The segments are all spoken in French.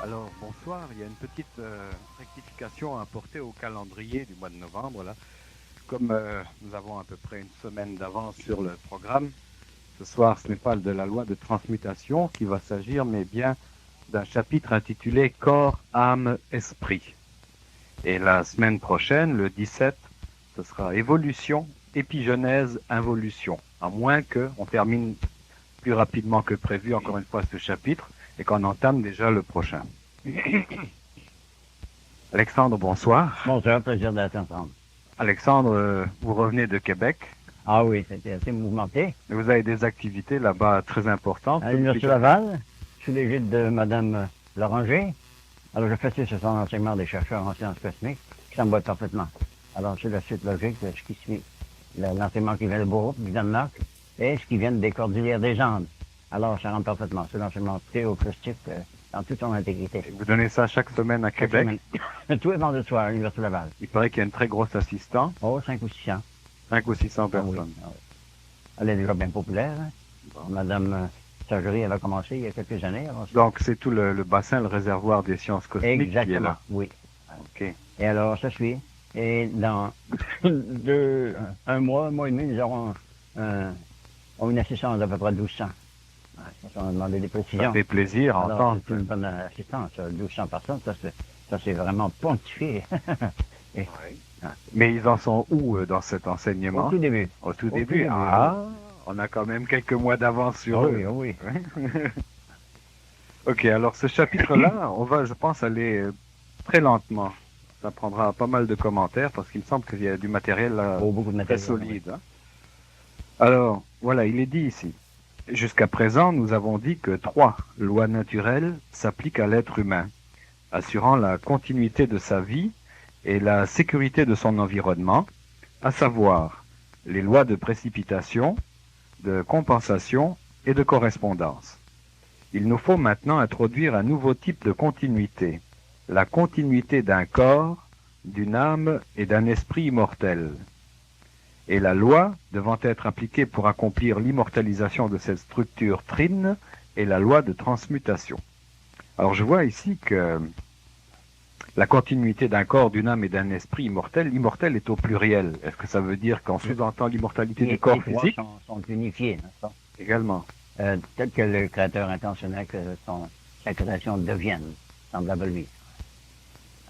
Alors, bonsoir. Il y a une petite rectification à apporter au calendrier du mois de novembre. Là. Comme nous avons à peu près une semaine d'avance sur le programme, ce soir, ce n'est pas de la loi de transmutation qui va s'agir, mais bien d'un chapitre intitulé Corps, âme, esprit. Et la semaine prochaine, le 17, ce sera évolution, épigenèse, involution. À moins qu'on termine plus rapidement que prévu, encore une fois, ce chapitre et qu'on entame déjà le prochain. Alexandre, bonsoir. Bonsoir, plaisir d'être ensemble. Alexandre, vous revenez de Québec. Ah oui, c'était assez mouvementé. Et vous avez des activités là-bas très importantes. À l'Université Laval, sous l'égide de Mme Loranger. Alors, je fais sur son enseignement des chercheurs en sciences cosmiques, qui s'emboîte parfaitement. Alors, c'est la suite logique de ce qui suit. L'enseignement qui vient de Borup, du Danemark, et ce qui vient des Cordillères des Andes. Alors, ça rentre parfaitement. C'est l'enseignement théocratique dans toute son intégrité. Et vous donnez ça chaque semaine à Québec. Tous les vendredis soirs à l'Université Laval. Il paraît qu'il y a une très grosse assistance. Oh, 5 ou 600. 5 ou 600 personnes. Ah oui. Elle est déjà bien populaire. Hein? Bon. Madame Sergerie, elle a commencé il y a quelques années. Alors, donc, c'est tout le bassin, le réservoir des sciences cosmiques. Exactement, qui est là. Oui. OK. Et alors, ça suit. Et dans un mois et demi, nous aurons une assistance d'à peu près 1200. On a demandé des précisions. Ça fait plaisir à entendre. C'est une bonne assistance, 1200 personnes, ça c'est vraiment pontifié. Oui. Mais ils en sont où dans cet enseignement? Au tout début. Au tout début. Ah, on a quand même quelques mois d'avance sur eux. Oui. Ok, alors ce chapitre-là, on va, je pense, aller très lentement. Ça prendra pas mal de commentaires parce qu'il me semble qu'il y a du matériel là, beaucoup de matériel, très solide. Hein. Alors, voilà, il est dit ici. Jusqu'à présent, nous avons dit que 3 lois naturelles s'appliquent à l'être humain, assurant la continuité de sa vie et la sécurité de son environnement, à savoir les lois de précipitation, de compensation et de correspondance. Il nous faut maintenant introduire un nouveau type de continuité, la continuité d'un corps, d'une âme et d'un esprit immortel. Et la loi devant être appliquée pour accomplir l'immortalisation de cette structure trine est la loi de transmutation. Alors je vois ici que la continuité d'un corps, d'une âme et d'un esprit immortel, l'immortel est au pluriel. Est-ce que ça veut dire qu'on sous-entend l'immortalité du corps physique? Sont unifiés, n'est-ce pas? Également. Tel que le Créateur intentionnel que sa création devienne semblable à lui.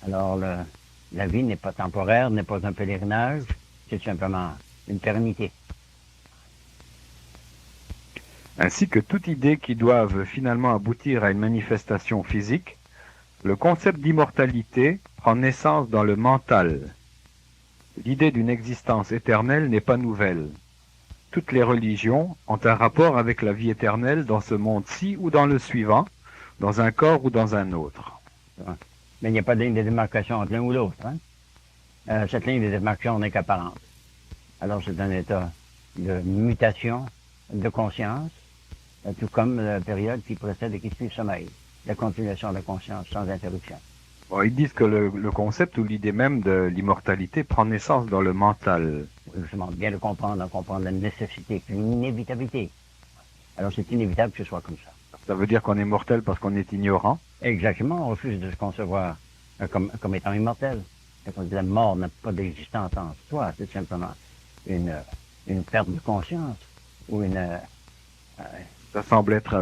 Alors, la vie n'est pas temporaire, n'est pas un pèlerinage, c'est simplement une pérennité. Ainsi que toute idée qui doive finalement aboutir à une manifestation physique, le concept d'immortalité prend naissance dans le mental. L'idée d'une existence éternelle n'est pas nouvelle. Toutes les religions ont un rapport avec la vie éternelle dans ce monde-ci ou dans le suivant, dans un corps ou dans un autre. Mais il n'y a pas de ligne de démarcation entre l'un ou l'autre. Hein? Cette ligne de démarcation n'est qu'apparente. Alors c'est un état de mutation, de conscience, tout comme la période qui précède et qui suit le sommeil. La continuation de la conscience sans interruption. Bon, ils disent que le concept ou l'idée même de l'immortalité prend naissance dans le mental. Justement, bien le comprendre, en comprendre la nécessité, l'inévitabilité. Alors c'est inévitable que ce soit comme ça. Ça veut dire qu'on est mortel parce qu'on est ignorant? Exactement, on refuse de se concevoir comme étant immortel. Quand on dit la mort n'a pas d'existence en soi, c'est simplement une perte de conscience ou ça semble être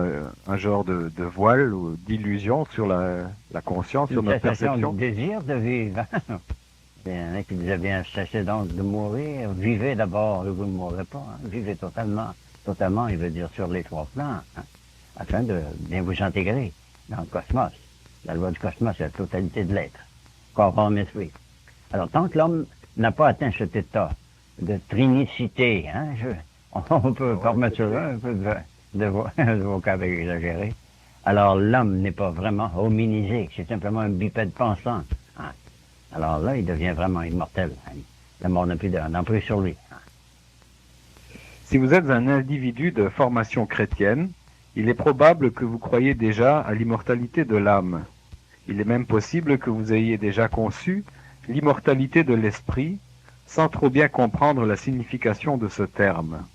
un genre de voile ou d'illusion sur la conscience, sur notre perception. Du désir de vivre. Il y en a qui disaient bien, cessez donc de mourir, vivez d'abord, vous ne mourrez pas. Hein. Vivez totalement. Totalement, il veut dire sur les 3 plans, hein, afin de bien vous intégrer dans le cosmos. La loi du cosmos, c'est la totalité de l'être. Corps, âme, esprit. Alors, tant que l'homme n'a pas atteint cet état de trinicité, hein, on peut permettre un peu de vocabulaire exagéré. Alors, l'homme n'est pas vraiment hominisé, c'est simplement un bipède pensant. Hein. Alors là, il devient vraiment immortel. Hein. La mort n'a plus d'emprise sur lui. Hein. Si vous êtes un individu de formation chrétienne, il est probable que vous croyez déjà à l'immortalité de l'âme. Il est même possible que vous ayez déjà conçu l'immortalité de l'esprit, sans trop bien comprendre la signification de ce terme.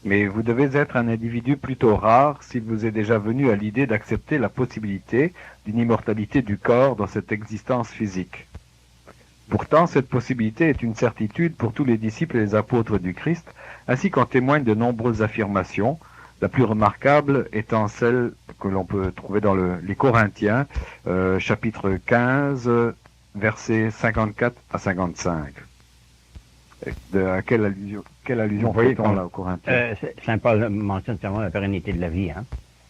Mais vous devez être un individu plutôt rare s'il vous est déjà venu à l'idée d'accepter la possibilité d'une immortalité du corps dans cette existence physique. Pourtant, cette possibilité est une certitude pour tous les disciples et les apôtres du Christ, ainsi qu'en témoignent de nombreuses affirmations, la plus remarquable étant celle que l'on peut trouver dans les Corinthiens, chapitre 15, versets 54 à 55. À quelle allusion fait-on là aux Corinthiens? Saint Paul mentionne seulement la pérennité de la vie, hein?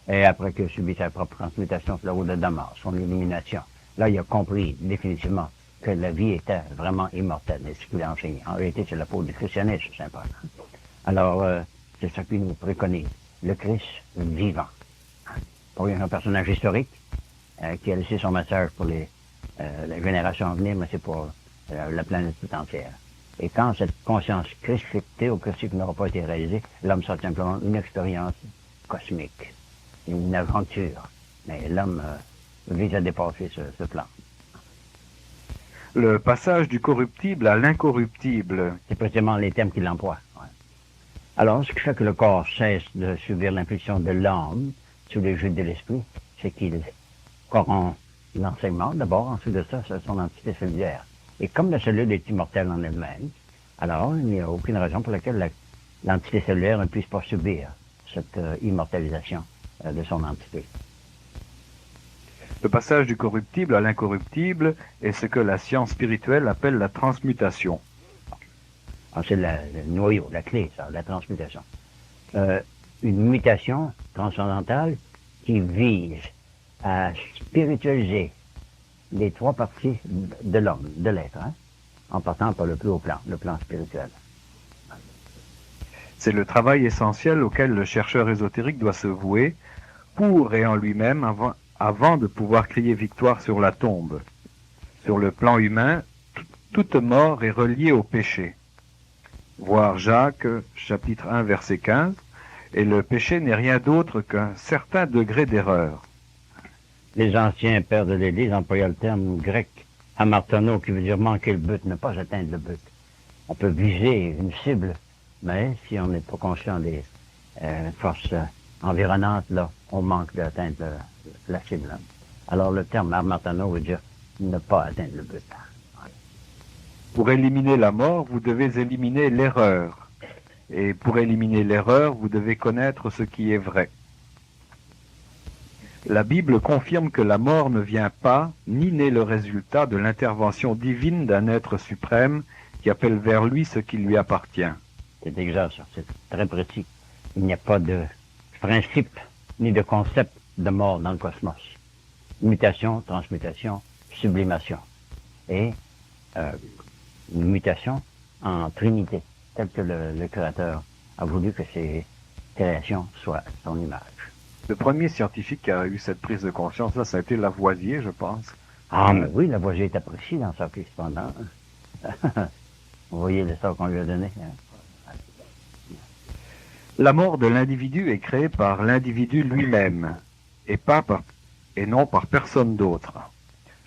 Et après qu'il a subi sa propre transmutation sur la route de Damas, son illumination. Là, il a compris définitivement que la vie était vraiment immortelle, c'est ce qu'il a enseigné. En réalité, c'est l'apôtre du christianisme, Saint Paul. Alors, c'est ça qu'il nous préconise, le Christ vivant. Pour un personnage historique qui a laissé son message pour les générations à venir, mais c'est pour la planète tout entière. Et quand cette conscience crucifiée au crucifix n'aura pas été réalisée, l'homme sera simplement une expérience cosmique, une aventure. Mais l'homme vise à dépasser ce plan. Le passage du corruptible à l'incorruptible. C'est précisément les termes qu'il emploie. Ouais. Alors, ce qui fait que le corps cesse de subir l'impulsion de l'homme sous les jeux de l'esprit, c'est qu'il corrompt l'enseignement d'abord, ensuite de ça, c'est son entité cellulaire. Et comme la cellule est immortelle en elle-même, alors il n'y a aucune raison pour laquelle l'entité cellulaire ne puisse pas subir cette immortalisation de son entité. Le passage du corruptible à l'incorruptible est ce que la science spirituelle appelle la transmutation. Alors, c'est le noyau, la clé, ça, la transmutation. Une mutation transcendantale qui vise à spiritualiser les trois parties de l'homme, de l'être, hein, en partant par le plus haut plan, le plan spirituel. C'est le travail essentiel auquel le chercheur ésotérique doit se vouer pour et en lui-même avant de pouvoir crier victoire sur la tombe. Sur le plan humain, toute mort est reliée au péché. Voir Jacques, chapitre 1, verset 15, et le péché n'est rien d'autre qu'un certain degré d'erreur. Les anciens pères de l'Église employaient le terme grec hamartono, qui veut dire manquer le but, ne pas atteindre le but. On peut viser une cible, mais si on n'est pas conscient des forces environnantes, là, on manque d'atteindre la cible. Alors le terme hamartono veut dire ne pas atteindre le but. Pour éliminer la mort, vous devez éliminer l'erreur. Et pour éliminer l'erreur, vous devez connaître ce qui est vrai. La Bible confirme que la mort ne vient pas, ni n'est le résultat de l'intervention divine d'un être suprême qui appelle vers lui ce qui lui appartient. C'est exact, ça. C'est très précis. Il n'y a pas de principe ni de concept de mort dans le cosmos. Mutation, transmutation, sublimation. Et une mutation en trinité, telle que le Créateur a voulu que ces créations soient à son image. Le premier scientifique qui a eu cette prise de conscience, là, ça a été Lavoisier, je pense. Ah, mais oui, Lavoisier est apprécié dans sa correspondance. Vous voyez le sort qu'on lui a donné. Hein? La mort de l'individu est créée par l'individu lui-même, et non par personne d'autre.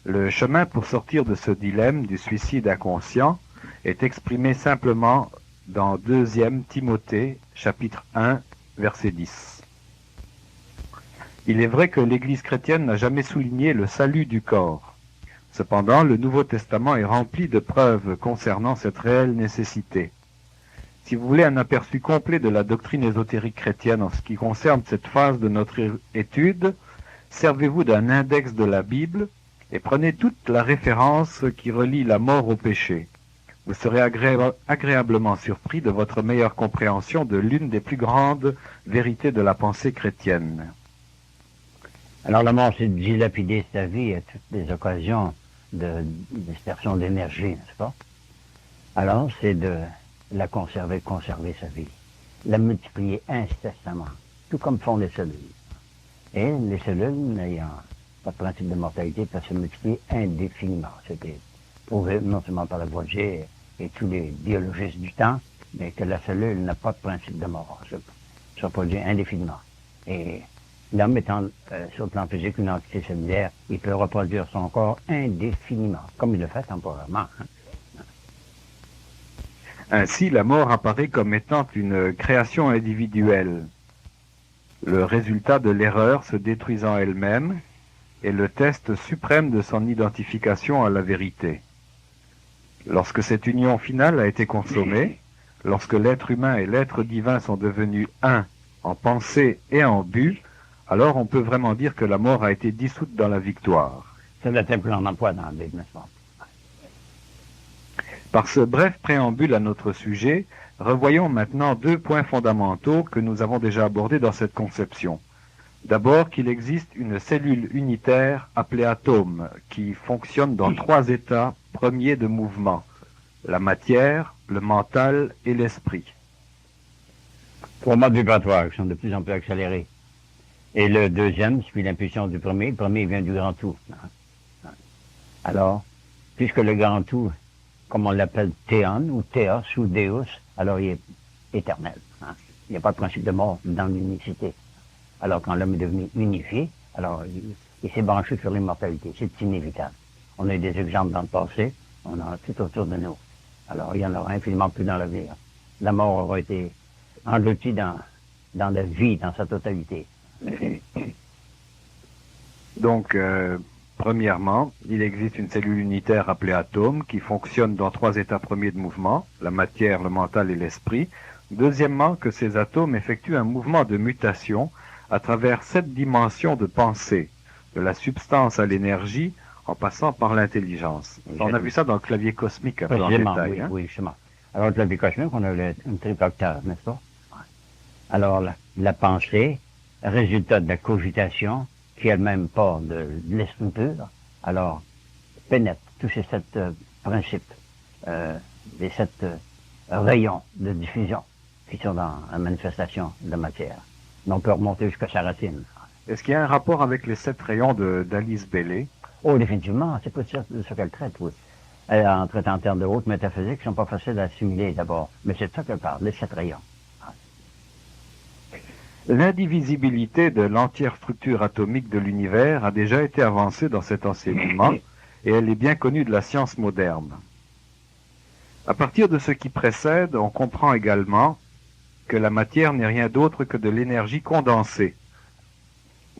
Le chemin pour sortir de ce dilemme du suicide inconscient est exprimé simplement dans 2 Timothée, chapitre 1, verset 10. Il est vrai que l'Église chrétienne n'a jamais souligné le salut du corps. Cependant, le Nouveau Testament est rempli de preuves concernant cette réelle nécessité. Si vous voulez un aperçu complet de la doctrine ésotérique chrétienne en ce qui concerne cette phase de notre étude, servez-vous d'un index de la Bible et prenez toute la référence qui relie la mort au péché. Vous serez agréablement surpris de votre meilleure compréhension de l'une des plus grandes vérités de la pensée chrétienne. Alors la mort, c'est de dilapider sa vie à toutes les occasions de dispersion d'énergie, n'est-ce pas? Alors c'est de la conserver sa vie, la multiplier incessamment, tout comme font les cellules. Et les cellules, n'ayant pas de principe de mortalité, peuvent se multiplier indéfiniment. C'était prouvé non seulement par Lavoisier et tous les biologistes du temps, mais que la cellule n'a pas de principe de mort, se reproduit indéfiniment. Et l'homme étant sur le plan physique une entité cellulaire, il peut reproduire son corps indéfiniment, comme il le fait temporairement. Hein. Ainsi, la mort apparaît comme étant une création individuelle, le résultat de l'erreur se détruisant elle-même et le test suprême de son identification à la vérité. Lorsque cette union finale a été consommée, lorsque l'être humain et l'être divin sont devenus un en pensée et en but, alors on peut vraiment dire que la mort a été dissoute dans la victoire. C'est le thème que l'on emploie dans la Bible, n'est-ce pas? Par ce bref préambule à notre sujet, revoyons maintenant deux points fondamentaux que nous avons déjà abordés dans cette conception. D'abord qu'il existe une cellule unitaire appelée atome qui fonctionne dans trois états premiers de mouvement, la matière, le mental et l'esprit. Trois modes vibratoires qui sont de plus en plus accélérés. Et le deuxième suit l'impulsion du premier. Le premier vient du grand tout. Alors, puisque le grand tout, comme on l'appelle théon ou théos ou Deus, alors il est éternel. Il n'y a pas de principe de mort dans l'unicité. Alors quand l'homme est devenu unifié, alors il s'est branché sur l'immortalité. C'est inévitable. On a eu des exemples dans le passé, on en a tout autour de nous. Alors il y en aura infiniment plus dans l'avenir. La mort aura été engloutie dans la vie, dans sa totalité. Donc, premièrement, il existe une cellule unitaire appelée atome qui fonctionne dans trois états premiers de mouvement, la matière, le mental et l'esprit. Deuxièmement, que ces atomes effectuent un mouvement de mutation à travers 7 dimensions de pensée, de la substance à l'énergie, en passant par l'intelligence. On a vu ça dans le clavier cosmique un peu en détail. Oui, oui, justement. Alors, le clavier cosmique, on a une triple octave, n'est-ce pas? Alors, la pensée, résultat de la cogitation, qui elle-même part de l'esprit pur, alors pénètre tous ces 7 principes, les 7 rayons de diffusion qui sont dans la manifestation de la matière. Mais on peut remonter jusqu'à sa racine. Est-ce qu'il y a un rapport avec les 7 rayons d'Alice Bailey? Oh, définitivement, c'est pas de ça qu'elle traite, oui. Elle en traite en termes de haute métaphysique qui sont pas faciles à assimiler d'abord, mais c'est de ça qu'elle parle, les 7 rayons. L'indivisibilité de l'entière structure atomique de l'univers a déjà été avancée dans cet enseignement et elle est bien connue de la science moderne. À partir de ce qui précède, on comprend également que la matière n'est rien d'autre que de l'énergie condensée.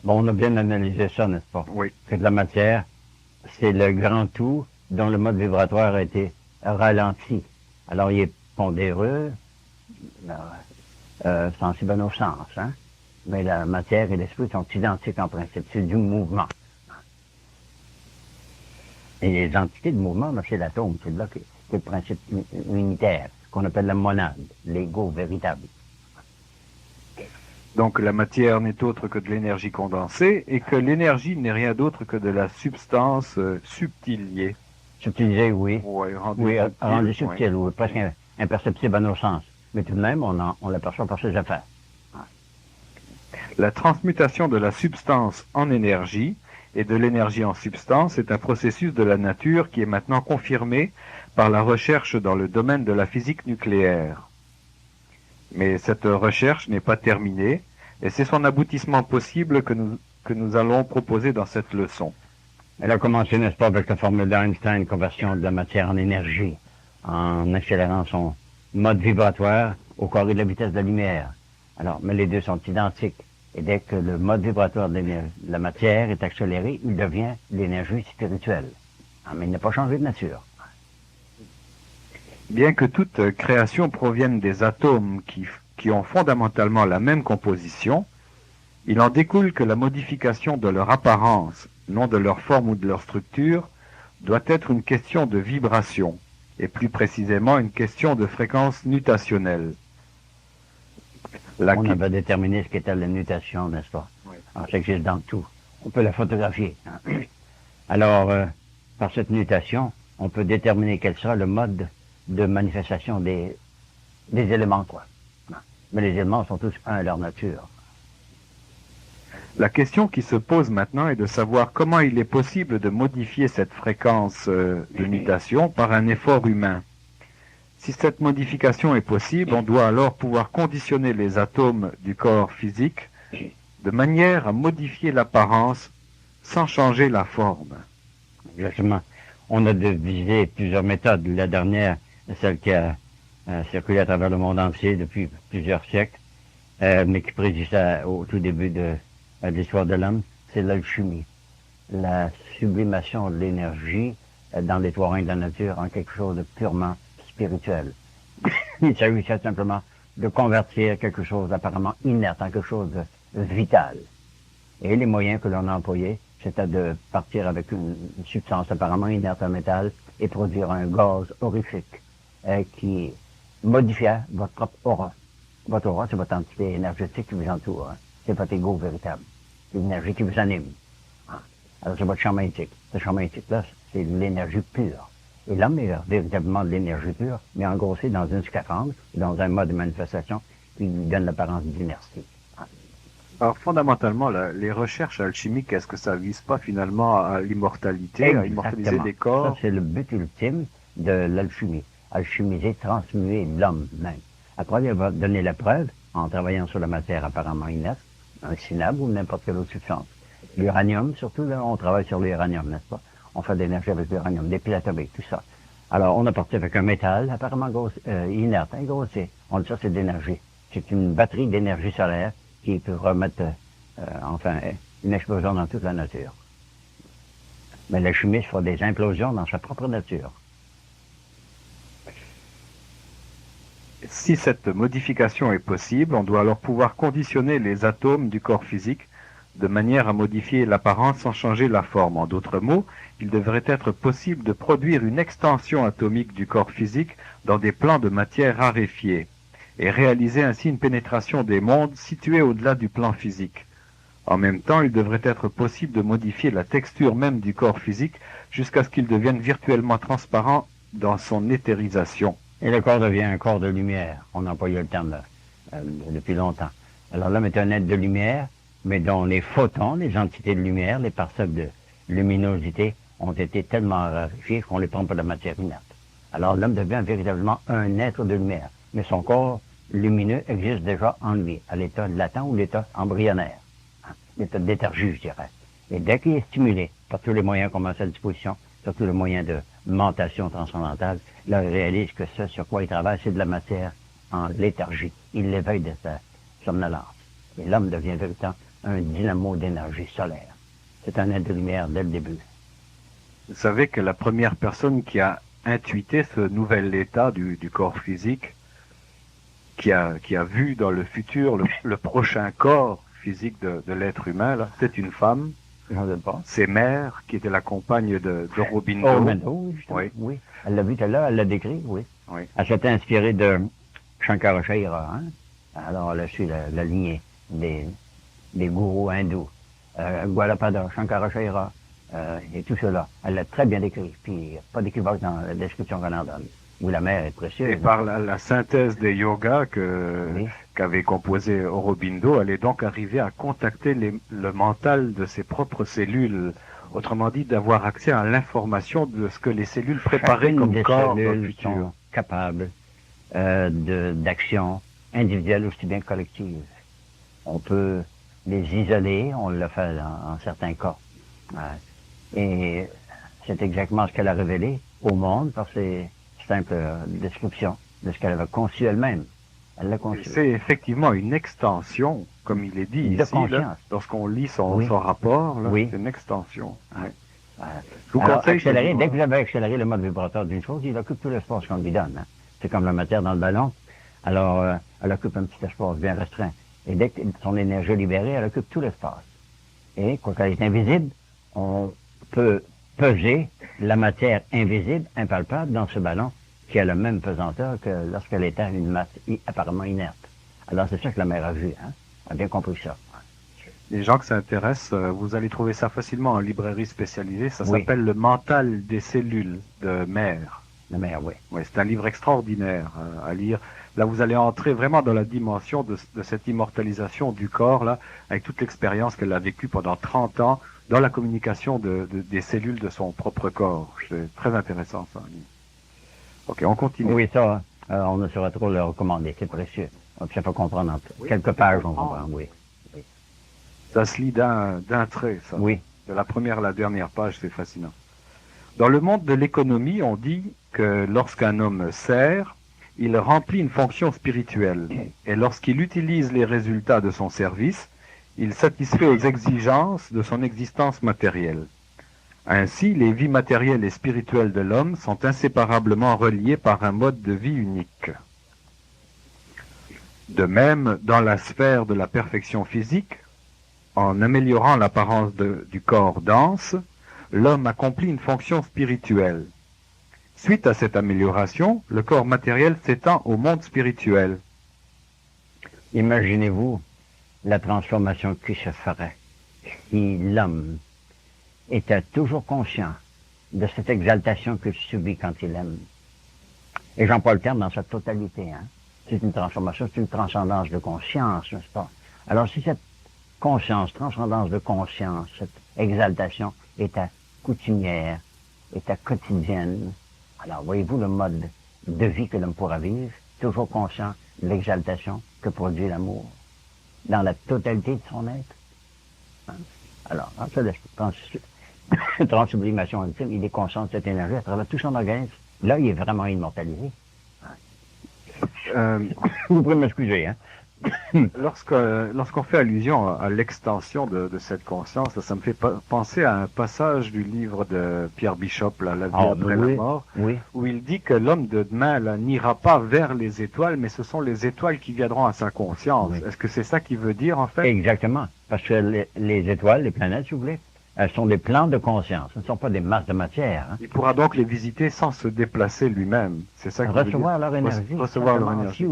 Bon, on a bien analysé ça, n'est-ce pas? Oui. Que de la matière, c'est le grand tout dont le mode vibratoire a été ralenti. Alors, il est pondéreux, sensible à nos sens, hein? Mais la matière et l'esprit sont identiques en principe. C'est du mouvement. Et les entités de mouvement, c'est l'atome, c'est là que c'est le principe unitaire, qu'on appelle la monade, l'ego véritable. Donc la matière n'est autre que de l'énergie condensée et que l'énergie n'est rien d'autre que de la substance subtiliée. Subtilisée, oui. Ouais, rendu subtil, oui, presque imperceptible à nos sens. Mais tout de même, on l'aperçoit par ses affaires. La transmutation de la substance en énergie et de l'énergie en substance est un processus de la nature qui est maintenant confirmé par la recherche dans le domaine de la physique nucléaire. Mais cette recherche n'est pas terminée et c'est son aboutissement possible que nous allons proposer dans cette leçon. Elle a commencé, n'est-ce pas, avec la formule d'Einstein, conversion de la matière en énergie, en accélérant son mode vibratoire au carré de la vitesse de la lumière. Alors, mais les deux sont identiques. Et dès que le mode vibratoire de la matière est accéléré, il devient l'énergie spirituelle. Mais il n'a pas changé de nature. Bien que toute création provienne des atomes qui ont fondamentalement la même composition, il en découle que la modification de leur apparence, non de leur forme ou de leur structure, doit être une question de vibration, et plus précisément une question de fréquence nutationnelle. On avait déterminé ce qu'était la nutation, n'est-ce pas? Oui. Alors, ça existe dans tout. On peut la photographier. Alors, par cette nutation, on peut déterminer quel sera le mode de manifestation des éléments, quoi. Mais les éléments sont tous un à leur nature. La question qui se pose maintenant est de savoir comment il est possible de modifier cette fréquence de mutation par un effort humain. Si cette modification est possible, on doit alors pouvoir conditionner les atomes du corps physique de manière à modifier l'apparence sans changer la forme. Exactement. On a devisé plusieurs méthodes. La dernière, celle qui a circulé à travers le monde entier depuis plusieurs siècles, mais qui prédisait au tout début de l'histoire de l'homme, c'est l'alchimie. La sublimation de l'énergie dans les trois règnes de la nature en quelque chose de purement spirituel. Il s'agissait simplement de convertir quelque chose d'apparemment inerte en quelque chose de vital. Et les moyens que l'on a employés, c'était de partir avec une substance apparemment inerte, un métal, et produire un gaz horrifique qui modifiait votre propre aura. Votre aura, c'est votre entité énergétique qui vous entoure. Hein. C'est votre ego véritable. C'est l'énergie qui vous anime. Hein. Alors c'est votre champ magnétique. Ce champ magnétique-là, c'est l'énergie pure. Et l'homme est véritablement de l'énergie pure, mais engrossé dans une scaphandre, dans un mode de manifestation qui lui donne l'apparence d'inertie. Alors fondamentalement, les recherches alchimiques, est-ce que ça vise pas finalement à l'immortalité, à immortaliser des corps? Ça, c'est le but ultime de l'alchimie. Alchimiser, transmuer l'homme même. Après, il va donner la preuve en travaillant sur la matière apparemment inerte, un cinabre ou n'importe quelle autre substance. L'uranium, surtout, là, on travaille sur l'uranium, n'est-ce pas? On fait de l'énergie avec l'uranium, des piles atomiques, tout ça. Alors, on a parti avec un métal apparemment inerte, grossier. On dit ça, c'est de l'énergie. C'est une batterie d'énergie solaire qui peut remettre, une explosion dans toute la nature. Mais le chimiste fait des implosions dans sa propre nature. Si cette modification est possible, on doit alors pouvoir conditionner les atomes du corps physique de manière à modifier l'apparence sans changer la forme. En d'autres mots, il devrait être possible de produire une extension atomique du corps physique dans des plans de matière raréfiés et réaliser ainsi une pénétration des mondes situés au-delà du plan physique. En même temps, il devrait être possible de modifier la texture même du corps physique jusqu'à ce qu'il devienne virtuellement transparent dans son éthérisation. Et le corps devient un corps de lumière. On a employé le terme depuis longtemps. Alors l'homme est un être de lumière, mais dont les photons, les entités de lumière, les parcelles de luminosité ont été tellement raréfiées qu'on les prend pour de la matière inerte. Alors l'homme devient véritablement un être de lumière, mais son corps lumineux existe déjà en lui, à l'état latent ou l'état embryonnaire, l'état d'éthergie, je dirais. Et dès qu'il est stimulé par tous les moyens qu'on met à sa disposition, surtout les moyens de mentation transcendantale, là, il réalise que ce sur quoi il travaille, c'est de la matière en léthargie. Il l'éveille de sa somnolence. Et l'homme devient véritablement un dynamo d'énergie solaire. C'est un être de lumière dès le début. Vous savez que la première personne qui a intuité ce nouvel état du corps physique, qui a vu dans le futur le prochain corps physique de l'être humain, là, c'est une femme. J'en sais pas. C'est Mère, qui était la compagne d'Aurobindo. Aurobindo, oui. Oui. Elle l'a vu tout à l'heure, elle l'a décrit, oui. Oui. Elle s'était inspirée de Shankaracharya, hein. Alors elle a su la lignée des gourous hindous. Gaudapada, Shankaracharya, et tout cela. Elle l'a très bien décrit, puis pas d'équivoque dans la description qu'on en donne. Où la mère est précieuse. Et par la synthèse des yogas qu'avait composé Aurobindo, elle est donc arrivée à contacter le mental de ses propres cellules. Autrement dit, d'avoir accès à l'information de ce que les cellules préparaient comme corps dans le futur. Sont capables d'action individuelle aussi bien que collective. On peut les isoler, on le fait en certains cas. Et c'est exactement ce qu'elle a révélé au monde par ses simple description de ce qu'elle avait conçu elle-même. Elle l'a conçu. C'est effectivement une extension, comme il est dit de ici, conscience. Lorsqu'on lit son rapport, oui. C'est une extension. Ouais. Je vous conseille, dès que vous avez accéléré le mode vibratoire d'une chose, il occupe tout l'espace qu'on lui donne. Hein. C'est comme la matière dans le ballon. Alors, elle occupe un petit espace bien restreint. Et dès que son énergie est libérée, elle occupe tout l'espace. Et, quand elle est invisible, on peut peser la matière invisible, impalpable, dans ce ballon, qui a la même pesanteur que lorsqu'elle était une masse apparemment inerte. Alors c'est ça que la mère a vu, hein? Elle a bien compris ça. Les gens qui s'intéressent, vous allez trouver ça facilement en librairie spécialisée. Ça s'appelle Le mental des cellules de Mère. La mère, oui. Oui, c'est un livre extraordinaire à lire. Là, vous allez entrer vraiment dans la dimension de cette immortalisation du corps, là, avec toute l'expérience qu'elle a vécue pendant 30 ans dans la communication des cellules de son propre corps. C'est très intéressant, ça. Ok, on continue. Oui, ça, on ne saurait trop le recommander, c'est précieux. Ça peut comprendre en quelques pages, on comprend, oui. Ça se lit d'un trait, ça. Oui. De la première à la dernière page, c'est fascinant. Dans le monde de l'économie, on dit que lorsqu'un homme sert, il remplit une fonction spirituelle, et lorsqu'il utilise les résultats de son service, il satisfait aux exigences de son existence matérielle. Ainsi, les vies matérielles et spirituelles de l'homme sont inséparablement reliées par un mode de vie unique. De même, dans la sphère de la perfection physique, en améliorant l'apparence du corps dense, l'homme accomplit une fonction spirituelle. Suite à cette amélioration, le corps matériel s'étend au monde spirituel. Imaginez-vous la transformation qui se ferait si l'homme était toujours conscient de cette exaltation qu'il subit quand il aime. Et j'emploie le terme dans sa totalité. C'est une transformation, c'est une transcendance de conscience, n'est-ce pas? Alors si cette conscience, transcendance de conscience, cette exaltation est coutumière, est quotidienne, alors voyez-vous le mode de vie que l'homme pourra vivre, toujours conscient de l'exaltation que produit l'amour, dans la totalité de son être. Alors, en ça, transsublimation ultime, il est conscient de cette énergie à travers tout son organisme. Là, il est vraiment immortalisé. Vous pouvez m'excuser, Lorsqu'on fait allusion à l'extension de cette conscience, ça me fait penser à un passage du livre de Pierre Bishop, La vie après la mort, où il dit que l'homme de demain n'ira pas vers les étoiles, mais ce sont les étoiles qui viendront à sa conscience. Est-ce que c'est ça qu'il veut dire, en fait? Exactement, parce que les étoiles, les planètes, si vous voulez, elles sont des plans de conscience, ce ne sont pas des masses de matière. Il pourra donc les visiter sans se déplacer lui-même. C'est ça qu'il veut dire. Recevoir leur énergie. Recevoir leur énergie.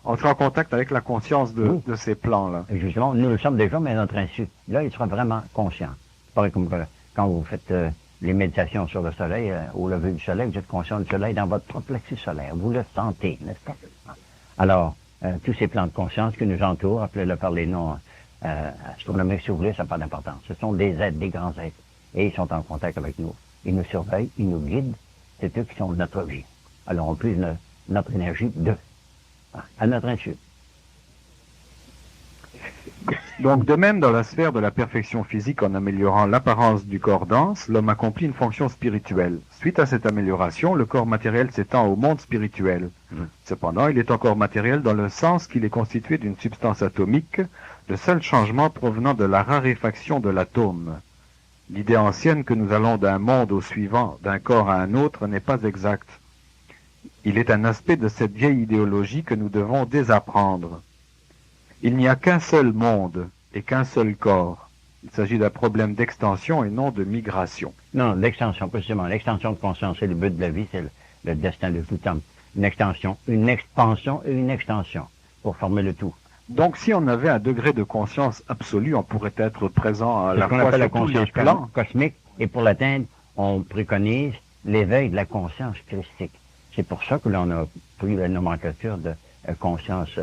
Entrer en contact avec la conscience de ces plans-là. Et justement, nous le sommes déjà, mais à notre insu. Là, il sera vraiment conscient. Pareil comme quand vous faites les méditations sur le soleil, au lever du soleil, vous êtes conscient du soleil dans votre propre plexus solaire. Vous le sentez, n'est-ce pas? Alors, tous ces plans de conscience qui nous entourent, appelez-le par les noms astronomiques, si vous voulez, ça n'a pas d'importance. Ce sont des êtres, des grands êtres. Et ils sont en contact avec nous. Ils nous surveillent, ils nous guident. C'est eux qui sont notre vie. Alors, on puise notre énergie d'eux, à notre insu. Donc, de même, dans la sphère de la perfection physique, en améliorant l'apparence du corps dense, l'homme accomplit une fonction spirituelle. Suite à cette amélioration, le corps matériel s'étend au monde spirituel. Cependant, il est encore matériel dans le sens qu'il est constitué d'une substance atomique, le seul changement provenant de la raréfaction de l'atome. L'idée ancienne que nous allons d'un monde au suivant, d'un corps à un autre, n'est pas exacte. Il est un aspect de cette vieille idéologie que nous devons désapprendre. Il n'y a qu'un seul monde et qu'un seul corps. Il s'agit d'un problème d'extension et non de migration. Non, l'extension, précisément. L'extension de conscience, c'est le but de la vie, c'est le destin de tout homme. Une extension, une expansion et une extension pour former le tout. Donc, si on avait un degré de conscience absolue, on pourrait être présent à la fois sur la tous les conscience plans cosmique, et pour l'atteindre, on préconise l'éveil de la conscience christique. C'est pour ça que l'on a pris la nomenclature de conscience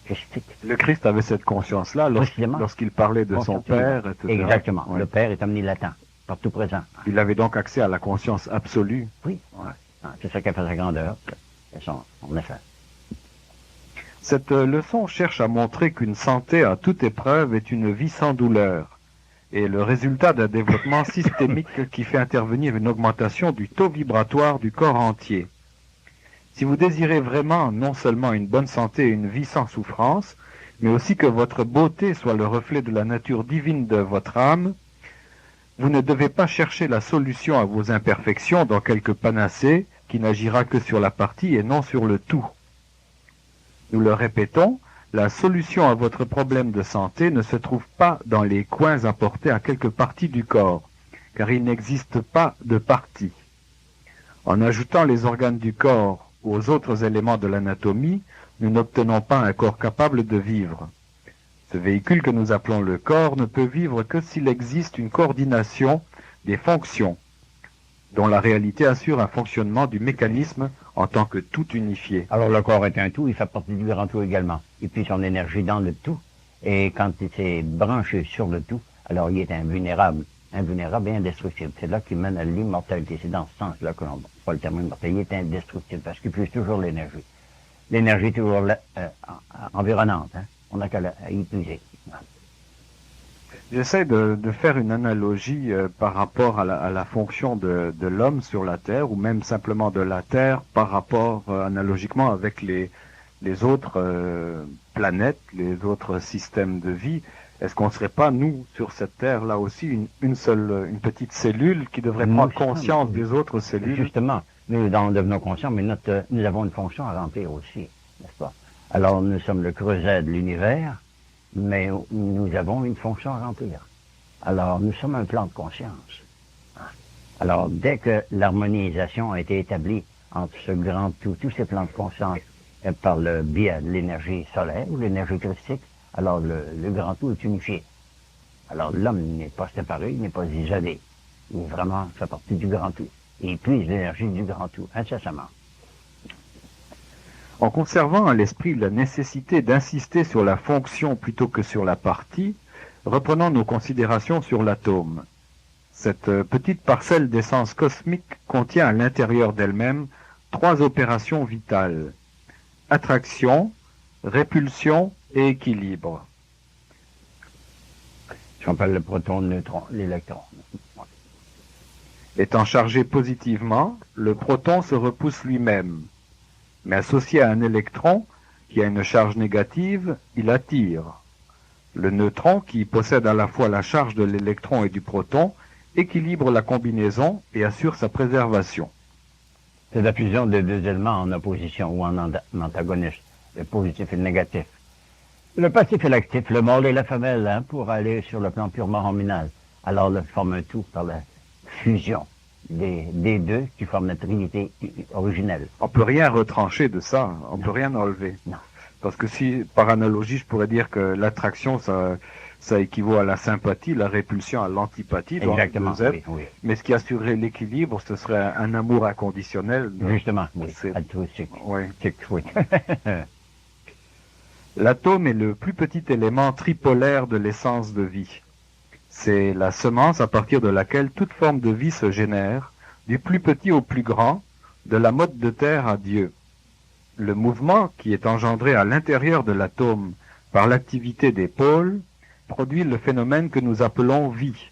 christique. Le Christ avait cette conscience-là lorsqu'il parlait de son Père, etc. Exactement. Ouais. Le Père est omnilatent, partout présent. Il avait donc accès à la conscience absolue. Oui. Ouais. C'est ça qui a fait sa grandeur. En effet. Cette leçon cherche à montrer qu'une santé à toute épreuve est une vie sans douleur et le résultat d'un développement systémique qui fait intervenir une augmentation du taux vibratoire du corps entier. Si vous désirez vraiment non seulement une bonne santé et une vie sans souffrance, mais aussi que votre beauté soit le reflet de la nature divine de votre âme, vous ne devez pas chercher la solution à vos imperfections dans quelque panacée qui n'agira que sur la partie et non sur le tout. Nous le répétons, la solution à votre problème de santé ne se trouve pas dans les coins apportés à quelque partie du corps, car il n'existe pas de partie. En ajoutant les organes du corps aux autres éléments de l'anatomie, nous n'obtenons pas un corps capable de vivre. Ce véhicule que nous appelons le corps ne peut vivre que s'il existe une coordination des fonctions, dont la réalité assure un fonctionnement du mécanisme en tant que tout unifié. Alors le corps est un tout, il fait partie du grand tout également. Il puise son énergie dans le tout, et quand il s'est branché sur le tout, alors il est invulnérable et indestructible. C'est là qu'il mène à l'immortalité. C'est dans ce sens-là que l'on voit le terme immortel. Il est indestructible parce qu'il puise toujours l'énergie. L'énergie est toujours environnante. On n'a qu'à y puiser. J'essaie de faire une analogie par rapport à la fonction de l'homme sur la Terre, ou même simplement de la Terre par rapport analogiquement avec les autres planètes, les autres systèmes de vie. Est-ce qu'on ne serait pas, nous, sur cette Terre-là aussi, une petite cellule qui devrait Nous prendre sommes, conscience des autres cellules? justement, nous en devenons conscients, mais nous avons une fonction à remplir aussi, n'est-ce pas? Alors, nous sommes le creuset de l'univers, mais nous avons une fonction à remplir. Alors, nous sommes un plan de conscience. Alors, dès que l'harmonisation a été établie entre ce grand tout, tous ces plans de conscience, par le biais de l'énergie solaire ou l'énergie christique, alors le grand tout est unifié. Alors, l'homme n'est pas séparé, il n'est pas isolé. Il vraiment fait partie du grand tout. Et il puise l'énergie du grand tout, incessamment. En conservant à l'esprit la nécessité d'insister sur la fonction plutôt que sur la partie, reprenons nos considérations sur l'atome. Cette petite parcelle d'essence cosmique contient à l'intérieur d'elle-même trois opérations vitales: attraction, répulsion et équilibre. On appelle le proton, le neutron, l'électron. Étant chargé positivement, le proton se repousse lui-même. Mais associé à un électron qui a une charge négative, il attire. Le neutron, qui possède à la fois la charge de l'électron et du proton, équilibre la combinaison et assure sa préservation. C'est la fusion des deux éléments en opposition ou en antagonisme, le positif et le négatif. Le passif et l'actif, le mâle et la femelle, hein, pour aller sur le plan purement hormonal. Alors, le forme un tout par la fusion des deux qui forment la trinité originelle. On peut rien retrancher de ça, on peut rien enlever. Non. Parce que si, par analogie, je pourrais dire que l'attraction, ça équivaut à la sympathie, la répulsion à l'antipathie. Exactement, oui, oui. Mais ce qui assurerait l'équilibre, ce serait un amour inconditionnel. Justement, oui, C'est- altruistique. Oui. Oui. L'atome est le plus petit élément tripolaire de l'essence de vie. C'est la semence à partir de laquelle toute forme de vie se génère, du plus petit au plus grand, de la motte de terre à Dieu. Le mouvement qui est engendré à l'intérieur de l'atome par l'activité des pôles produit le phénomène que nous appelons vie.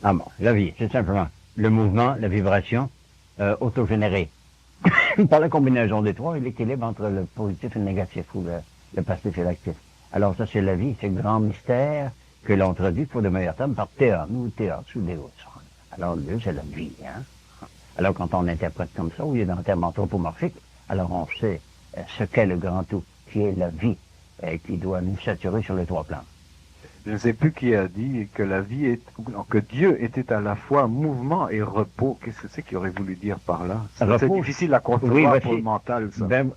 Ah bon, la vie, c'est simplement le mouvement, la vibration autogénérée. Par la combinaison des trois et l'équilibre entre le positif et le négatif, ou le passif et l'actif. Alors ça, c'est la vie, c'est le grand mystère que l'on traduit pour de meilleurs termes par théâtre, ou théâtre, ou Déus. Alors Dieu, c'est la vie. Hein? Alors quand on interprète comme ça, au lieu d'un terme anthropomorphique, alors on sait ce qu'est le grand tout, qui est la vie, qui doit nous saturer sur les trois plans. Je ne sais plus qui a dit que la vie est, que Dieu était à la fois mouvement et repos. Qu'est-ce que c'est qu'il aurait voulu dire par là? C'est Repos, difficile à concevoir oui, pour le mental, ça. Ben,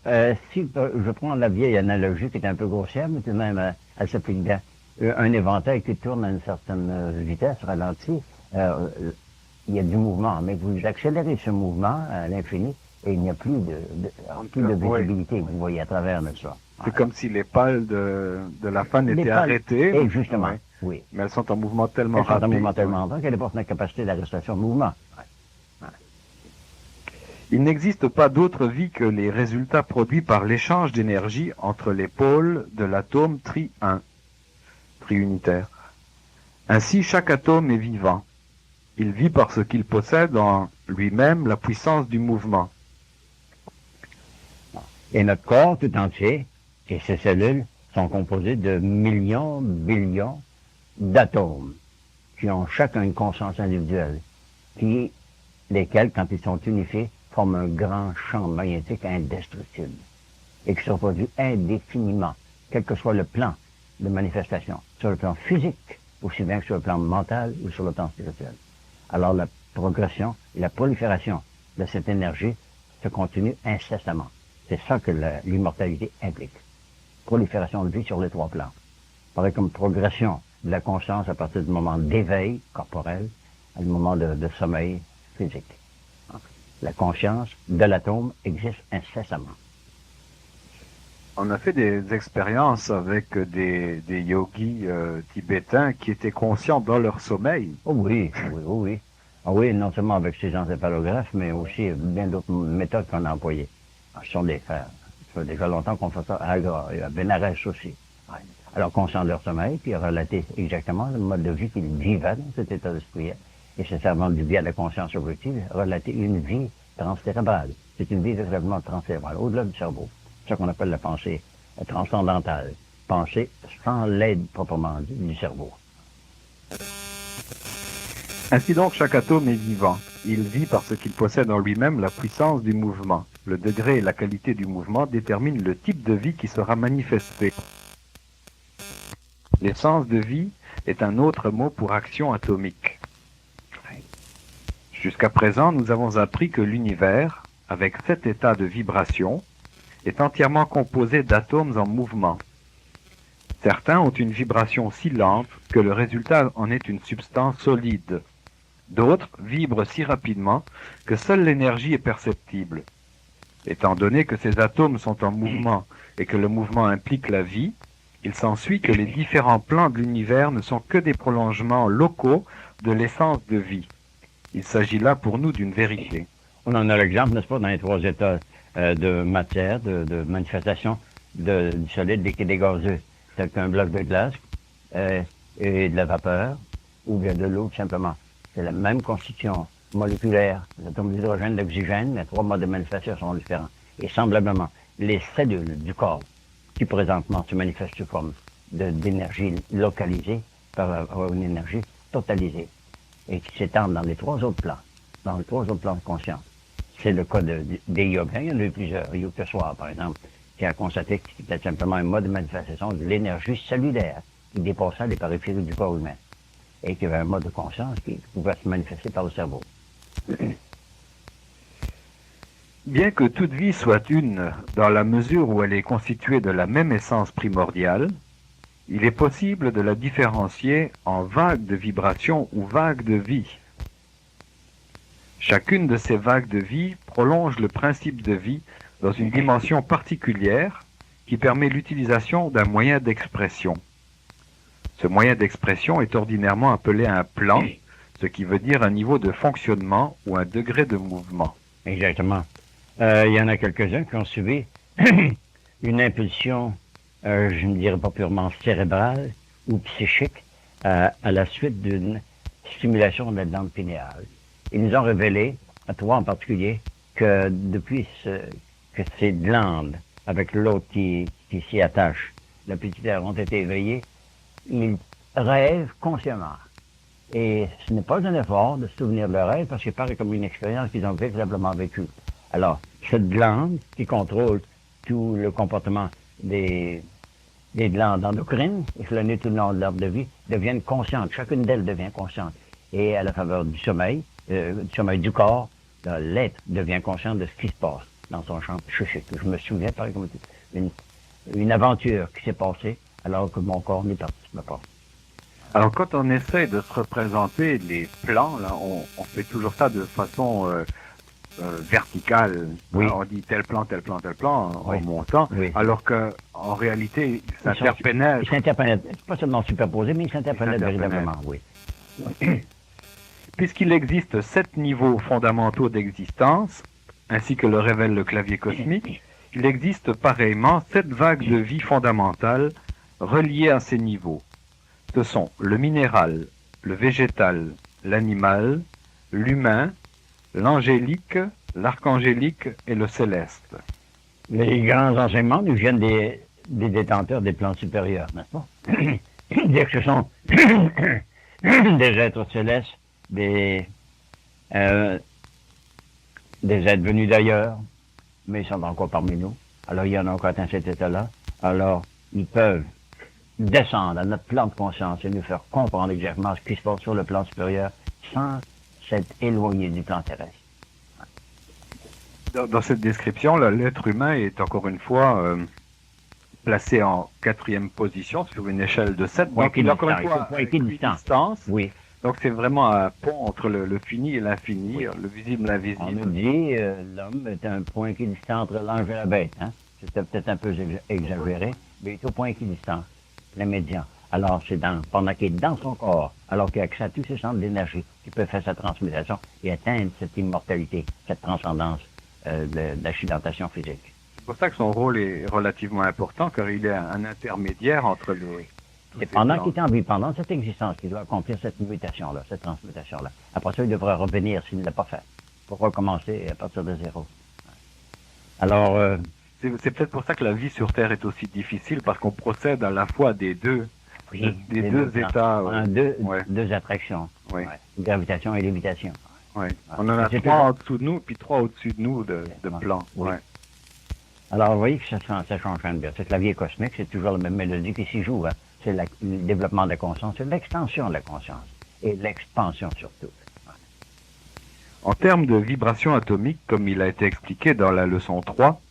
si je prends la vieille analogie qui est un peu grossière, mais tout de même, elle s'applique bien. Un éventail qui tourne à une certaine vitesse, ralenti, il y a du mouvement, mais vous accélérez ce mouvement à l'infini et il n'y a plus de visibilité que vous voyez à travers de ça. C'est comme si les pales de la fan Les étaient pales, arrêtées. et justement, Ouais. oui. Mais elles sont en mouvement tellement Elles sont rapide. en mouvement tellement rapide qu'elles portent la capacité d'arrestation de mouvement. Il n'existe pas d'autre vie que les résultats produits par l'échange d'énergie entre les pôles de l'atome triunitaire. Ainsi, chaque atome est vivant. Il vit parce qu'il possède en lui-même la puissance du mouvement. Et notre corps tout entier et ses cellules sont composées de millions, billions d'atomes qui ont chacun une conscience individuelle, lesquels, quand ils sont unifiés, forment un grand champ magnétique indestructible et qui se reproduit indéfiniment, quel que soit le plan de manifestation, sur le plan physique, aussi bien que sur le plan mental ou sur le plan spirituel. Alors la progression et la prolifération de cette énergie se continue incessamment. C'est ça que l'immortalité implique. Prolifération de vie sur les trois plans. Pareil comme progression de la conscience à partir du moment d'éveil corporel à le moment de sommeil physique. La conscience de l'atome existe incessamment. On a fait des expériences avec des yogis tibétains qui étaient conscients dans leur sommeil. Oh oui, oui, oui, oui. Ah oui, non seulement avec ces encéphalographes, mais aussi bien d'autres méthodes qu'on a employées. Ce sont ça fait déjà longtemps qu'on fait ça à Agra et à Benares aussi. Alors, conscient de leur sommeil, puis relater exactement le mode de vie qu'ils vivaient dans cet état d'esprit. Et c'est servant du biais de la conscience objective, relater une vie transcérébrale. C'est une vie de développement transcérébral, au-delà du cerveau. C'est ça qu'on appelle la pensée transcendantale. Pensée sans l'aide proprement dit du cerveau. Ainsi donc, chaque atome est vivant. Il vit parce qu'il possède en lui-même la puissance du mouvement. Le degré et la qualité du mouvement déterminent le type de vie qui sera manifesté. L'essence de vie est un autre mot pour action atomique. Jusqu'à présent, nous avons appris que l'univers, avec 7 états de vibration, est entièrement composé d'atomes en mouvement. Certains ont une vibration si lente que le résultat en est une substance solide. D'autres vibrent si rapidement que seule l'énergie est perceptible. Étant donné que ces atomes sont en mouvement et que le mouvement implique la vie, il s'ensuit que les différents plans de l'univers ne sont que des prolongements locaux de l'essence de vie. Il s'agit là pour nous d'une vérité. On en a l'exemple, n'est-ce pas, dans les 3 états de matière, de manifestation du solide, liquide et gazeux, tel qu'un bloc de glace et de la vapeur, ou bien de l'eau, tout simplement. C'est la même constitution moléculaire, les atomes d'hydrogène, d'oxygène, les 3 modes de manifestation sont différents. Et semblablement, les cellules du corps, qui présentement se manifestent sous forme d'énergie localisée, peuvent avoir une énergie totalisée, et qui s'étendent dans les 3 autres plans, dans les 3 autres plans de conscience. C'est le cas des yogas, il y en a eu plusieurs. Yoga Soir, par exemple, qui a constaté que c'était simplement un mode de manifestation de l'énergie cellulaire qui dépassait les périphéries du corps humain, et qu'il y avait un mode de conscience qui pouvait se manifester par le cerveau. Bien que toute vie soit une, dans la mesure où elle est constituée de la même essence primordiale, il est possible de la différencier en vagues de vibration ou vagues de vie. Chacune de ces vagues de vie prolonge le principe de vie dans une dimension particulière qui permet l'utilisation d'un moyen d'expression. Ce moyen d'expression est ordinairement appelé un plan, ce qui veut dire un niveau de fonctionnement ou un degré de mouvement. Exactement. Il y en a quelques-uns qui ont subi une impulsion, je ne dirais pas purement cérébrale ou psychique, à la suite d'une stimulation de la glande pinéale. Ils nous ont révélé, à 3 en particulier, que depuis que ces glandes, avec l'autre qui s'y attache, la petite air, ont été éveillées, ils rêvent consciemment. Et ce n'est pas un effort de se souvenir de leur rêve, parce que c'est pareil comme une expérience qu'ils ont véritablement vécue. Alors, cette glande qui contrôle tout le comportement des glandes endocrines, et flâner tout le long de l'arbre de vie, deviennent conscientes. Chacune d'elles devient consciente. Et à la faveur du sommeil du corps, l'être devient conscient de ce qui se passe dans son champ psychique. Je me souviens, par exemple, une aventure qui s'est passée alors que mon corps n'y participe pas. Alors quand on essaie de se représenter les plans, là, on fait toujours ça de façon verticale. Oui. Alors, on dit tel plan, tel plan, tel plan Oui. en montant, Oui. alors qu'en réalité, il s'interpénètre. Il s'interpénètre, pas seulement superposé, mais il s'interpénètre véritablement, oui. Puisqu'il existe 7 niveaux fondamentaux d'existence, ainsi que le révèle le clavier cosmique, il existe pareillement 7 vagues de vie fondamentales reliées à ces niveaux. Ce sont le minéral, le végétal, l'animal, l'humain, l'angélique, l'archangélique et le céleste. Les grands enseignements nous viennent des détenteurs des plans supérieurs, n'est-ce pas? Dire que ce sont des êtres célestes, des êtres venus d'ailleurs, mais ils sont encore parmi nous. Alors, il y en a encore atteint cet état-là. Alors, ils peuvent descendre à notre plan de conscience et nous faire comprendre exactement ce qui se passe sur le plan supérieur sans s'être éloigné du plan terrestre. Dans cette description, l'être humain est encore une fois placé en 4e position sur une échelle de 7. Donc, il est encore une fois à équidistance. Oui. Donc, c'est vraiment un pont entre le fini et l'infini, oui. Le visible et l'invisible. On nous dit l'homme est un point équidistant entre l'ange et la bête. Hein? C'était peut-être un peu exagéré, mais il est au point équidistant, le médian. Alors, c'est pendant qu'il est dans son corps, alors qu'il a accès à tous ces centres d'énergie, qu'il peut faire sa transmutation et atteindre cette immortalité, cette transcendance de l'accidentation physique. C'est pour ça que son rôle est relativement important, car il est un intermédiaire entre tous Et ces pendant plans. qu'il est en vie, pendant cette existence, qu'il doit accomplir cette mutation-là, cette transmutation-là. Après ça, il devrait revenir s'il ne l'a pas fait, pour recommencer à partir de zéro. Alors, C'est peut-être pour ça que la vie sur Terre est aussi difficile, parce qu'on procède à la fois oui, des les deux plans. états. On a deux, Ouais, deux attractions, ouais, ouais, gravitation et lévitation. ouais. Ouais. On en a C'est trois toujours- en dessous de nous, puis trois au-dessus de nous de Ouais. plans. Oui. Ouais. Alors, vous voyez que ça change rien de bien. C'est que la vie est cosmique, c'est toujours la même mélodie qui s'y joue. Hein. C'est le développement de la conscience, c'est l'extension de la conscience et l'expansion surtout. En termes de vibrations atomiques, comme il a été expliqué dans la leçon 3,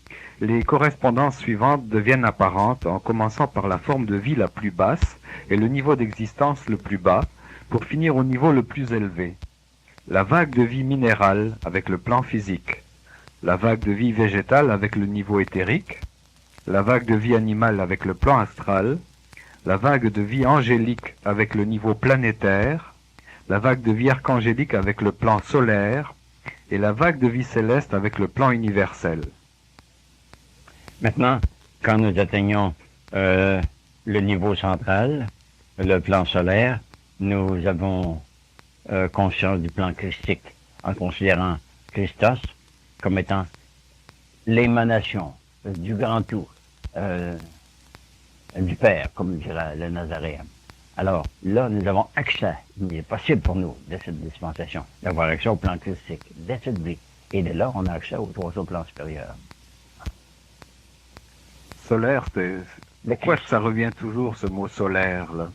les correspondances suivantes deviennent apparentes en commençant par la forme de vie la plus basse et le niveau d'existence le plus bas, pour finir au niveau le plus élevé. La vague de vie minérale avec le plan physique, la vague de vie végétale avec le niveau éthérique, la vague de vie animale avec le plan astral, la vague de vie angélique avec le niveau planétaire, la vague de vie archangélique avec le plan solaire et la vague de vie céleste avec le plan universel. Maintenant, quand nous atteignons le niveau central, le plan solaire, nous avons conscience du plan christique, en considérant Christos comme étant l'émanation du grand tout, du Père, comme dirait le Nazaréen. Alors là, nous avons accès, il est possible pour nous, de cette dispensation, d'avoir accès au plan christique, de cette vie. Et de là, on a accès aux trois autres plans supérieurs. Solaire, pourquoi Christ. ça revient toujours ce mot solaire là?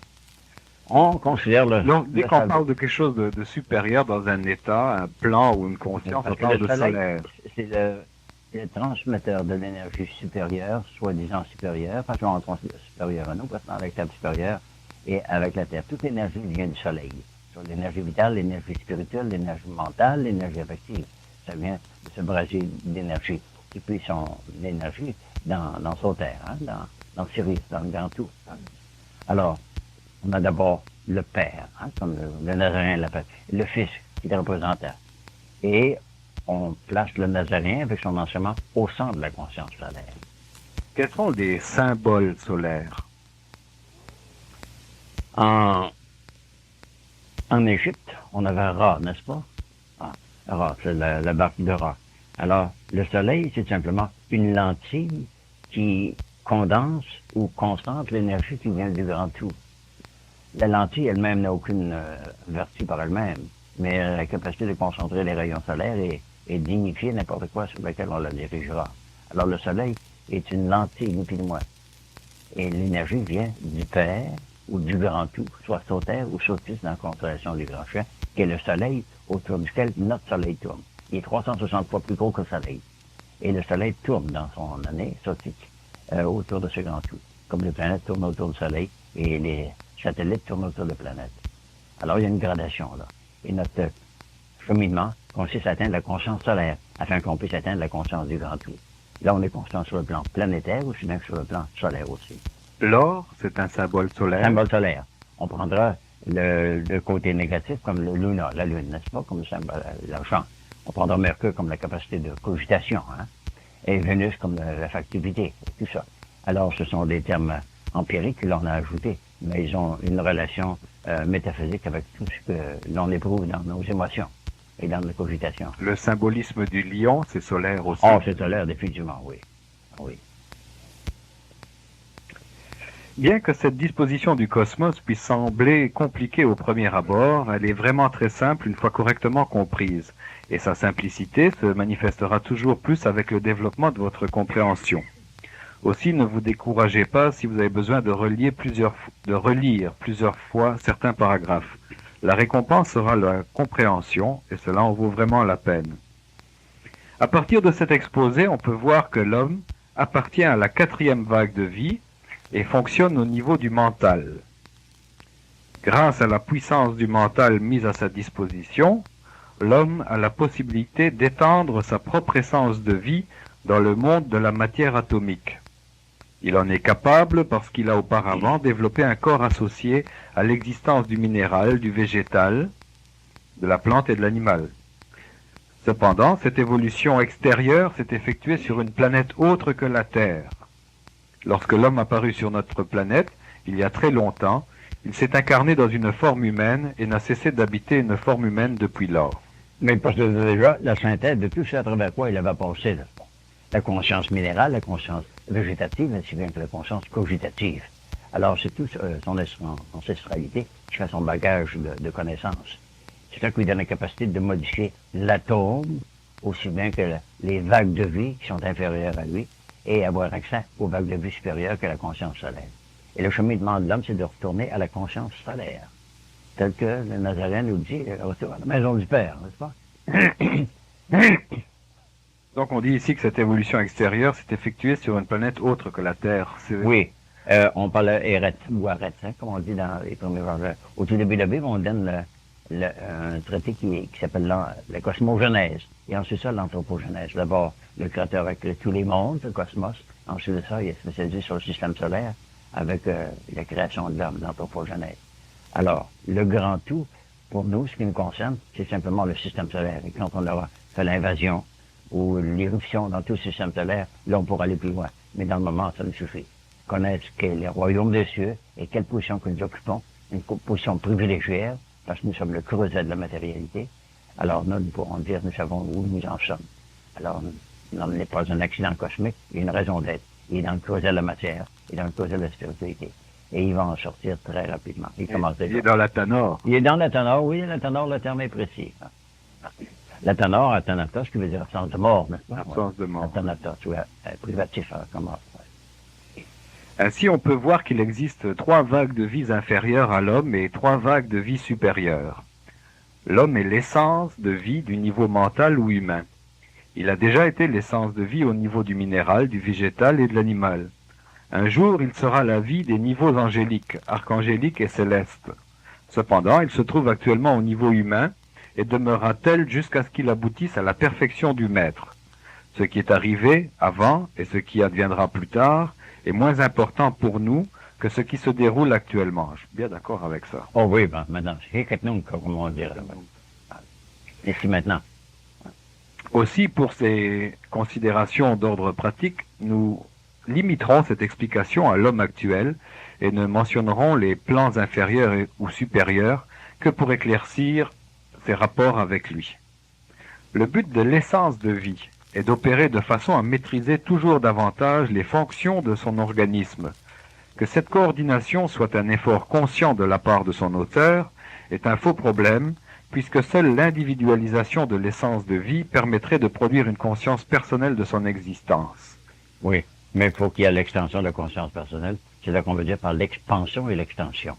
On considère Donc, dès le qu'on soleil. parle de quelque chose de supérieur dans un état, un plan ou une conscience, on Parce que parle le de soleil, solaire. c'est le transmetteur de l'énergie supérieure, soi-disant supérieure, parce qu'on considère supérieur à nous, parce qu'on est avec la Terre supérieure et avec la Terre. Toute l'énergie vient du soleil. Sur l'énergie vitale, l'énergie spirituelle, l'énergie mentale, l'énergie affective. Ça vient de ce brasier d'énergie. Et puis son énergie dans son terre, hein, dans Sirius, dans le grand tout. Alors, on a d'abord le Père, hein, comme le Nazaréen l'appelle, le Fils qui le représentait. Et on place le Nazaréen avec son enseignement au centre de la conscience solaire. Quels sont les symboles solaires? En Égypte, on avait Ra, n'est-ce pas? Ah, Ra, c'est la barque de Ra. Alors, le soleil, c'est simplement une lentille qui condense ou concentre l'énergie qui vient du grand tout. La lentille elle-même n'a aucune vertu par elle-même, mais elle a la capacité de concentrer les rayons solaires et dignifier n'importe quoi sur lequel on la dirigera. Alors le soleil est une lentille, ni plus ni moins. Et l'énergie vient du Père ou du grand tout, soit Sauter ou Sautis dans la constellation du grand chien, qui est le soleil autour duquel notre soleil tourne. Il est 360 fois plus gros que le soleil. Et le soleil tourne dans son année sautique autour de ce grand tout, comme les planètes tournent autour du soleil et les satellites tournent autour de la planète. Alors il y a une gradation là. Et notre cheminement consiste à atteindre la conscience solaire, afin qu'on puisse atteindre la conscience du grand tout. Là, on est conscient sur le plan planétaire, aussi bien que sur le plan solaire aussi. L'or, c'est un symbole solaire. Symbole solaire. On prendra le côté négatif comme le luna, la lune, n'est-ce pas, comme le symbole, l'argent. On prendra Mercure comme la capacité de cogitation, hein, et Vénus comme la factivité, tout ça. Alors, ce sont des termes empiriques que l'on a ajoutés, mais ils ont une relation métaphysique avec tout ce que l'on éprouve dans nos émotions et dans la cogitation. Le symbolisme du lion, c'est solaire aussi. Oh, c'est solaire, définitivement, oui. Oui. Bien que cette disposition du cosmos puisse sembler compliquée au premier abord, elle est vraiment très simple une fois correctement comprise, et sa simplicité se manifestera toujours plus avec le développement de votre compréhension. Aussi, ne vous découragez pas si vous avez besoin de relire plusieurs fois certains paragraphes. La récompense sera la compréhension, et cela en vaut vraiment la peine. À partir de cet exposé, on peut voir que l'homme appartient à la 4e vague de vie et fonctionne au niveau du mental. Grâce à la puissance du mental mise à sa disposition, l'homme a la possibilité d'étendre sa propre essence de vie dans le monde de la matière atomique. Il en est capable parce qu'il a auparavant développé un corps associé à l'existence du minéral, du végétal, de la plante et de l'animal. Cependant, cette évolution extérieure s'est effectuée sur une planète autre que la Terre. Lorsque l'homme apparut sur notre planète, il y a très longtemps, il s'est incarné dans une forme humaine et n'a cessé d'habiter une forme humaine depuis lors. Mais il possédait déjà la synthèse de tout ce à travers quoi il avait passé. Là. La conscience minérale, la conscience végétative, ainsi bien que la conscience cogitative. Alors, c'est tout son ancestralité qui fait son bagage de connaissances. C'est ça qui lui donne la capacité de modifier l'atome, aussi bien que les vagues de vie qui sont inférieures à lui, et avoir accès aux vagues de vie supérieures que la conscience solaire. Et le cheminement de l'homme, c'est de retourner à la conscience solaire. Tel que le Nazaréen nous dit, retour à la maison du Père, n'est-ce pas? Donc on dit ici que cette évolution extérieure s'est effectuée sur une planète autre que la Terre. Oui, on parle Eret, ou Aret, hein, comme on dit dans les premiers versets. Au tout début de la Bible, on donne un traité qui s'appelle la cosmogenèse. Et ensuite ça, l'anthropogenèse. D'abord, le Créateur a créé tous les mondes, le cosmos. Ensuite de ça, il est spécialisé sur le système solaire avec la création de l'homme, l'anthropogenèse. Alors, le grand tout, pour nous, ce qui nous concerne, c'est simplement le système solaire. Et quand on aura fait l'invasion ou l'irruption dans tout le système solaire, là, on pourra aller plus loin. Mais dans le moment, ça nous suffit. Connaître ce qu'est les royaumes des cieux et quelle position que nous occupons, une position privilégiée, parce que nous sommes le creuset de la matérialité. Alors, nous pourrons dire, nous savons où nous en sommes. Alors, l'homme n'est pas un accident cosmique, il y a une raison d'être. Il est dans le creuset de la matière, il est dans le creuset de la spiritualité. Et il va en sortir très rapidement. Il est dans la Tanor. Il est dans la Tanor, oui, la Tanor, le terme est précis. La Tanor, Athanatos, qui veut dire absence de mort, n'est-ce pas? Absence de mort. Athanatos, oui, privatif, comme mort. Ainsi, on peut voir qu'il existe 3 vagues de vie inférieures à l'homme et 3 vagues de vie supérieures. L'homme est l'essence de vie du niveau mental ou humain. Il a déjà été l'essence de vie au niveau du minéral, du végétal et de l'animal. Un jour, il sera la vie des niveaux angéliques, archangéliques et célestes. Cependant, il se trouve actuellement au niveau humain et demeurera tel jusqu'à ce qu'il aboutisse à la perfection du maître. Ce qui est arrivé avant et ce qui adviendra plus tard est moins important pour nous que ce qui se déroule actuellement. Je suis bien d'accord avec ça. Oh oui, ben, maintenant, c'est nous, comme on dirait. Ici maintenant. Aussi, pour ces considérations d'ordre pratique, nous limiterons cette explication à l'homme actuel et ne mentionnerons les plans inférieurs ou supérieurs que pour éclaircir ses rapports avec lui. Le but de l'essence de vie est d'opérer de façon à maîtriser toujours davantage les fonctions de son organisme. Que cette coordination soit un effort conscient de la part de son auteur est un faux problème, puisque seule l'individualisation de l'essence de vie permettrait de produire une conscience personnelle de son existence. Oui, mais il faut qu'il y ait l'extension de la conscience personnelle. C'est là qu'on veut dire par l'expansion et l'extension.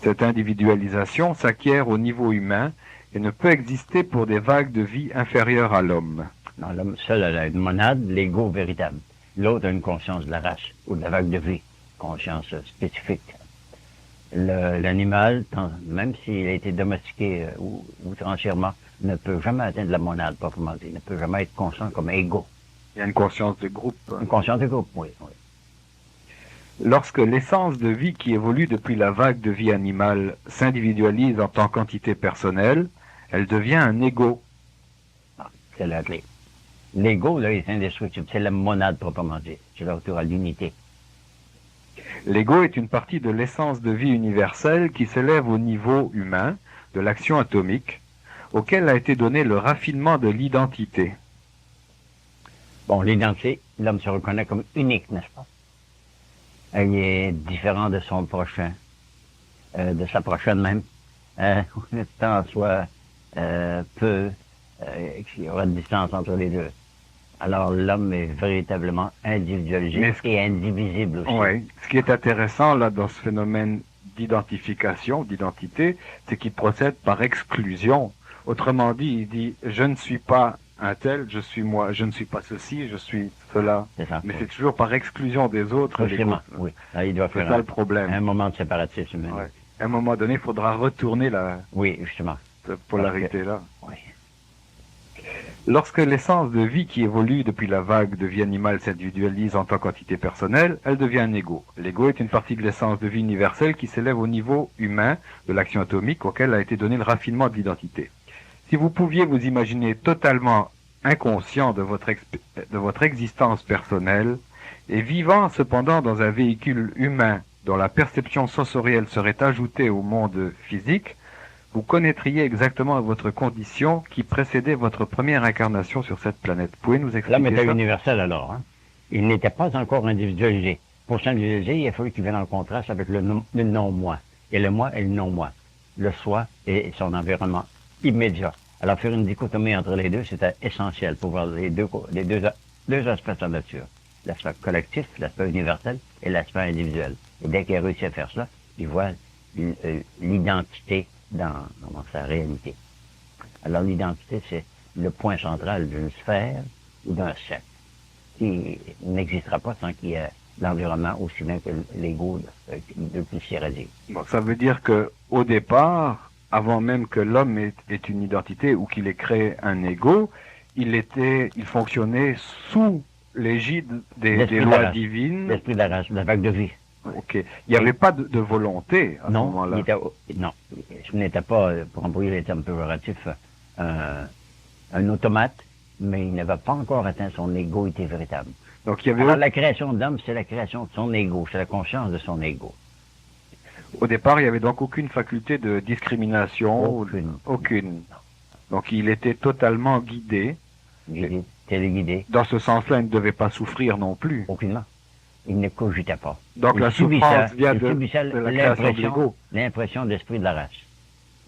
Cette individualisation s'acquiert au niveau humain et ne peut exister pour des vagues de vie inférieures à l'homme. Non, l'homme seul a une monade, l'ego véritable. L'autre a une conscience de la race ou de la vague de vie, conscience spécifique. L'animal, même s'il a été domestiqué outrancièrement, ne peut jamais atteindre la monade, proprement dit. Il ne peut jamais être conscient comme ego. Il y a une conscience de groupe. Une conscience de groupe, oui. Lorsque l'essence de vie qui évolue depuis la vague de vie animale s'individualise en tant qu'entité personnelle, elle devient un ego. Ah, c'est la clé. L'ego, là, est indestructible. C'est la monade, proprement dit. C'est le retour à l'unité. L'ego est une partie de l'essence de vie universelle qui s'élève au niveau humain de l'action atomique, auquel a été donné le raffinement de l'identité. Bon, l'identité, l'homme se reconnaît comme unique, n'est-ce pas? Il est différent de son prochain, de sa prochaine même. Tant soit peu, qu'il y aura de distance entre les deux. Alors l'homme est véritablement individualisé et indivisible aussi. Oui. Ce qui est intéressant là dans ce phénomène d'identification, d'identité, c'est qu'il procède par exclusion. Autrement dit, il dit je ne suis pas un tel, je suis moi, je ne suis pas ceci, je suis cela. C'est ça. Mais c'est toujours par exclusion des autres. Oui. Là, il doit faire ça le problème. Un moment de séparatisme. Ouais. À un moment donné, il faudra retourner oui, justement. Cette polarité-là. Oui. Lorsque l'essence de vie qui évolue depuis la vague de vie animale s'individualise en tant qu'entité personnelle, elle devient un ego. L'ego est une partie de l'essence de vie universelle qui s'élève au niveau humain de l'action atomique auquel a été donné le raffinement de l'identité. Si vous pouviez vous imaginer totalement inconscient de votre existence personnelle et vivant cependant dans un véhicule humain dont la perception sensorielle serait ajoutée au monde physique, vous connaîtriez exactement votre condition qui précédait votre première incarnation sur cette planète. Pouvez nous L'homme expliquer était ça? universel alors. Hein. Il n'était pas encore individualisé. Pour s'individualiser, il a fallu qu'il vienne en contraste avec le non-moi. Et le moi et le non-moi. Le soi et son environnement immédiat. Alors faire une dichotomie entre les deux, c'était essentiel pour voir les deux aspects de sa nature. L'aspect collectif, l'aspect universel et l'aspect individuel. Et dès qu'il a réussi à faire cela, il voit l'identité dans sa réalité. Alors l'identité, c'est le point central d'une sphère ou d'un cercle qui n'existera pas sans qu'il y ait l'environnement aussi bien que l'ego de tout s'irradie. Bon, ça veut dire que au départ, avant même que l'homme ait une identité ou qu'il ait créé un ego, il fonctionnait sous l'égide des lois divines. L'esprit de la race, de la vague de vie. Ok. Il n'y avait pas de volonté à ce Non, moment-là. non, ce n'était pas, pour employer les termes péjoratifs, un automate, mais il n'avait pas encore atteint son égoïté véritable. Donc il y avait Alors la création de l'homme, c'est la création de son ego, c'est la conscience de son ego. au départ, il n'y avait donc aucune faculté de discrimination. Aucune. Donc il était totalement guidé. Téléguidé. Dans ce sens-là, il ne devait pas souffrir non plus. Aucunement. Il ne cogitait pas. Donc il la souffrance vient de la création de l'ego. L'impression d'esprit de la race.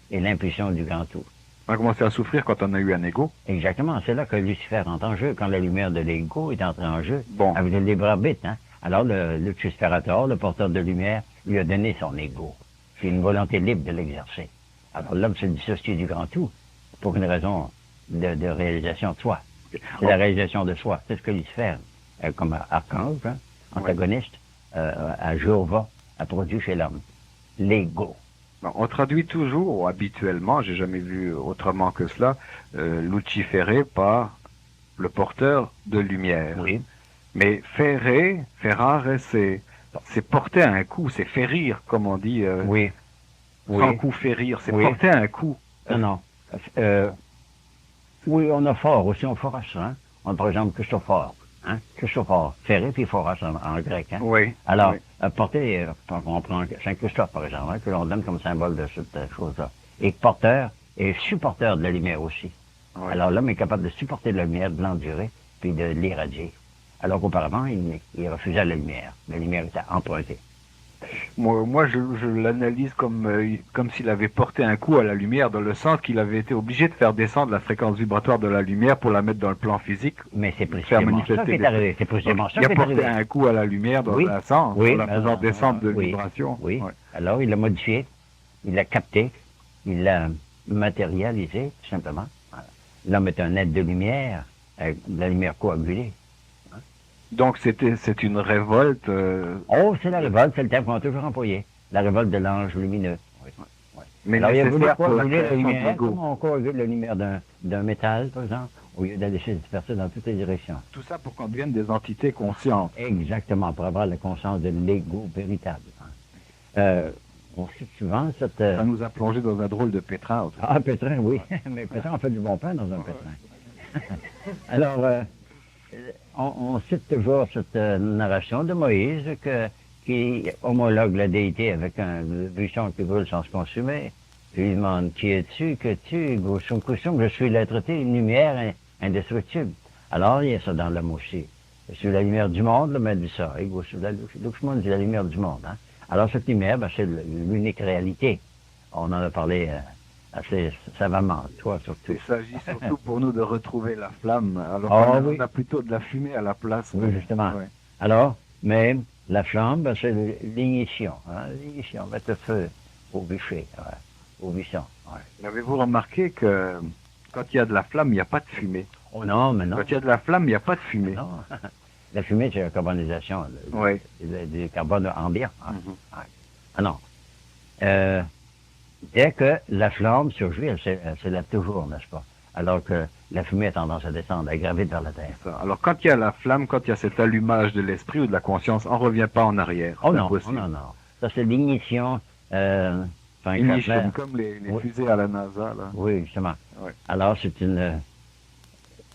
Et l'impulsion du grand tout. On a commencé à souffrir quand on a eu un ego. Exactement. C'est là que Lucifer entre en jeu, quand la lumière de l'ego est entrée en jeu, Bon. avec le libre arbitre. Hein? Alors le Luciferator, le porteur de lumière, lui a donné son ego. C'est une volonté libre de l'exercer. Alors l'homme se dissocie du grand tout pour une raison de réalisation de soi. C'est la réalisation de soi. C'est ce que Lucifer, comme archange, hein, antagoniste, à Jéhovah, a produit chez l'homme. L'ego. On traduit toujours, ou habituellement, j'ai jamais vu autrement que cela, Luciféré par le porteur de lumière. Oui. Mais ferrare, c'est porter un coup, c'est férir, comme on dit. Oui. Sans coup férir, c'est porter un coup. Non. Oui, on a fort aussi, on forage, hein. On, par exemple, Christophore, hein. Christophore, ferré puis forage en grec, hein. Oui. Alors, oui. Porter, on prend Saint-Christophe, par exemple, hein, que l'on donne comme symbole de cette chose-là. Et porteur et supporteur de la lumière aussi. Oui. Alors, l'homme est capable de supporter la lumière, de l'endurer, puis de l'irradier. Alors qu'auparavant, il refusait la lumière. La lumière était empruntée. Moi, je l'analyse comme s'il avait porté un coup à la lumière, dans le sens qu'il avait été obligé de faire descendre la fréquence vibratoire de la lumière pour la mettre dans le plan physique. Mais c'est précisément ça qui est arrivé. C'est précisément ça qui est arrivé. Il a porté un coup à la lumière dans un sens, pour la faisant descendre de vibration. Oui. Ouais. Alors, il l'a modifié, il l'a capté, il l'a matérialisé, tout simplement. Voilà. L'homme est un être de lumière, avec de la lumière coagulée. Donc c'est une révolte. Oh, c'est la révolte, c'est le terme qu'on a toujours employé. La révolte de l'ange lumineux. Oui. Ouais. Mais alors, il a voulu coaguler la lumière. Comment on coagule la lumière d'un métal, par exemple, au lieu d'aller se disperser dans toutes les directions. Tout ça pour qu'on devienne des entités conscientes. Exactement, pour avoir la conscience de l'ego véritable. On cite souvent cette... Ça nous a plongé dans un drôle de pétrin. Ah, pétrin, oui. Mais pétrin, on fait du bon pain dans un pétrin. Alors... on cite toujours cette narration de Moïse qui homologue la déité avec un buisson qui brûle sans se consumer. Puis il demande qui es-tu, que tu, Goussum Koussoum, je suis l'être-té, une lumière indestructible. Alors il y a ça dans l'homme aussi. Je suis la lumière du monde, le maître du ça. Et Goussum dit la lumière du monde. Hein? Alors cette lumière, c'est l'unique réalité. On en a parlé assez savamment, toi surtout. Il s'agit surtout pour nous de retrouver la flamme, alors qu'on a plutôt de la fumée à la place. Oui, justement. Ouais. Alors, mais la flamme, c'est l'ignition. Hein? L'ignition, mettre le feu au bûcher, au buisson. Ouais. Avez-vous remarqué que quand il y a de la flamme, il n'y a pas de fumée? Oh non, mais non. Quand il y a de la flamme, il n'y a pas de fumée. Non. La fumée, c'est la carbonisation du carbone ambiant. Hein? Ouais. Ah non. Dès que la flamme surgit, elle s'élève toujours, n'est-ce pas? Alors que la fumée a tendance à descendre, à graviter vers la terre. Alors quand il y a la flamme, quand il y a cet allumage de l'esprit ou de la conscience, on ne revient pas en arrière. Oh non, non. Ça c'est l'ignition. Ignition, comme les fusées à la NASA. Là. Oui, justement. Ouais. Alors c'est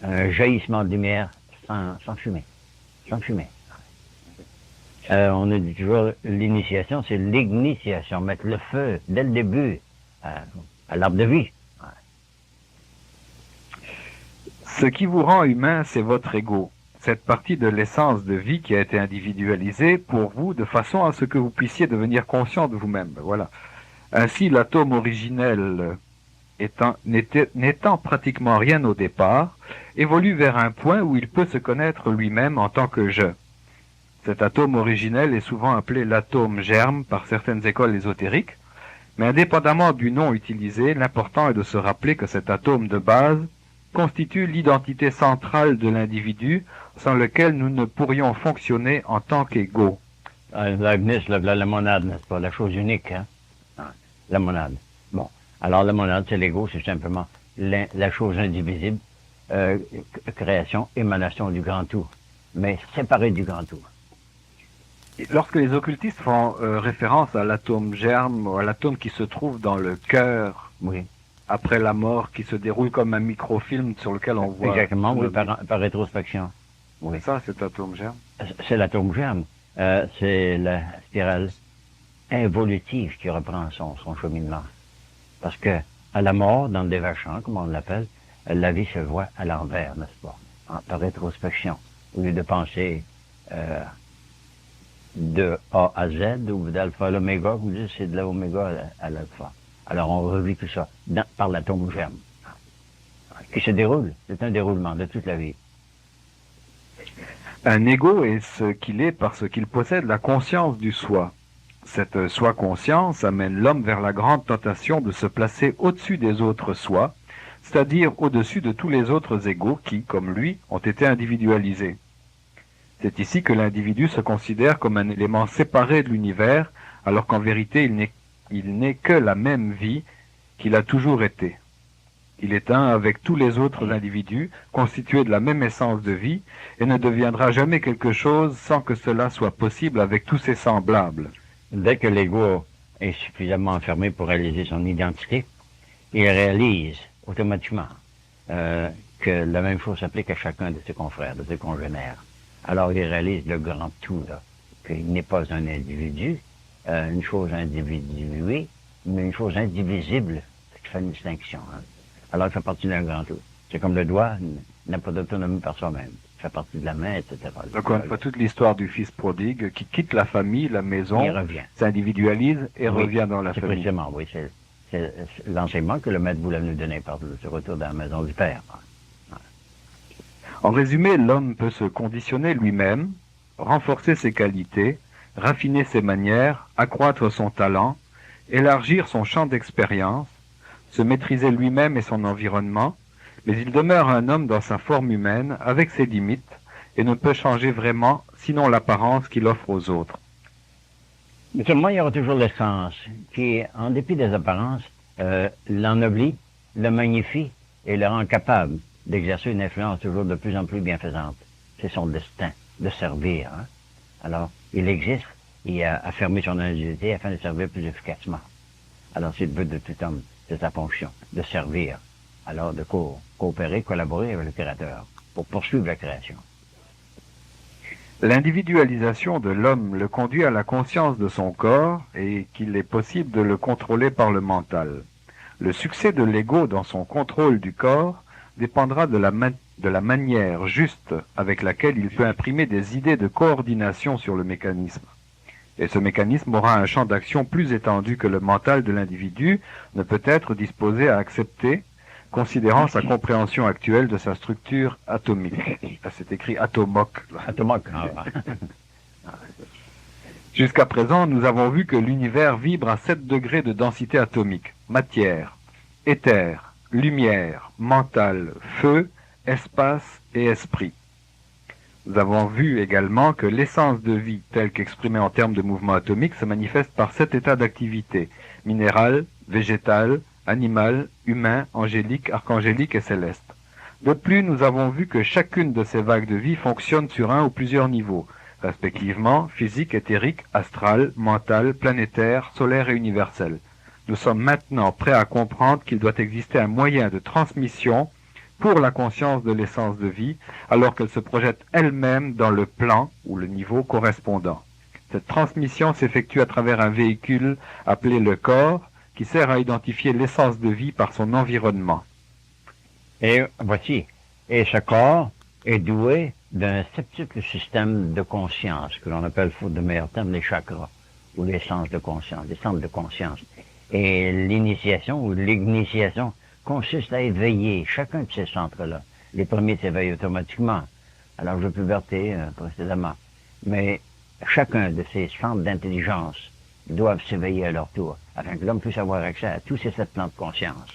un jaillissement de lumière sans fumée. Sans fumée. On a dit toujours, l'initiation, c'est l'ignition, mettre le feu dès le début à l'arbre de vie. Ce qui vous rend humain, c'est votre ego, cette partie de l'essence de vie qui a été individualisée pour vous de façon à ce que vous puissiez devenir conscient de vous-même. Voilà. Ainsi, l'atome originel, n'étant pratiquement rien au départ, évolue vers un point où il peut se connaître lui-même en tant que je. Cet atome originel est souvent appelé l'atome germe par certaines écoles ésotériques, mais indépendamment du nom utilisé, l'important est de se rappeler que cet atome de base constitue l'identité centrale de l'individu sans lequel nous ne pourrions fonctionner en tant qu'égaux. Leibniz, la monade, n'est-ce pas, la chose unique, hein? La monade. Bon, alors la monade, c'est l'ego, c'est simplement la chose indivisible, création, émanation du grand tout, mais séparée du grand tout. Lorsque les occultistes font référence à l'atome germe, ou à l'atome qui se trouve dans le cœur, oui, après la mort, qui se déroule comme un microfilm sur lequel on voit... Exactement, oui, par rétrospection. Oui. C'est ça, cet atome germe? C'est l'atome germe. C'est la spirale involutive qui reprend son cheminement. Parce que à la mort, dans le dévachant, comme on l'appelle, la vie se voit à l'envers, n'est-ce pas? Par rétrospection. Au lieu de penser de A à Z ou d'alpha à l'oméga, vous dites c'est de l'oméga à l'alpha. Alors on revit tout ça par l'atome germe qui se déroule. C'est un déroulement de toute la vie. Un ego est ce qu'il est parce qu'il possède la conscience du soi. Cette soi-conscience amène l'homme vers la grande tentation de se placer au-dessus des autres soi, c'est-à-dire au-dessus de tous les autres égos qui, comme lui, ont été individualisés. C'est ici que l'individu se considère comme un élément séparé de l'univers, alors qu'en vérité il n'est que la même vie qu'il a toujours été. Il est un avec tous les autres individus, constitué de la même essence de vie, et ne deviendra jamais quelque chose sans que cela soit possible avec tous ses semblables. Dès que l'ego est suffisamment enfermé pour réaliser son identité, il réalise automatiquement que la même chose s'applique à chacun de ses confrères, de ses congénères. Alors il réalise le grand tout, là, qu'il n'est pas un individu, une chose individuée, mais une chose indivisible, qui fait une distinction. Hein. Alors il fait partie d'un grand tout. C'est comme le doigt n'a pas d'autonomie par soi-même. Il fait partie de la main, etc. Donc on voit toute l'histoire du fils prodigue qui quitte la famille, la maison, s'individualise et revient dans la famille. Précisément, oui. C'est l'enseignement que le maître voulait nous donner par ce retour dans la maison du Père. En résumé, l'homme peut se conditionner lui-même, renforcer ses qualités, raffiner ses manières, accroître son talent, élargir son champ d'expérience, se maîtriser lui-même et son environnement, mais il demeure un homme dans sa forme humaine, avec ses limites, et ne peut changer vraiment, sinon l'apparence qu'il offre aux autres. Mais seulement, il y aura toujours l'essence, qui, en dépit des apparences, l'ennoblit, le magnifie et le rend capable d'exercer une influence toujours de plus en plus bienfaisante. C'est son destin de servir. Hein? Alors, il existe, il a affirmé son individualité afin de servir plus efficacement. Alors, c'est le but de tout homme, c'est sa fonction, de servir. Alors, de coopérer, collaborer avec le Créateur pour poursuivre la création. L'individualisation de l'homme le conduit à la conscience de son corps et qu'il est possible de le contrôler par le mental. Le succès de l'ego dans son contrôle du corps dépendra de la manière juste avec laquelle il peut imprimer des idées de coordination sur le mécanisme. Et ce mécanisme aura un champ d'action plus étendu que le mental de l'individu ne peut être disposé à accepter, considérant sa compréhension actuelle de sa structure atomique. Là, c'est écrit atomoc. Atomoc. Jusqu'à présent, nous avons vu que l'univers vibre à 7 degrés de densité atomique. Matière, éther, lumière, mental, feu, espace et esprit. Nous avons vu également que l'essence de vie, telle qu'exprimée en termes de mouvement atomique, se manifeste par 7 états d'activité: minéral, végétal, animal, humain, angélique, archangélique et céleste. De plus, nous avons vu que chacune de ces vagues de vie fonctionne sur un ou plusieurs niveaux, respectivement physique, éthérique, astral, mental, planétaire, solaire et universel. Nous sommes maintenant prêts à comprendre qu'il doit exister un moyen de transmission pour la conscience de l'essence de vie, alors qu'elle se projette elle-même dans le plan ou le niveau correspondant. Cette transmission s'effectue à travers un véhicule appelé le corps, qui sert à identifier l'essence de vie par son environnement. Et voici. Et ce corps est doué d'un septuple système de conscience, que l'on appelle, faute de meilleur terme, les chakras, ou les sens de conscience, les centres de conscience. Et l'initiation ou l'initiation consiste à éveiller chacun de ces centres-là. Les premiers s'éveillent automatiquement, à l'âge de puberté, précédemment. Mais chacun de ces centres d'intelligence doivent s'éveiller à leur tour, afin que l'homme puisse avoir accès à tous ces sept plans de conscience.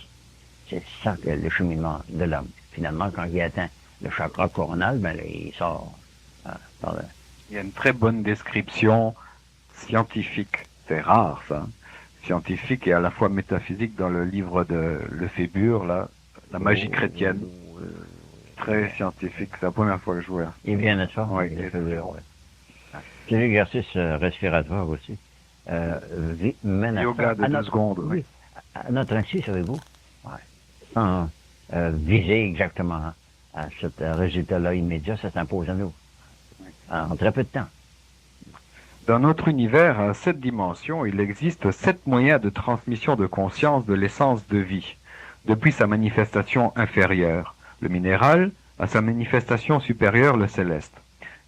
C'est ça que le cheminement de l'homme. Finalement, quand il atteint le chakra coronal, ben, il sort par le... Il y a une très bonne description scientifique. C'est rare, ça. Scientifique et à la fois métaphysique dans le livre de Lefébure, là, La magie chrétienne. Très scientifique. C'est la première fois que je vois. Il vient de ça? Oui. C'est l'exercice respiratoire aussi. Mène à Yoga de 2 secondes. Oui. À notre insu, savez-vous? Ouais. Sans viser exactement à ce résultat-là immédiat, ça s'impose à nous. En très peu de temps. Dans notre univers, à 7 dimensions, il existe 7 moyens de transmission de conscience de l'essence de vie, depuis sa manifestation inférieure, le minéral, à sa manifestation supérieure, le céleste.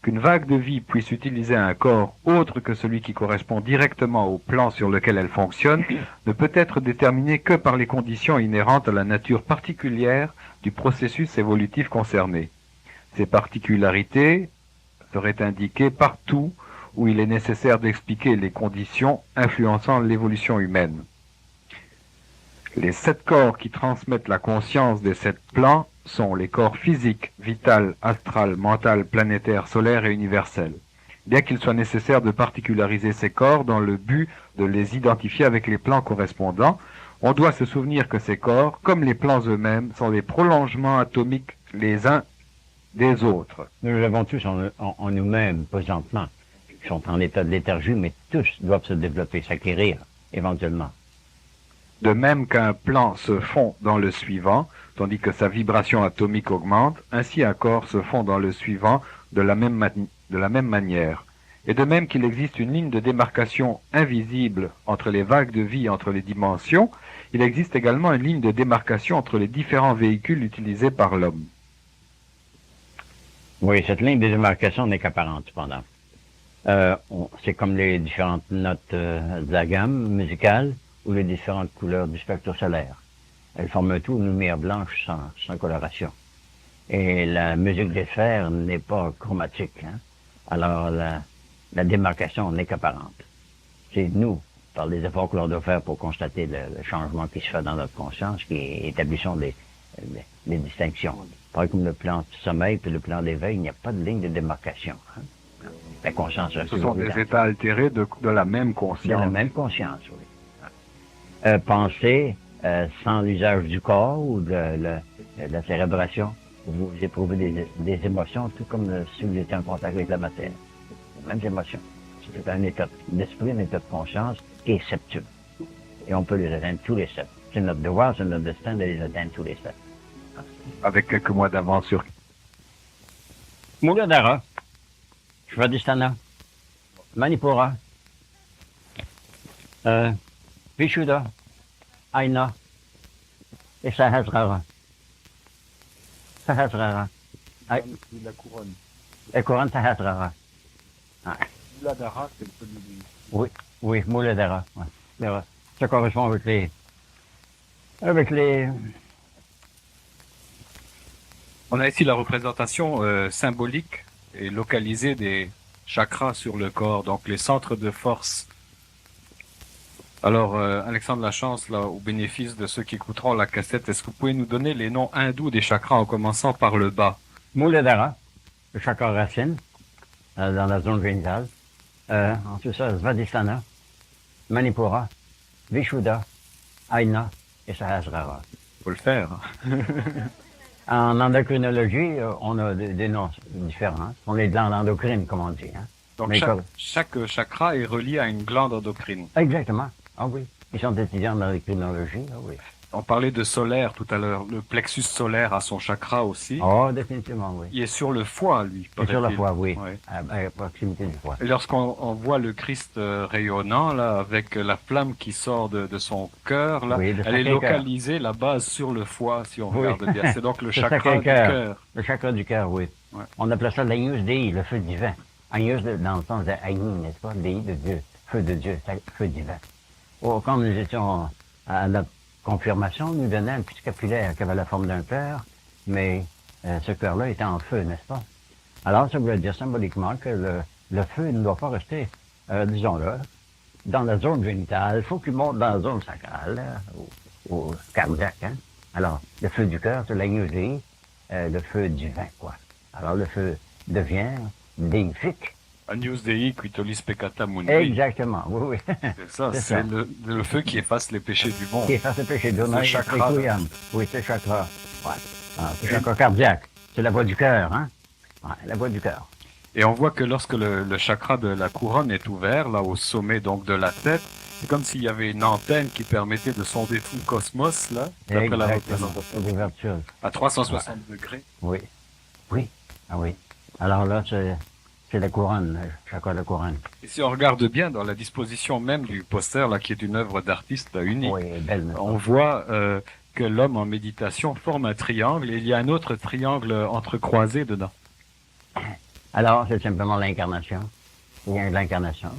Qu'une vague de vie puisse utiliser un corps autre que celui qui correspond directement au plan sur lequel elle fonctionne ne peut être déterminé que par les conditions inhérentes à la nature particulière du processus évolutif concerné. Ces particularités seraient indiquées partout où il est nécessaire d'expliquer les conditions influençant l'évolution humaine. Les 7 corps qui transmettent la conscience des 7 plans sont les corps physiques, vital, astral, mental, planétaire, solaire et universel. Bien qu'il soit nécessaire de particulariser ces corps dans le but de les identifier avec les plans correspondants, on doit se souvenir que ces corps, comme les plans eux-mêmes, sont des prolongements atomiques les uns des autres. Nous l'avons tous en nous-mêmes, présentement. Ils sont en état de léthargie, mais tous doivent se développer, s'acquérir, éventuellement. De même qu'un plan se fond dans le suivant, tandis que sa vibration atomique augmente, ainsi un corps se fond dans le suivant de la même manière. Et de même qu'il existe une ligne de démarcation invisible entre les vagues de vie entre les dimensions, il existe également une ligne de démarcation entre les différents véhicules utilisés par l'homme. Oui, cette ligne de démarcation n'est qu'apparente, cependant. C'est comme les différentes notes de la gamme musicale ou les différentes couleurs du spectre solaire. Elles forment un tout, une lumière blanche sans coloration. Et la musique des sphères n'est pas chromatique. Hein? Alors la démarcation n'est qu'apparente. C'est nous, par les efforts que l'on doit faire pour constater le changement qui se fait dans notre conscience, qui établissons les distinctions. Par exemple, le plan de sommeil et le plan d'éveil, il n'y a pas de ligne de démarcation. Hein? La conscience Ce sont des états altérés de la même conscience. De la même conscience, oui. Penser sans l'usage du corps ou de la cérébration. Vous éprouvez des émotions, tout comme si vous étiez en contact avec la matière. Les mêmes émotions. C'est un état d'esprit, un état de conscience qui est septuple. Et on peut les atteindre tous les 7. C'est notre devoir, c'est notre destin de les atteindre tous les 7. Avec quelques mois d'avance sur... Muladhara, Svadhisthana, Manipura, Vishuddha, Aina et Sahasrara. Sahasrara. La couronne. Et couronne Sahasrara. Ah. Muladhara, c'est celui Oui, oui, Muladhara. Ouais. Ça correspond avec les... On a ici la représentation symbolique et localisée des chakras sur le corps, donc les centres de force. Alors, Alexandre Lachance, là, au bénéfice de ceux qui écouteront la cassette, est-ce que vous pouvez nous donner les noms hindous des chakras en commençant par le bas? Muladhara, le chakra racine, dans la zone génitale. Ensuite ça, Svadhisthana, Manipura, Vishuddha, Aina et Sahasrara. Faut le faire. En endocrinologie, on a des noms différents. On est glandes endocrines, comme on dit. Hein. Donc chaque chakra est relié à une glande endocrine. Exactement. Ah oui. Ils sont étudiants en endocrinologie, ah oui. On parlait de solaire tout à l'heure. Le plexus solaire a son chakra aussi. Oh, définitivement, oui. Il est sur le foie, lui, Et sur la paraît-il. foi, oui. Ouais. À proximité du foie. Et lorsqu'on voit le Christ rayonnant, là, avec la flamme qui sort de son cœur, là, Oui, de elle est Sacré-Cœur. localisée, la base, sur le foie, si on Oui. regarde bien. C'est donc le Le chakra du Sacré-Cœur. cœur. Le chakra du cœur, oui. Ouais. On appelle ça l'Agnus Dei, le feu divin. Agnus dans le sens de Agni, n'est-ce pas? Dei de Dieu. Feu de Dieu, feu divin. Oh, quand nous étions à la confirmation, on nous donnait un petit scapulaire qui avait la forme d'un cœur, mais ce cœur-là était en feu, n'est-ce pas? Alors, ça voulait dire symboliquement que le feu ne doit pas rester, disons-le, dans la zone génitale. Il faut qu'il monte dans la zone sacrale, au cardiaque. Hein? Alors, le feu du cœur, c'est l'Agnus Dei, le feu divin, quoi. Alors, le feu devient déifique. Agnus Dei quitolis peccata mundi. Exactement, oui, oui. C'est ça, C'est c'est ça. le feu qui efface les péchés du monde. Qui efface le péché de Le chakra. Oui, c'est le chakra. Ouais. Ah, c'est le chakra cardiaque. C'est la voie du cœur, hein? Ouais, la voie du cœur. Et on voit que lorsque le chakra de la couronne est ouvert, là au sommet donc de la tête, c'est comme s'il y avait une antenne qui permettait de sonder tout le cosmos, là, d'après la Exactement. représentation, L'ouverture. à 360 degrés. Oui. Oui. Ah oui. Alors là, c'est la couronne, le chakra de la couronne. Et si on regarde bien dans la disposition même du poster, là, qui est une œuvre d'artiste là, unique, Oui, belle, n'est-ce on pas? voit que l'homme en méditation forme un triangle et il y a un autre triangle entrecroisé dedans. Alors, c'est simplement l'incarnation. Il y a l'incarnation.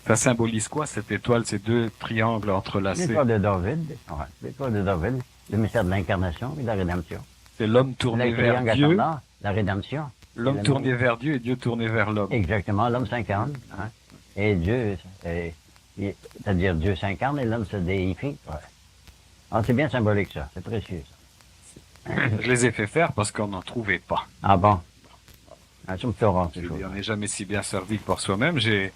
Ça symbolise quoi, cette étoile, ces deux triangles entrelacés? L'étoile de David. Ouais, l'étoile de David. Le mystère de l'incarnation et de la rédemption. C'est l'homme tourné Le vers triangle Dieu, ascendant, la rédemption. l'homme tourné vers Dieu et Dieu tourné vers l'homme. Exactement, l'homme s'incarne. Hein? Et Dieu, c'est-à-dire Dieu s'incarne et l'homme se déifie. Ouais. Ah, c'est bien symbolique ça, c'est précieux ça. Je les ai fait faire parce qu'on n'en trouvait pas. Ah bon? Ah, ça me fait horreur, Je ces veux choses. dire, on n'est jamais si bien servi que par soi-même. J'ai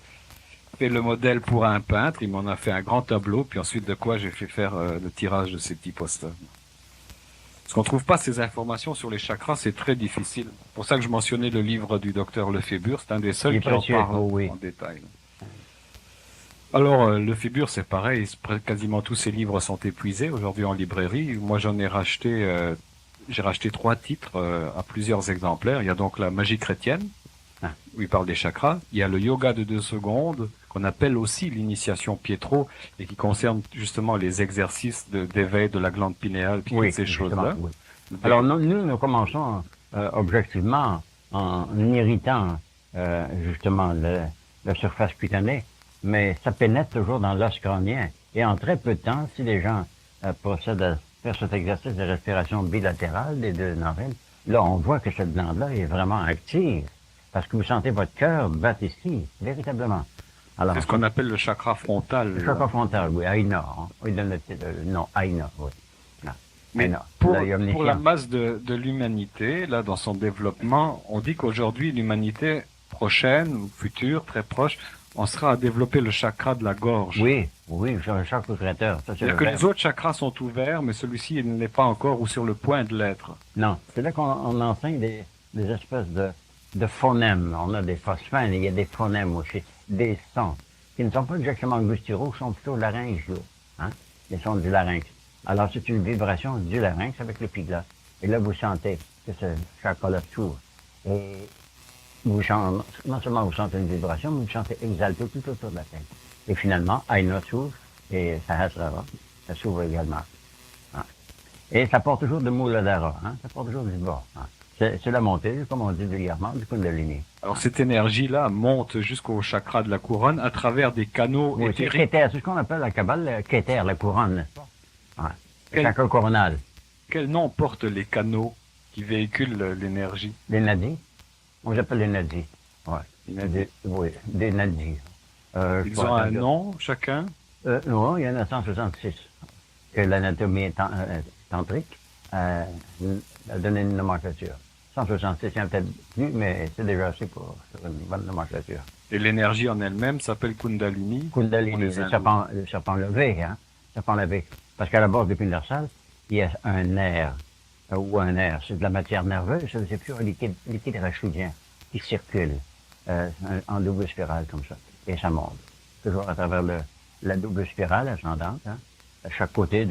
fait le modèle pour un peintre, il m'en a fait un grand tableau, puis ensuite de quoi j'ai fait faire le tirage de ces petits posters. Parce qu'on trouve pas ces informations sur les chakras, c'est très difficile. C'est pour ça que je mentionnais le livre du docteur Lefébure, c'est un des Il seuls est qui en précieux, parle oh oui. en détail. Alors, Lefébure, c'est pareil, quasiment tous ses livres sont épuisés aujourd'hui en librairie. Moi, j'en ai racheté, j'ai racheté 3 titres à plusieurs exemplaires. Il y a donc la magie chrétienne, Ah. où il parle des chakras. Il y a le yoga de 2 secondes, qu'on appelle aussi l'initiation Pietro, et qui concerne justement les exercices d'éveil de la glande pinéale, puis toutes ces justement, choses-là. oui. Alors, nous commençons objectivement en irritant justement la surface cutanée, mais ça pénètre toujours dans l'os crânien. Et en très peu de temps, si les gens procèdent à faire cet exercice de respiration bilatérale des deux narines, là, on voit que cette glande-là est vraiment active, parce que vous sentez votre cœur battre ici, véritablement. Alors, C'est ce qu'on appelle le chakra frontal. le chakra frontal, oui, Aina. Hein. Oui, donne le nom, Aina, oui. Non. Mais Aina. pour, Là, il y a omniscient. pour la masse de l'humanité, là, dans son développement, on dit qu'aujourd'hui, l'humanité prochaine, ou future, très proche, on sera à développer le chakra de la gorge. Oui, oui, sur le chakra créateur. Ça, c'est C'est-à-dire le que verbe. les autres chakras sont ouverts, mais celui-ci, il ne l'est pas encore ou sur le point de l'être. Non, c'est là qu'on enseigne des espèces de phonèmes. On a des phosphènes, il y a des phonèmes aussi, des sons, qui ne sont pas exactement gusturaux, sont plutôt laryngiaux, hein, les sons du larynx. Alors, c'est une vibration du larynx avec l'épiglotte. Et là, vous sentez que ce chakra-là s'ouvre. Et vous sentez, non seulement vous sentez une vibration, mais vous sentez exalté tout autour de la tête. Et finalement, Aina s'ouvre, et Sahasrara, ça s'ouvre également. Hein. Et ça porte toujours de Mooladhara, hein, ça porte toujours du bas. Hein. C'est la montée, comme on dit vulgairement, du Kundalini. Alors cette énergie-là monte jusqu'au chakra de la couronne à travers des canaux Oui, c'est éthériques. Kéter, c'est ce qu'on appelle la Kabbale, le Kéter, la couronne, n'est-ce pas? Ouais. Le Quel- chakra coronal. Quel nom portent les canaux qui véhiculent l'énergie? Les nadis. On les appelle les nadis. Ouais. Oui, des nadis. Ils ont un nom, chacun? Non, il y en a 166. Que l'anatomie tantrique a donné une nomenclature. 166, il y en a peut-être plus, mais c'est déjà assez pour une bonne nomenclature. Et l'énergie en elle-même s'appelle Kundalini. Pour Kundalini, les hindous. le serpent levé, hein. Serpent levé. Parce qu'à la base du dorsale, il y a un nerf, ou un nerf. C'est de la matière nerveuse, c'est plutôt un liquide rachidien qui circule en double spirale comme ça. Et ça monte. Toujours à travers la double spirale ascendante, hein, à chaque côté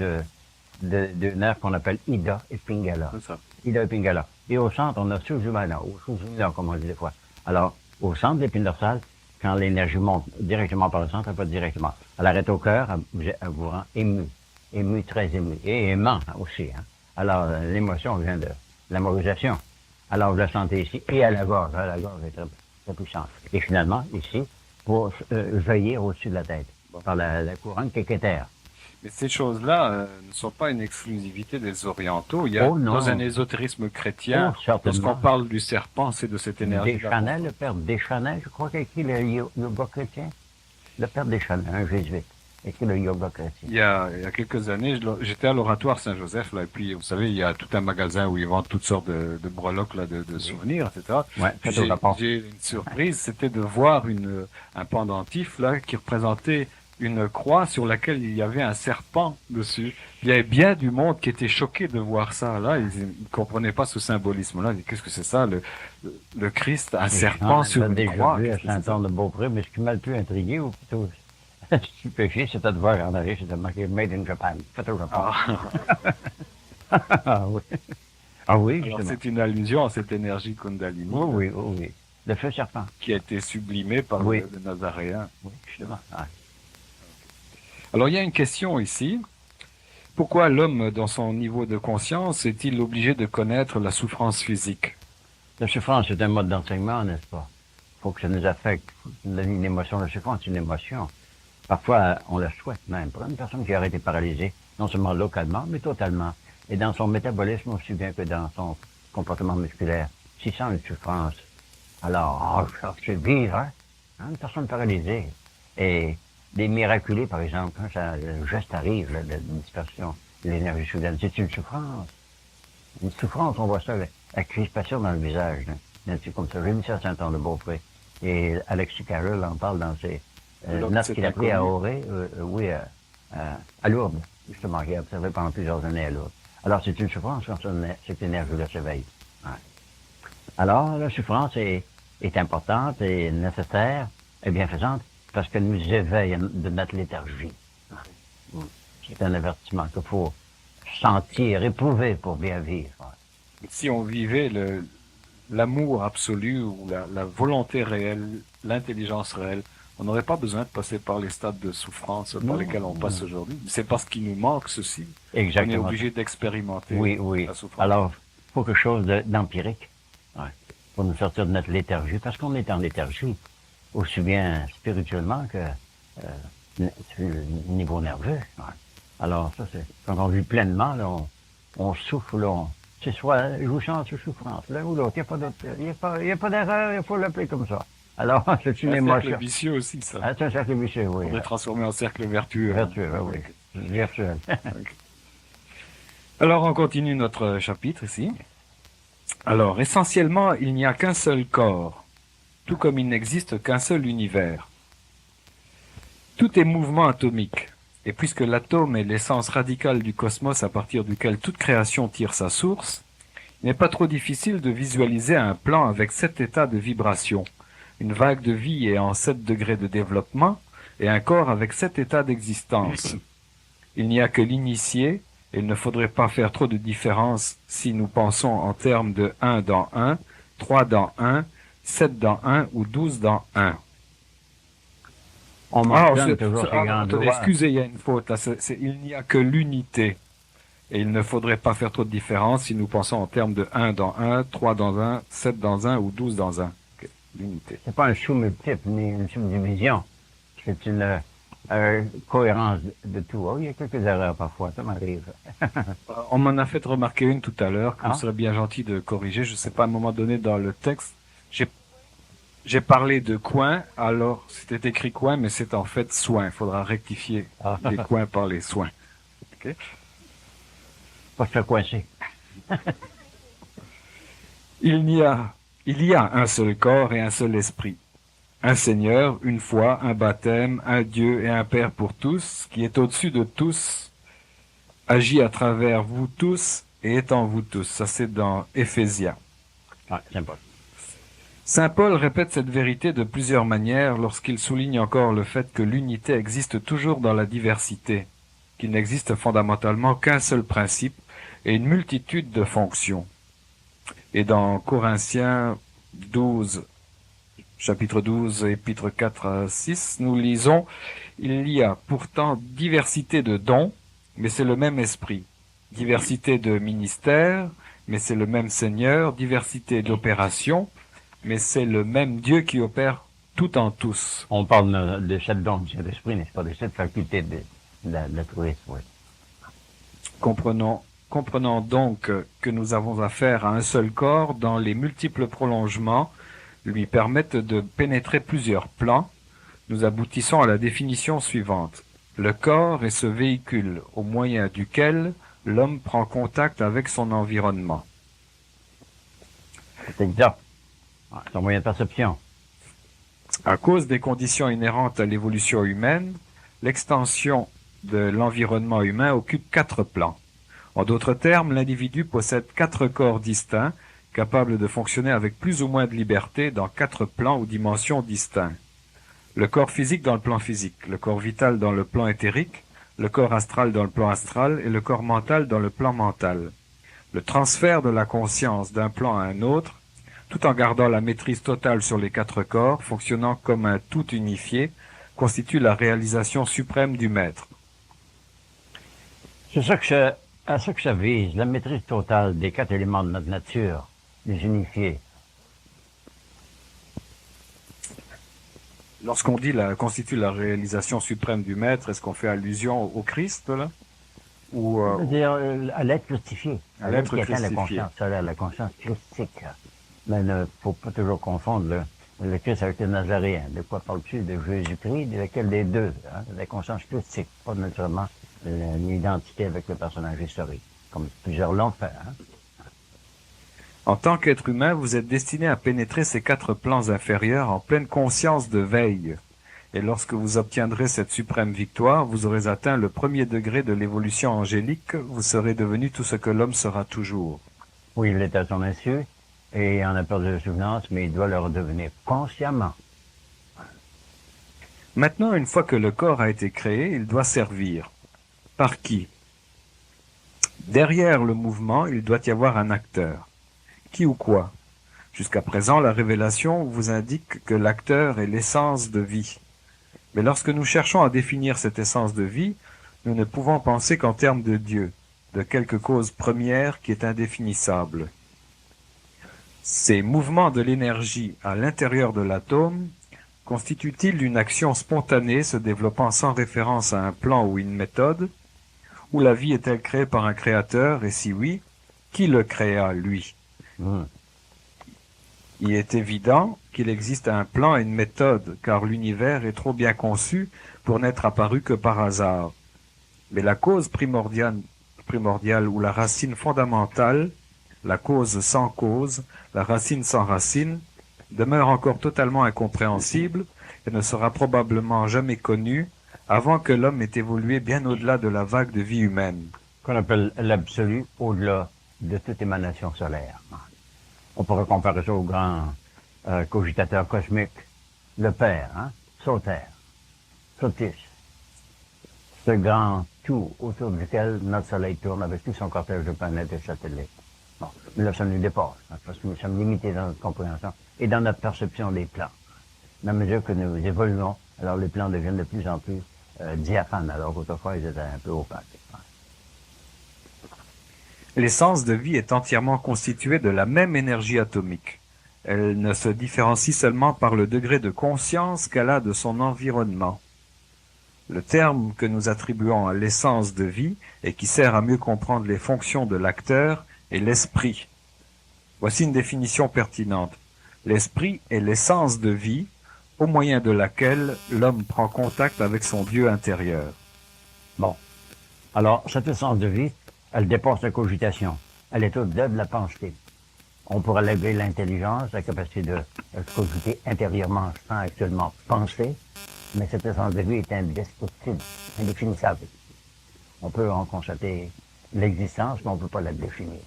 deux nerfs qu'on appelle Ida et Pingala. C'est ça. Ida et Pingala. Et au centre, on a Sujumana, ou Sujumana, comme on dit des fois. Alors, au centre de l'épine dorsale, quand l'énergie monte directement par le centre, pas directement. Elle arrête au cœur, elle vous rend ému. Ému, très ému. Et aimant aussi. Hein. Alors, l'émotion vient de l'amorisation. Alors, vous la sentez ici, et à la gorge. La gorge est très, très puissante. Et finalement, ici, pour jaillir au-dessus de la tête, par la couronne quéquétaire. Mais ces choses-là ne sont pas une exclusivité des orientaux. Il y a dans un ésotérisme chrétien, lorsqu'on parle du serpent, c'est de cette énergie. Deschanel, le père Deschanel, je crois qu'il a écrit le yoga chrétien. Le père Deschanel, un jésuite, écrit le yoga chrétien. Il y a quelques années, j'étais à l'oratoire Saint-Joseph, là, et puis, vous savez, il y a tout un magasin où ils vendent toutes sortes de breloques, là, de souvenirs, etc. Ouais, j'ai une surprise, c'était de voir un pendentif, là, qui représentait une croix sur laquelle il y avait un serpent dessus. Il y avait bien du monde qui était choqué de voir ça. Là, ils ne comprenaient pas ce symbolisme-là. Qu'est-ce que c'est ça, le Christ, un serpent sur une croix? J'ai déjà vu à Saint-Anne-de-Beaupré, mais ce qui m'a le plus intrigué, ou plutôt stupéfié, c'était de voir en arrière, c'était marqué Made in Japan, fait au Japon. Ah oui. Ah oui, alors c'est une allusion à cette énergie Kundalini. Oui, oui, oui. Le feu serpent. Qui a été sublimé par le Nazaréen. Oui, justement. Ah. Alors, il y a une question ici. Pourquoi l'homme, dans son niveau de conscience, est-il obligé de connaître la souffrance physique? La souffrance, c'est un mode d'enseignement, n'est-ce pas? Il faut que ça nous affecte. Une émotion, la souffrance, c'est une émotion. Parfois, on la souhaite même. Pour une personne qui aurait été paralysée, non seulement localement, mais totalement, et dans son métabolisme aussi bien que dans son comportement musculaire, s'il sent une souffrance, alors, c'est vivre, hein? Une personne paralysée. Et des miraculés, par exemple, quand ça, le geste arrive, la dispersion de l'énergie soudaine, c'est une souffrance. Une souffrance, on voit ça, la crispation dans le visage. Hein. Comme ça, j'ai mis ça à Saint-Anne-de-Beaupré. Et Alexis Carroll en parle dans ses notes qu'il a pris à Auré, à Lourdes, justement, qu'il a observé pendant plusieurs années à Lourdes. Alors, c'est une souffrance quand cette énergie-là s'éveille. Ouais. Alors, la souffrance est importante et nécessaire et bienfaisante parce qu'elle nous éveille de notre léthargie. C'est un avertissement qu'il faut sentir, éprouver pour bien vivre. Si on vivait l'amour absolu ou la volonté réelle, l'intelligence réelle, on n'aurait pas besoin de passer par les stades de souffrance par lesquels on passe aujourd'hui. C'est parce qu'il nous manque ceci. Exactement. On est obligé d'expérimenter la souffrance. Alors, il faut quelque chose d'empirique pour nous sortir de notre léthargie, parce qu'on est en léthargie, aussi bien spirituellement que niveau nerveux. Ouais. Alors, ça, c'est quand on vit pleinement, là, on souffre, là, c'est soit jouissance ou souffrance, l'un ou l'autre. Il n'y a pas d'erreur, il faut l'appeler comme ça. Alors, c'est une émotion. C'est un cercle vicieux aussi, ça. Ah, c'est un cercle vicieux, oui. On est transformé en cercle vertueux. Vertueux, oui. Virtuel. Okay. Alors, on continue notre chapitre ici. Alors, essentiellement, il n'y a qu'un seul corps, tout comme il n'existe qu'un seul univers. Tout est mouvement atomique, et puisque l'atome est l'essence radicale du cosmos à partir duquel toute création tire sa source, il n'est pas trop difficile de visualiser un plan avec 7 états de vibration, une vague de vie ayant 7 degrés de développement, et un corps avec 7 états d'existence. Il n'y a que l'initié, et il ne faudrait pas faire trop de différence si nous pensons en termes de 1 dans 1, 3 dans 1, 7 dans 1 ou 12 dans 1. Excusez, il y a une faute. Là, il n'y a que l'unité. Et il ne faudrait pas faire trop de différence si nous pensons en termes de 1 dans 1, 3 dans 1, 7 dans 1 ou 12 dans 1. Okay. L'unité. C'est pas un sous-multiple ni une subdivision. C'est une cohérence de tout. Oh, il y a quelques erreurs parfois, ça m'arrive. On m'en a fait remarquer une tout à l'heure, qu'on serait bien gentil de corriger. Je ne sais pas, à un moment donné dans le texte, j'ai parlé de coin, alors c'était écrit coin, mais c'est en fait soin. Il faudra rectifier les coins par les soins. Okay. Pas se faire coincer. Il y a un seul corps et un seul esprit. Un Seigneur, une foi, un baptême, un Dieu et un Père pour tous, qui est au-dessus de tous, agit à travers vous tous et est en vous tous. Ça, c'est dans Éphésiens. Ah, Saint Paul. Saint Paul répète cette vérité de plusieurs manières lorsqu'il souligne encore le fait que l'unité existe toujours dans la diversité. qu'il n'existe fondamentalement qu'un seul principe et une multitude de fonctions. Et dans Corinthiens 12, chapitre 12, épître 4 à 6, nous lisons « Il y a pourtant diversité de dons, mais c'est le même esprit. Diversité de ministères, mais c'est le même Seigneur. Diversité d'opérations, mais c'est le même Dieu qui opère tout en tous. » On parle de cette don de l'esprit, n'est-ce pas, de cette faculté de l'altruisme, oui. Comprenons donc que nous avons affaire à un seul corps dont les multiples prolongements lui permettent de pénétrer plusieurs plans. Nous aboutissons à la définition suivante. Le corps est ce véhicule au moyen duquel l'homme prend contact avec son environnement. C'est exact. C'est un moyen de perception. À cause des conditions inhérentes à l'évolution humaine, l'extension de l'environnement humain occupe 4 plans. En d'autres termes, l'individu possède 4 corps distincts, capables de fonctionner avec plus ou moins de liberté dans 4 plans ou dimensions distincts. Le corps physique dans le plan physique, le corps vital dans le plan éthérique, le corps astral dans le plan astral et le corps mental dans le plan mental. Le transfert de la conscience d'un plan à un autre, tout en gardant la maîtrise totale sur les 4 corps, fonctionnant comme un tout unifié, constitue la réalisation suprême du maître. C'est à ça que ça vise, la maîtrise totale des 4 éléments de notre nature, les unifier. Lorsqu'on dit constitue la réalisation suprême du maître, est-ce qu'on fait allusion au Christ, là? Ou, C'est-à-dire à l'être christifié. À l'être qui atteint la christifié. conscience solaire, la conscience christique. Mais il ne faut pas toujours confondre le Christ avec le Nazaréen. De quoi parle-tu? De Jésus-Christ, de lequel des deux? Hein? La conscience christique, pas naturellement l'identité avec le personnage historique, comme plusieurs l'ont fait. Hein? En tant qu'être humain, vous êtes destiné à pénétrer ces 4 plans inférieurs en pleine conscience de veille. Et lorsque vous obtiendrez cette suprême victoire, vous aurez atteint le premier degré de l'évolution angélique, vous serez devenu tout ce que l'homme sera toujours. Oui, il est à son insu, et en a perdu la souvenance, mais il doit le redevenir consciemment. Maintenant, une fois que le corps a été créé, il doit servir. Par qui? Derrière le mouvement, il doit y avoir un acteur. Qui ou quoi? Jusqu'à présent, la révélation vous indique que l'acteur est l'essence de vie. Mais lorsque nous cherchons à définir cette essence de vie, nous ne pouvons penser qu'en termes de Dieu, de quelque cause première qui est indéfinissable. Ces mouvements de l'énergie à l'intérieur de l'atome constituent-ils une action spontanée se développant sans référence à un plan ou une méthode? Ou la vie est-elle créée par un créateur, et si oui, qui le créa, lui? Il est évident qu'il existe un plan et une méthode, car l'univers est trop bien conçu pour n'être apparu que par hasard. Mais la cause primordiale ou la racine fondamentale, la cause sans cause, la racine sans racine, demeure encore totalement incompréhensible et ne sera probablement jamais connue avant que l'homme ait évolué bien au-delà de la vague de vie humaine. Qu'on appelle l'absolu au-delà de toute émanation solaire. On pourrait comparer ça au grand cogitateur cosmique, le Père, hein, Soter, Sotis, ce grand tout autour duquel notre Soleil tourne avec tout son cortège de planètes et satellites. Bon, mais là, ça nous dépasse, hein, parce que nous sommes limités dans notre compréhension et dans notre perception des plans. À mesure que nous évoluons, alors les plans deviennent de plus en plus diaphanes, alors qu'autrefois ils étaient un peu opaques. L'essence de vie est entièrement constituée de la même énergie atomique. Elle ne se différencie seulement par le degré de conscience qu'elle a de son environnement. Le terme que nous attribuons à l'essence de vie et qui sert à mieux comprendre les fonctions de l'acteur est l'esprit. Voici une définition pertinente. L'esprit est l'essence de vie au moyen de laquelle l'homme prend contact avec son Dieu intérieur. Bon. Alors, cette essence de vie, elle dépasse la cogitation. Elle est au-delà de la pensée. On pourrait l'appeler l'intelligence, la capacité de cogiter intérieurement sans actuellement penser, mais cette essence de vie est indestructible, indéfinissable. On peut en constater l'existence, mais on ne peut pas la définir.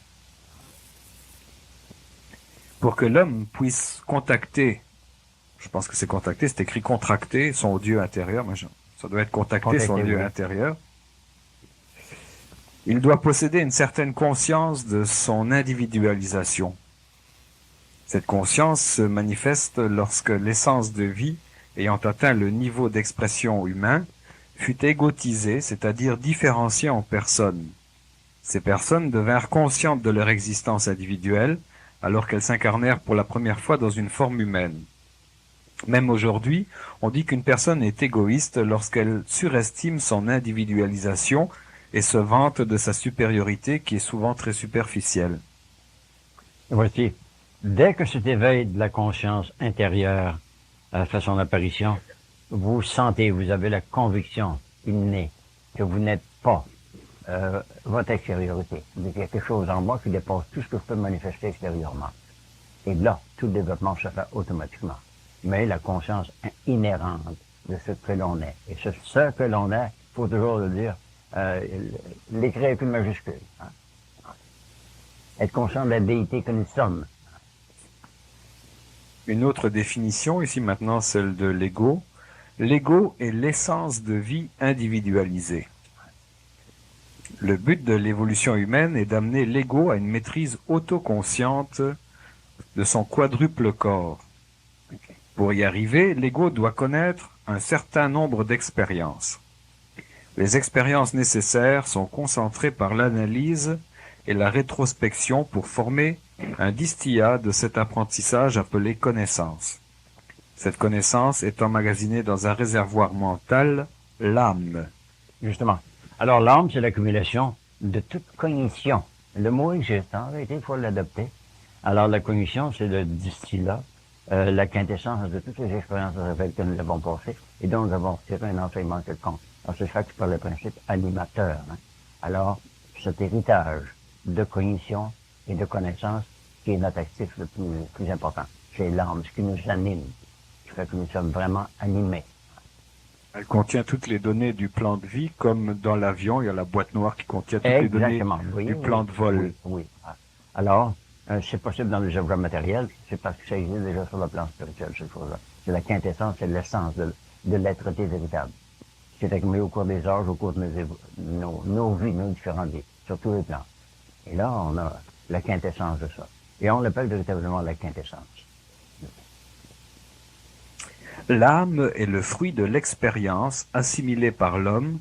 Pour que l'homme puisse contacter, je pense que c'est contacter, c'est écrit contracter son Dieu intérieur, mais ça doit être contacter son Dieu intérieur. Il doit posséder une certaine conscience de son individualisation. Cette conscience se manifeste lorsque l'essence de vie, ayant atteint le niveau d'expression humain, fut égotisée, c'est-à-dire différenciée en personnes. Ces personnes devinrent conscientes de leur existence individuelle alors qu'elles s'incarnèrent pour la première fois dans une forme humaine. Même aujourd'hui, on dit qu'une personne est égoïste lorsqu'elle surestime son individualisation et se vante de sa supériorité qui est souvent très superficielle. Voici, dès que cet éveil de la conscience intérieure fait son apparition, vous sentez, vous avez la conviction innée que vous n'êtes pas votre extériorité. Il y a quelque chose en moi qui dépasse tout ce que je peux manifester extérieurement. Et là, tout le développement se fait automatiquement. Mais la conscience inhérente de ce que l'on est. Et ce que l'on est, il faut toujours le dire, l'écrire avec une majuscule. Hein. Être conscient de la déité que nous sommes. Une autre définition, ici maintenant celle de l'ego. L'ego est l'essence de vie individualisée. Le but de l'évolution humaine est d'amener l'ego à une maîtrise autoconsciente de son quadruple corps. Pour y arriver, l'ego doit connaître un certain nombre d'expériences. Les expériences nécessaires sont concentrées par l'analyse et la rétrospection pour former un distillat de cet apprentissage appelé connaissance. Cette connaissance est emmagasinée dans un réservoir mental, l'âme. Justement. Alors l'âme, c'est l'accumulation de toute cognition. Le mot existe, en réalité, il faut l'adopter. Alors la cognition, c'est le distillat, la quintessence de toutes les expériences que nous avons passées et dont nous avons tiré un enseignement quelconque. Alors c'est fait par le principe animateur. Hein. Alors cet héritage de cognition et de connaissance qui est notre actif le plus important. C'est l'âme, ce qui nous anime, qui fait que nous sommes vraiment animés. Elle contient toutes les données du plan de vie, comme dans l'avion, il y a la boîte noire qui contient toutes les données du plan de vol. Oui. Alors, c'est possible dans les objets matériels, c'est parce que ça existe déjà sur le plan spirituel, cette chose-là. C'est la quintessence, c'est l'essence de l'être-té véritable. C'est accumulé au cours des âges, au cours de nos vies, nos différentes vies, sur tous les plans. Et là, on a la quintessence de ça. Et on l'appelle véritablement la quintessence. L'âme est le fruit de l'expérience assimilée par l'homme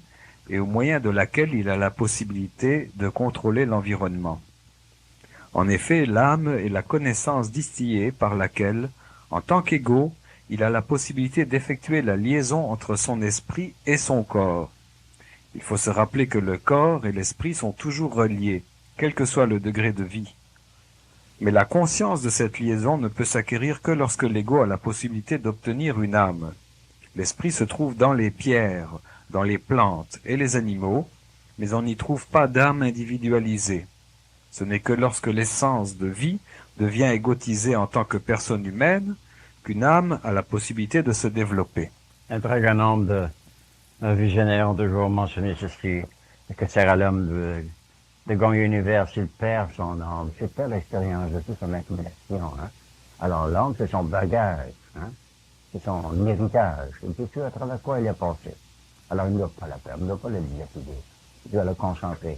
et au moyen de laquelle il a la possibilité de contrôler l'environnement. En effet, l'âme est la connaissance distillée par laquelle, en tant qu'ego, il a la possibilité d'effectuer la liaison entre son esprit et son corps. Il faut se rappeler que le corps et l'esprit sont toujours reliés, quel que soit le degré de vie. Mais la conscience de cette liaison ne peut s'acquérir que lorsque l'ego a la possibilité d'obtenir une âme. L'esprit se trouve dans les pierres, dans les plantes et les animaux, mais on n'y trouve pas d'âme individualisée. Ce n'est que lorsque l'essence de vie devient égotisée en tant que personne humaine qu'une âme a la possibilité de se développer. Un très grand nombre de visionnaires ont toujours mentionné ceci, que sert à l'homme de gagner l'univers s'il perd son âme. C'est pas l'expérience de toute son accumulation. Hein? Alors l'âme, c'est son bagage, hein? C'est son héritage, et puis tout à travers quoi il est passé. Alors il ne doit pas la perdre, il ne doit pas la dilapider, il doit la concentrer.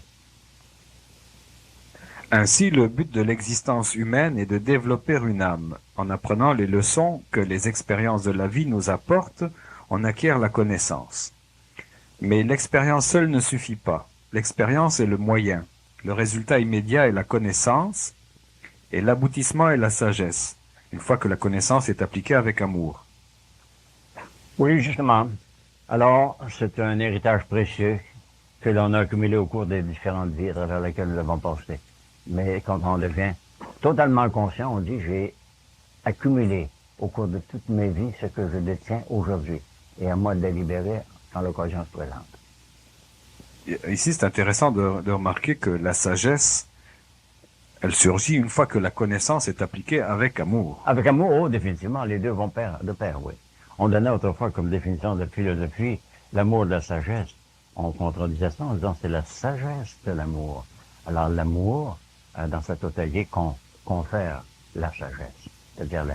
Ainsi, le but de l'existence humaine est de développer une âme. En apprenant les leçons que les expériences de la vie nous apportent, on acquiert la connaissance. Mais l'expérience seule ne suffit pas. L'expérience est le moyen. Le résultat immédiat est la connaissance, et l'aboutissement est la sagesse, une fois que la connaissance est appliquée avec amour. Oui, justement. Alors, c'est un héritage précieux que l'on a accumulé au cours des différentes vies à travers lesquelles nous avons passé. Mais quand on devient totalement conscient, on dit j'ai accumulé au cours de toutes mes vies ce que je détiens aujourd'hui. Et à moi de le libérer quand l'occasion se présente. Ici, c'est intéressant de remarquer que la sagesse, elle surgit une fois que la connaissance est appliquée avec amour. Avec amour, oh, définitivement, les deux vont de pair, oui. On donnait autrefois comme définition de philosophie l'amour de la sagesse. On contredisait ça en disant c'est la sagesse de l'amour. Alors l'amour, dans sa totalité, confère la sagesse, c'est-à-dire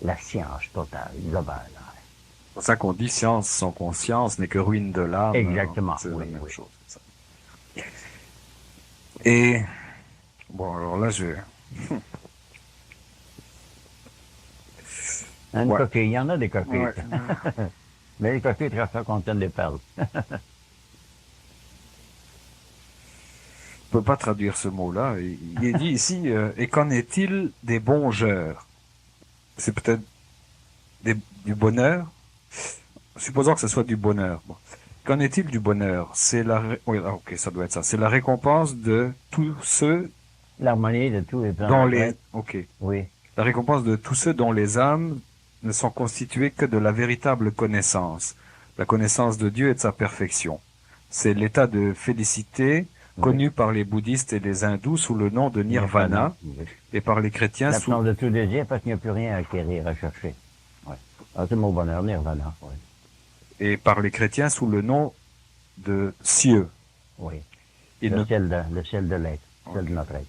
la science totale, globale. C'est pour ça qu'on dit science sans conscience n'est que ruine de l'âme. Exactement. C'est oui, la même oui. chose. Ça. Et, bon, alors là, Une Ouais, coquille, il y en a des coquilles. ouais. Mais les coquilles, très fois, contiennent des perles. Je peux pas traduire ce mot-là. Il est dit ici, et qu'en est-il des bongeurs? C'est peut-être du bonheur? Supposons que ce soit du bonheur. Bon. Qu'en est-il du bonheur? Oui, ah, ok, ça doit être ça. C'est la récompense de tous ceux L'harmonie de tous les dont plantes, les, ouais. ok. Oui. La récompense de tous ceux dont les âmes ne sont constituées que de la véritable connaissance, la connaissance de Dieu et de sa perfection. C'est l'état de félicité Oui. connu par les bouddhistes et les hindous sous le nom de Nirvana. nirvana Oui. et par les chrétiens sous, L'absence de tout désir parce qu'il n'y a plus rien à acquérir, à chercher. Ouais. Ah, c'est mon bonheur, Nirvana. Oui. et par les chrétiens sous le nom de cieux. Oui. Il ne, Le ciel de l'être, ciel de ok. notre être.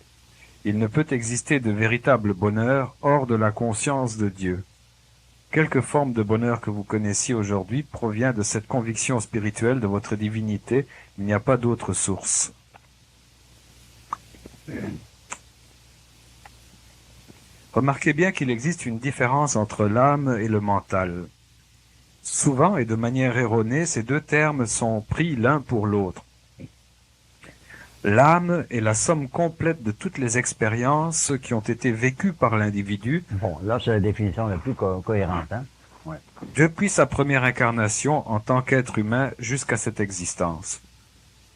Il ne peut exister de véritable bonheur hors de la conscience de Dieu. Quelque forme de bonheur que vous connaissiez aujourd'hui provient de cette conviction spirituelle de votre divinité. Il n'y a pas d'autre source. Remarquez bien qu'il existe une différence entre l'âme et le mental. Souvent et de manière erronée, ces deux termes sont pris l'un pour l'autre. L'âme est la somme complète de toutes les expériences qui ont été vécues par l'individu Bon, là, c'est la définition la plus cohérente. Hein? Ouais. depuis sa première incarnation en tant qu'être humain jusqu'à cette existence.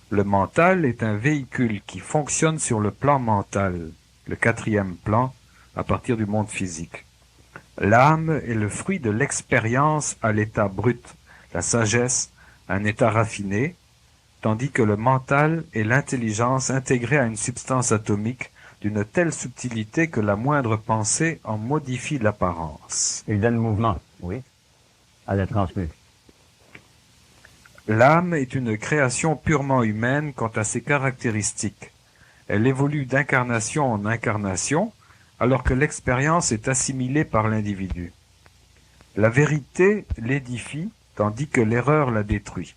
Le mental est un véhicule qui fonctionne sur le plan mental, le quatrième plan, à partir du monde physique. L'âme est le fruit de l'expérience à l'état brut, la sagesse, un état raffiné, tandis que le mental est l'intelligence intégrée à une substance atomique d'une telle subtilité que la moindre pensée en modifie l'apparence. Il donne mouvement, oui, à la transmute. L'âme est une création purement humaine quant à ses caractéristiques. Elle évolue d'incarnation en incarnation, alors que l'expérience est assimilée par l'individu. La vérité l'édifie, tandis que l'erreur la détruit.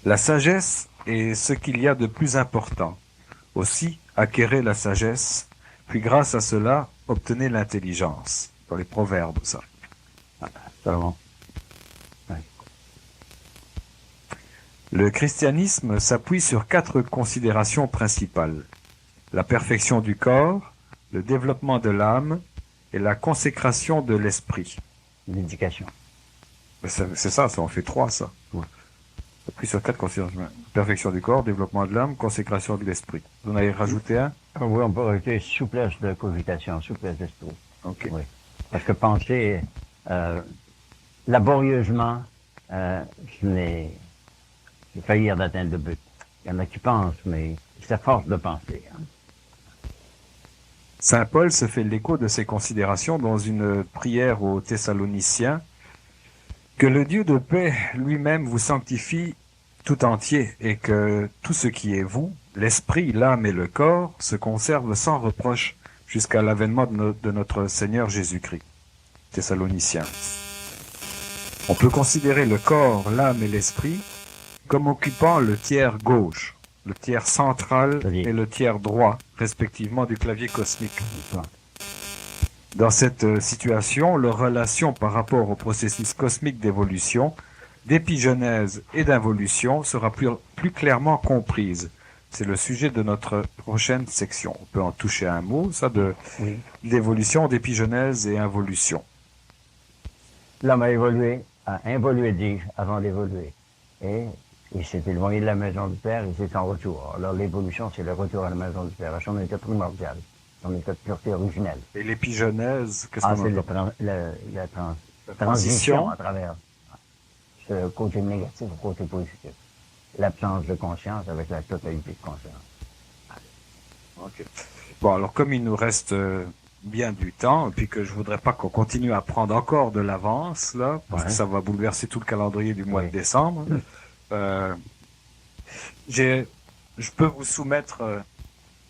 La sagesse est ce qu'il y a de plus important. Aussi, acquérez la sagesse, puis grâce à cela, obtenez l'intelligence. Dans les proverbes, ça. C'est bon. Le christianisme s'appuie sur 4 considérations principales. La perfection du corps, le développement de l'âme et la consécration de l'esprit. L'éducation. C'est ça, on fait 3, ça. Ouais. S'appuie sur 4 considérations. Perfection du corps, développement de l'âme, consécration de l'esprit. Vous en avez rajouté un? Oui, on peut rajouter souplesse de cogitation, souplesse d'esprit. Ok. Oui. Parce que penser laborieusement, c'est faillir d'atteindre le but. Il y en a qui pensent, mais c'est à force de penser. Hein. Saint Paul se fait l'écho de ces considérations dans une prière aux Thessaloniciens. Que le Dieu de paix lui-même vous sanctifie tout entier et que tout ce qui est vous, l'esprit, l'âme et le corps, se conserve sans reproche jusqu'à l'avènement de notre Seigneur Jésus-Christ. Thessaloniciens. On peut considérer le corps, l'âme et l'esprit comme occupant le tiers gauche, le tiers central et le tiers droit, respectivement, du clavier cosmique. Dans cette situation, leur relation par rapport au processus cosmique d'évolution, d'épigenèse et d'involution sera plus clairement comprise. C'est le sujet de notre prochaine section. On peut en toucher un mot, ça, d'évolution, d'épigenèse et involution. L'homme a involué, dis-je, avant d'évoluer. Et il s'est éloigné de la maison du Père et c'est son retour. Alors l'évolution, c'est le retour à la maison du Père, à son état primordial, son état de pureté originelle. Et l'épigenèse, qu'est-ce qu'on entend? C'est la transition à travers ce côté négatif au côté positif. L'absence de conscience avec la totalité de conscience. Okay. Bon, alors comme il nous reste bien du temps, et puis que je voudrais pas qu'on continue à prendre encore de l'avance, là, parce que ça va bouleverser tout le calendrier du mois de décembre, je peux vous soumettre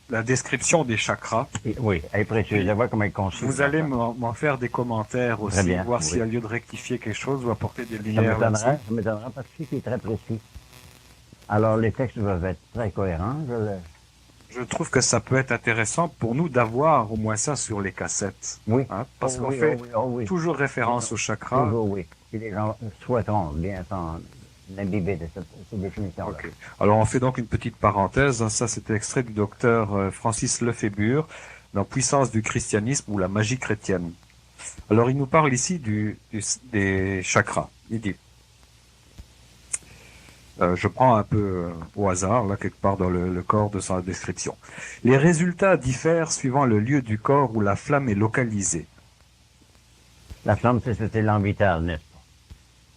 la description des chakras. Oui, elle est précieuse. Je vois comment elle construit. Vous allez m'en faire des commentaires aussi, bien, voir s'il y a lieu de rectifier quelque chose ou apporter des lumières. Ça m'étonnera parce que c'est très précis. Alors, les textes doivent être très cohérents. Je trouve que ça peut être intéressant pour nous d'avoir au moins ça sur les cassettes. Oui. Hein, parce Oh qu'on oui, fait oh oui, oh oui. toujours référence au chakra. Toujours oui. Si les gens souhaiteront bien s'en imbiber de ces définitions-là. Ok. Alors on fait donc une petite parenthèse. Hein. Ça, c'était extrait du docteur Francis Lefébure dans Puissance du christianisme ou la magie chrétienne. Alors il nous parle ici des chakras. Il dit, je prends un peu au hasard, là quelque part dans le corps de sa description. Les résultats diffèrent suivant le lieu du corps où la flamme est localisée. La flamme, c'est cet élan vital, n'est-ce pas?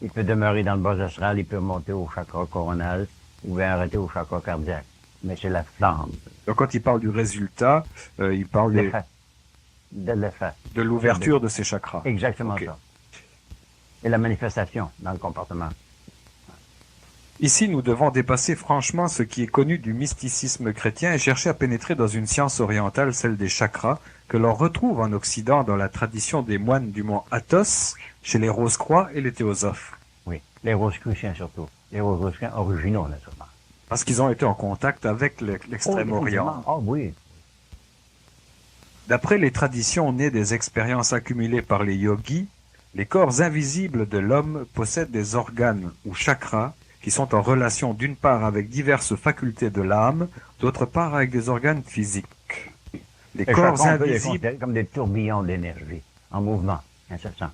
Il peut demeurer dans le bas astral, il peut monter au chakra coronal, ou bien arrêter au chakra cardiaque. Mais c'est la flamme. Donc quand il parle du résultat, il parle De l'effet. de l'ouverture de ces chakras. Exactement Ok. ça. Et la manifestation dans le comportement. Ici, nous devons dépasser franchement ce qui est connu du mysticisme chrétien et chercher à pénétrer dans une science orientale, celle des chakras, que l'on retrouve en Occident dans la tradition des moines du mont Athos, chez les Rose-Croix et les théosophes. Oui. Les Rosicruciens surtout. Les Rosicruciens originaux, naturellement. Parce qu'ils ont été en contact avec l'extrême-orient. Ah oui. D'après les traditions nées des expériences accumulées par les yogis, les corps invisibles de l'homme possèdent des organes ou chakras qui sont en relation d'une part avec diverses facultés de l'âme, d'autre part avec des organes physiques. Les corps chakras, on peut les invisibles, considérer comme des tourbillons d'énergie, en mouvement, incessant.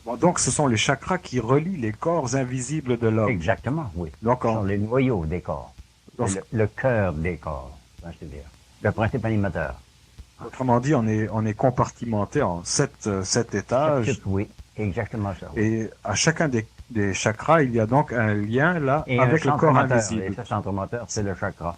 bon, donc ce sont les chakras qui relient les corps invisibles de l'homme. Exactement, oui. Donc, Ce sont les noyaux des corps. Donc, Le cœur des corps, c'est-à-dire. Le principe animateur. autrement dit, on est compartimenté en sept étages. Oui, exactement ça. Oui. Et à chacun des chakras, il y a donc un lien là Et avec le corps moteur. invisible. Et ce centre moteur, c'est le chakra.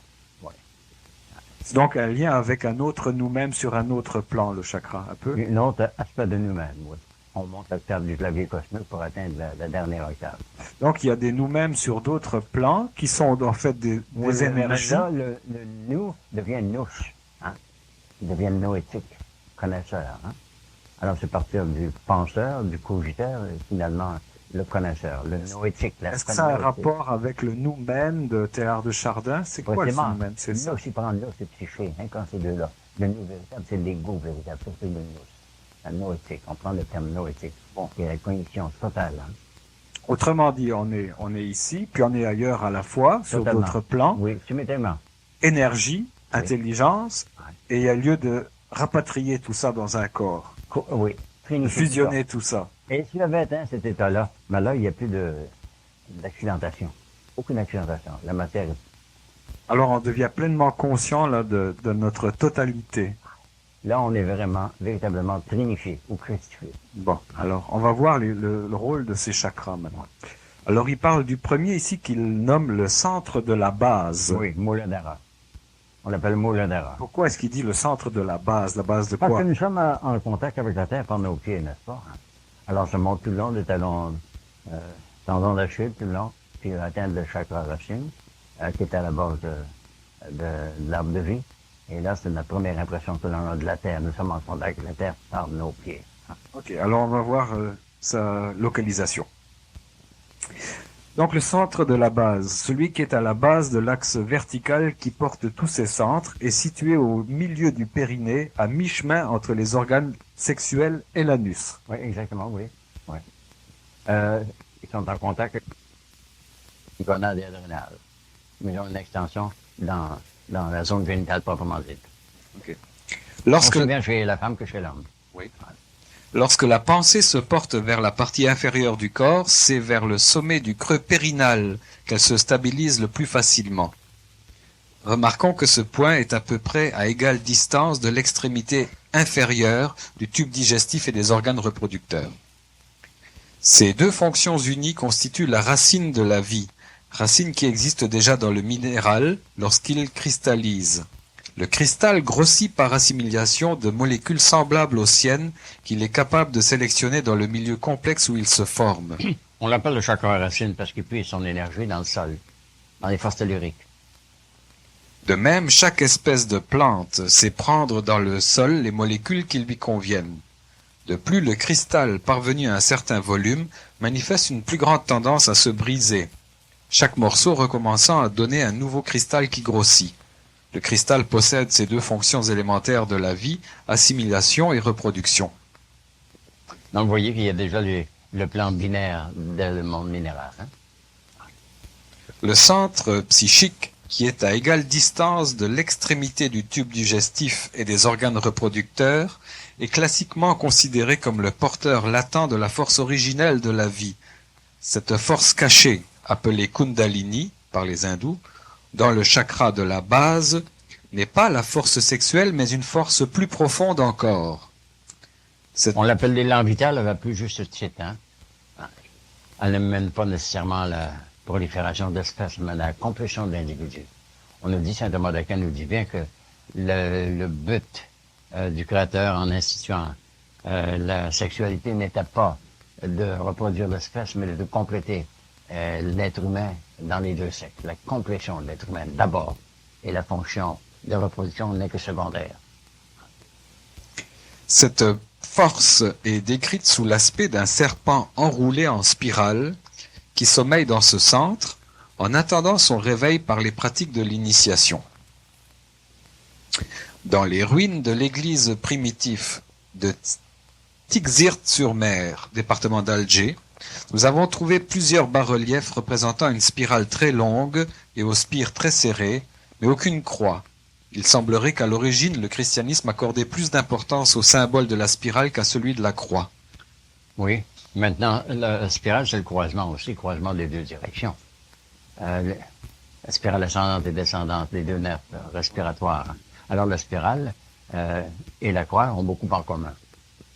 C'est donc un lien avec un autre nous-mêmes sur un autre plan, le chakra, un peu. Un autre aspect de nous-mêmes, oui. On monte l'octave du clavier cosmique pour atteindre la dernière octave. Donc il y a des nous-mêmes sur d'autres plans qui sont en fait des énergies. Là, le nous devient nous. Hein? Il devient noétique, connaisseur. Hein? Alors c'est partir du penseur, du cogiteur, et finalement le connaisseur, le noétique. Est-ce que ça a un rapport avec le nous-mêmes de Théard de Chardin? C'est quoi le nous-mêmes? C'est ça. Nous, si prendre là, c'est psyché, hein, quand c'est deux-là. Le nous véritable, c'est l'ego véritable, ça, c'est le nous. La noétique, on prend le terme noétique. Bon, il y a la cognition totale. Hein. Autrement dit, on est ici, puis on est ailleurs à la fois, sur Totalement. d'autres plans. Oui, simultanément. Énergie, Oui. intelligence, Ouais. et il y a lieu de rapatrier tout ça dans un corps, Oui. de Trinifier fusionner tout ça. tout ça. Et s'il avait atteint cet état-là, ben là, il n'y a plus d'accidentation. Aucune accidentation. La matière est... Alors on devient pleinement conscient là de notre totalité. Là, on est vraiment, véritablement trinifié ou christifié. Bon, alors on va voir le rôle de ces chakras maintenant. Alors il parle du premier ici qu'il nomme le centre de la base. Oui, Muladhara. On l'appelle Muladhara. Pourquoi est-ce qu'il dit le centre de la base? La base de Parce quoi? que nous sommes en contact avec la Terre par nos pieds, n'est-ce pas? Alors, ça monte tout le long des talons, tendons d'Achille, tout le long, puis atteindre le chakra racine, qui est à la base de l'arbre de vie. Et là, c'est notre première impression que l'on a de la Terre. Nous sommes en contact avec la Terre par nos pieds. Ok, alors on va voir sa localisation. Donc le centre de la base, celui qui est à la base de l'axe vertical qui porte tous ces centres, est situé au milieu du périnée, à mi-chemin entre les organes sexuels et l'anus. Oui, exactement, oui. Oui. Ils sont en contact avec les gonades et adrénales. Mais ils ont une extension dans la zone génitale proprement dite. Lorsque, Aussi bien chez la femme que chez l'homme. lorsque la pensée se porte vers la partie inférieure du corps, c'est vers le sommet du creux périnal qu'elle se stabilise le plus facilement. Remarquons que ce point est à peu près à égale distance de l'extrémité inférieure du tube digestif et des organes reproducteurs. Ces deux fonctions unies constituent la racine de la vie, racine qui existe déjà dans le minéral lorsqu'il cristallise. Le cristal grossit par assimilation de molécules semblables aux siennes qu'il est capable de sélectionner dans le milieu complexe où il se forme. On l'appelle le chakra racine parce qu'il puise son énergie dans le sol, dans les forces telluriques. De même, chaque espèce de plante sait prendre dans le sol les molécules qui lui conviennent. De plus, le cristal, parvenu à un certain volume, manifeste une plus grande tendance à se briser. chaque morceau recommençant à donner un nouveau cristal qui grossit. Le cristal possède ces deux fonctions élémentaires de la vie, assimilation et reproduction. Donc, vous voyez qu'il y a déjà le plan binaire dans le monde minéral. Hein? Le centre psychique, qui est à égale distance de l'extrémité du tube digestif et des organes reproducteurs, est classiquement considéré comme le porteur latent de la force originelle de la vie. Cette force cachée, appelée Kundalini par les hindous, dans le chakra de la base, n'est pas la force sexuelle, mais une force plus profonde encore. On l'appelle l'élan vital, elle va plus juste titre. Hein? Elle ne mène pas nécessairement la prolifération d'espèces, mais la complétion de l'individu. On nous dit, saint Thomas d'Aquin nous dit bien que le but du Créateur en instituant la sexualité n'était pas de reproduire l'espèce, mais de compléter l'être humain dans les deux sexes. La complétion de l'être humain d'abord, et la fonction de reproduction n'est que secondaire. Cette force est décrite sous l'aspect d'un serpent enroulé en spirale qui sommeille dans ce centre en attendant son réveil par les pratiques de l'initiation. Dans les ruines de l'église primitive de Tixirt-sur-Mer, département d'Alger, nous avons trouvé plusieurs bas-reliefs représentant une spirale très longue et aux spires très serrées, mais aucune croix. Il semblerait qu'à l'origine, le christianisme accordait plus d'importance au symbole de la spirale qu'à celui de la croix. Oui. Maintenant, la spirale, c'est le croisement aussi, le croisement des deux directions. La spirale ascendante et descendante, les deux nerfs respiratoires. Alors, la spirale et la croix ont beaucoup en commun.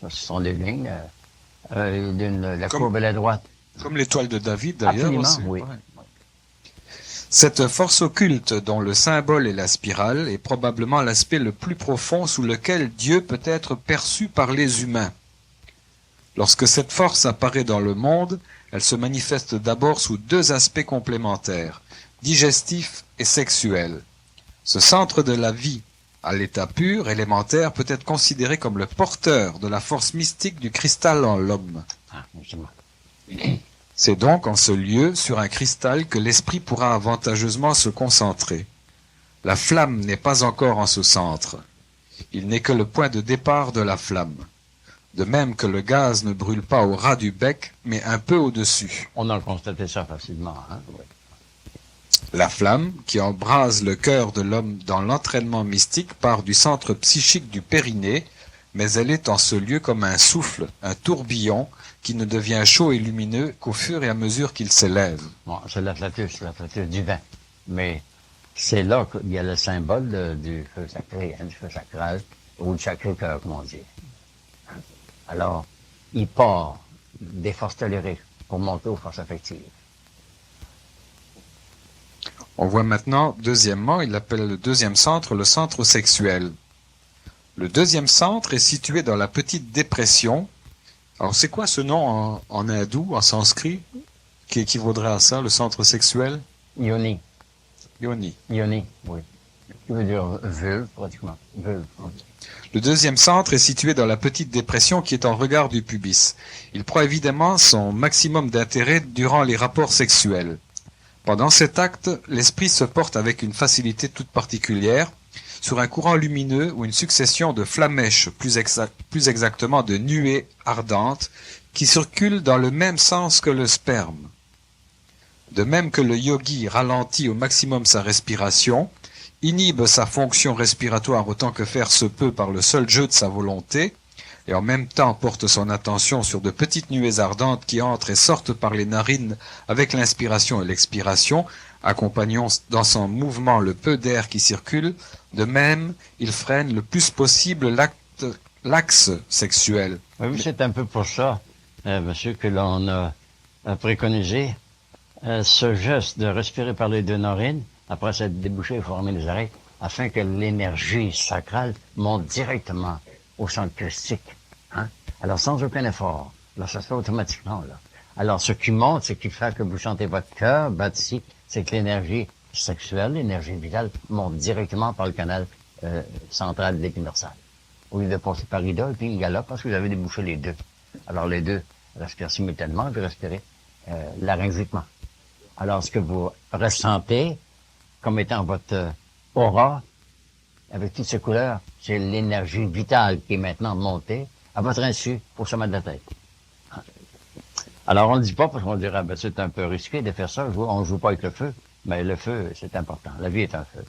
Ce sont des lignes. La courbe est la droite. Comme l'étoile de David, d'ailleurs. Absolument, aussi. oui. Ouais. Cette force occulte dont le symbole est la spirale est probablement l'aspect le plus profond sous lequel Dieu peut être perçu par les humains. Lorsque cette force apparaît dans le monde, elle se manifeste d'abord sous deux aspects complémentaires, digestif et sexuel. Ce centre de la vie, à l'état pur, élémentaire, peut être considéré comme le porteur de la force mystique du cristal en l'homme. Ah, justement. C'est donc en ce lieu, sur un cristal, que l'esprit pourra avantageusement se concentrer. La flamme n'est pas encore en ce centre. Il n'est que le point de départ de la flamme. De même que le gaz ne brûle pas au ras du bec, mais un peu au-dessus. On a constaté ça facilement. Hein? Oui. La flamme, qui embrase le cœur de l'homme dans l'entraînement mystique, part du centre psychique du périnée, mais elle est en ce lieu comme un souffle, un tourbillon, qui ne devient chaud et lumineux qu'au fur et à mesure qu'il s'élève. Bon, c'est l'afflatus du vin. Mais c'est là qu'il y a le symbole du feu sacré, hein, du feu sacral, ou du sacré-cœur, comme on dit. Alors, il part des forces tolérées pour monter aux forces affectives. On voit maintenant, deuxièmement, il appelle le deuxième centre le centre sexuel. Le deuxième centre est situé dans la petite dépression. Alors, c'est quoi ce nom en hindou, en sanskrit, qui équivaudrait à ça, le centre sexuel? Yoni. Yoni. Yoni, oui. Qui veut dire vulve, pratiquement. Vulve. Le deuxième centre est situé dans la petite dépression qui est en regard du pubis. Il prend évidemment son maximum d'intérêt durant les rapports sexuels. Pendant cet acte, l'esprit se porte avec une facilité toute particulière sur un courant lumineux ou une succession de flamèches, plus exactement de nuées ardentes, qui circulent dans le même sens que le sperme. De même que le yogi ralentit au maximum sa respiration, inhibe sa fonction respiratoire autant que faire se peut par le seul jeu de sa volonté, et en même temps porte son attention sur de petites nuées ardentes qui entrent et sortent par les narines avec l'inspiration et l'expiration, accompagnant dans son mouvement le peu d'air qui circule. De même, il freine le plus possible l'axe sexuel. Oui, c'est un peu pour ça, monsieur, que l'on a préconisé ce geste de respirer par les deux narines, après s'être débouché et formé les oreilles, afin que l'énergie sacrale monte directement au centre christique. Hein? Alors, sans aucun effort. Là, ça se fait automatiquement. Là. Alors, ce qui monte, ce qui fait que vous sentez votre cœur battre ici, c'est que l'énergie sexuelle, l'énergie vitale, monte directement par le canal central de l'épine dorsale. Au lieu de passer par Ida et puis une galope, parce que vous avez débouché les deux. Alors, les deux respirent simultanément et puis respirez laryngiquement. Alors, ce que vous ressentez comme étant votre aura, avec toutes ces couleurs, c'est l'énergie vitale qui est maintenant montée à votre insu au sommet de la tête. Alors, on ne dit pas parce qu'on dirait, ben, c'est un peu risqué de faire ça, on ne joue pas avec le feu, mais le feu, c'est important. La vie est un feu.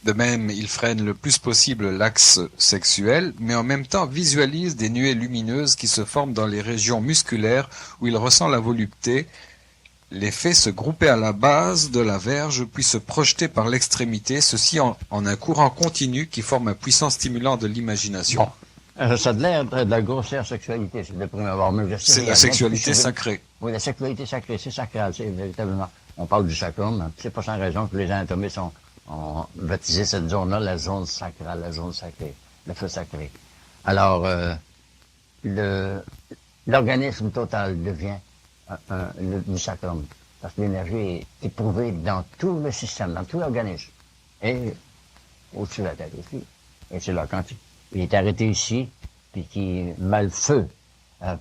De même, il freine le plus possible l'axe sexuel, mais en même temps visualise des nuées lumineuses qui se forment dans les régions musculaires où il ressent la volupté, les fait se grouper à la base de la verge, puis se projeter par l'extrémité, ceci en un courant continu qui forme un puissant stimulant de l'imagination. Bon. Ça a l'air de la grossière sexualité, c'est de prime abord. Mais c'est la sexualité sacrée. Oui, la sexualité sacrée, c'est sacral, c'est véritablement. On parle du sacrum, c'est pas sans raison que les anatomistes ont baptisé cette zone-là la zone sacrale, la zone sacrée, le feu sacré. Alors, l'organisme total devient du sacrum, parce que l'énergie est éprouvée dans tout le système, dans tout l'organisme, et au-dessus de la tête aussi. Et c'est là, quand il est arrêté ici, puis qu'il met le feu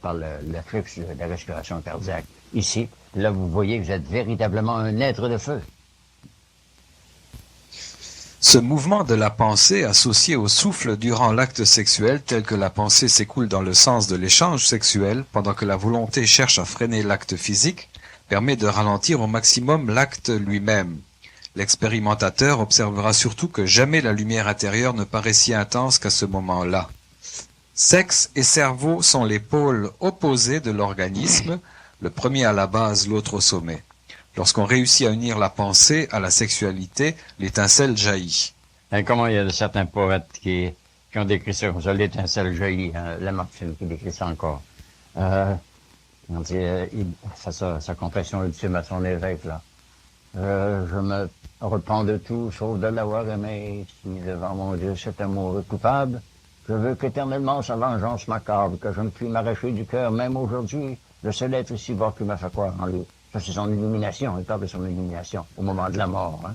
par le flux de la respiration cardiaque ici, là, vous voyez que vous êtes véritablement un être de feu. Ce mouvement de la pensée associé au souffle durant l'acte sexuel, tel que la pensée s'écoule dans le sens de l'échange sexuel, pendant que la volonté cherche à freiner l'acte physique, permet de ralentir au maximum l'acte lui-même. L'expérimentateur observera surtout que jamais la lumière intérieure ne paraît si intense qu'à ce moment-là. Sexe et cerveau sont les pôles opposés de l'organisme, le premier à la base, l'autre au sommet. Lorsqu'on réussit à unir la pensée à la sexualité, l'étincelle jaillit. Et comment il y a certains poètes qui ont décrit ça comme ça, l'étincelle jaillit, hein, Lamartine qui décrit ça encore. On dit, il fait sa confession ultime à son évêque, là. Je me repens de tout, sauf de l'avoir aimé, si devant mon Dieu cet amour est coupable. Je veux qu'éternellement sa vengeance m'accorde, que je ne puis m'arracher du cœur, même aujourd'hui, le seul être ici-bas qui m'a fait croire en lui. Ça, c'est son illumination, il parle de son illumination, au moment de la mort. Hein.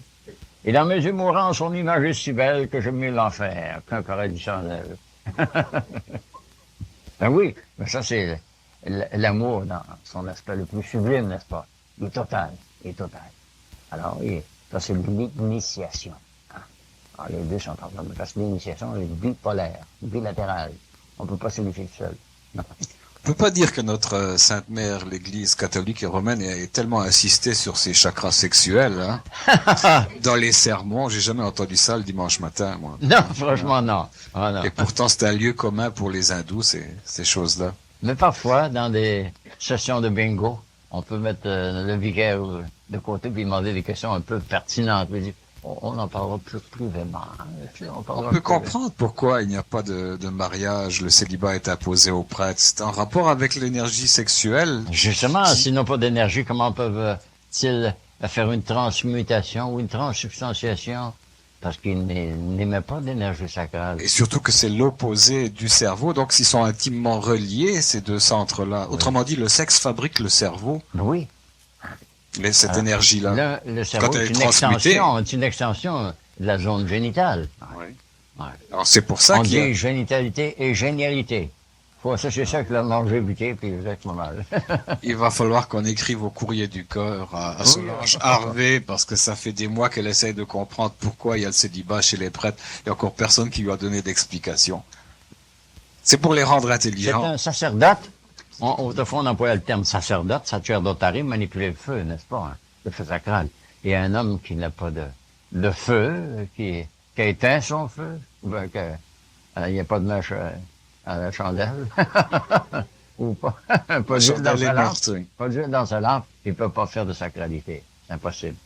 Et dans mes yeux mourants, son image est si belle que j'aime mieux l'enfer qu'un carré du chandelle. Ben oui, mais ça, c'est l'amour dans son aspect le plus sublime, n'est-ce pas? Il est total, il est total. Alors, oui, ça, c'est l'initiation. Hein. Alors, les deux sont ensemble, parce que l'initiation est bipolaire, bilatérale. On ne peut pas s'unifier seul. Non. On ne peut pas dire que notre Sainte Mère, l'Église catholique et romaine, ait tellement insisté sur ses chakras sexuels. Hein. Dans les sermons, j'ai jamais entendu ça le dimanche matin, moi. Non, franchement, non. Ah, non. Et pourtant, c'est un lieu commun pour les hindous, ces choses-là. Mais parfois, dans des sessions de bingo, on peut mettre le vicaire de côté puis demander des questions un peu pertinentes. Puis dire, on en parlera plus privément. On peut comprendre pourquoi il n'y a pas de mariage, le célibat est imposé aux prêtres. C'est en rapport avec l'énergie sexuelle. Justement, s'ils n'ont pas d'énergie, comment peuvent-ils faire une transmutation ou une transsubstantiation? Parce qu'ils n'émettent pas d'énergie sacrale. Et surtout que c'est l'opposé du cerveau, donc ils sont intimement reliés, ces deux centres-là. Oui. Autrement dit, le sexe fabrique le cerveau. Oui. Mais cette énergie-là, le cerveau est une extension de la zone génitale. Oui. Ouais. Alors c'est pour ça qu'on dit génitalité et génialité. Faut associer ça avec la longévité, puis vous êtes pas mal. Il va falloir qu'on écrive au courrier du cœur à Solange Harvey, parce que ça fait des mois qu'elle essaye de comprendre pourquoi il y a le célibat chez les prêtres. Il n'y a encore personne qui lui a donné d'explication. C'est pour les rendre intelligents. C'est un sacerdote. Autrefois, on employait le terme sacerdote, sacerdotari, manipuler le feu, n'est-ce pas? Hein? Le feu sacral. Et un homme qui n'a pas de feu, qui a éteint son feu, ben, il n'y a pas de mèche à la chandelle, ou pas, pas d'huile dans sa lampe, pas d'huile dans sa lampe, il ne peut pas faire de sacralité. C'est impossible.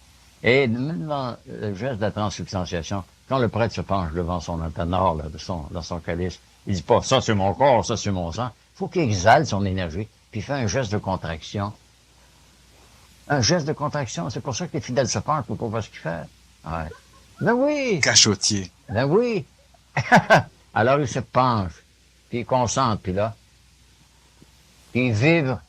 Et même dans le geste de la transsubstantiation, quand le prêtre se penche devant son entonnoir, là, dans son calice, il dit pas, ça c'est mon corps, ça c'est mon sang. Il faut qu'il exalte son énergie, puis il fait un geste de contraction. Un geste de contraction, c'est pour ça que les fidèles se penchent pour voir ce qu'il fait. Ouais. Ben oui! Cachotier. Ben oui! Alors il se penche, puis il concentre, puis là, puis il vibre,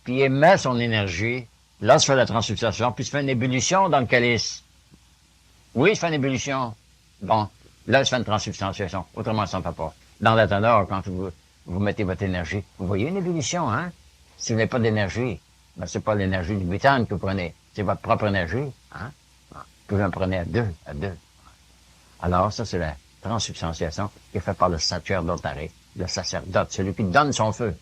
puis il émet son énergie. Là, se fait la transubstantiation, puis il se fait une ébullition dans le calice. Oui, il se fait une ébullition. Bon, là, il se fait une transubstantiation. Autrement, ça ne fait pas. Dans la teneur, quand vous mettez votre énergie, vous voyez une ébullition, hein? Si vous n'avez pas d'énergie, Mais c'est pas l'énergie du méthane que vous prenez, c'est votre propre énergie. Hein? Vous en prenez à deux. Alors, ça, c'est la transsubstantiation qui est faite par le statuaire d'Ontario, le sacerdote, celui qui donne son feu.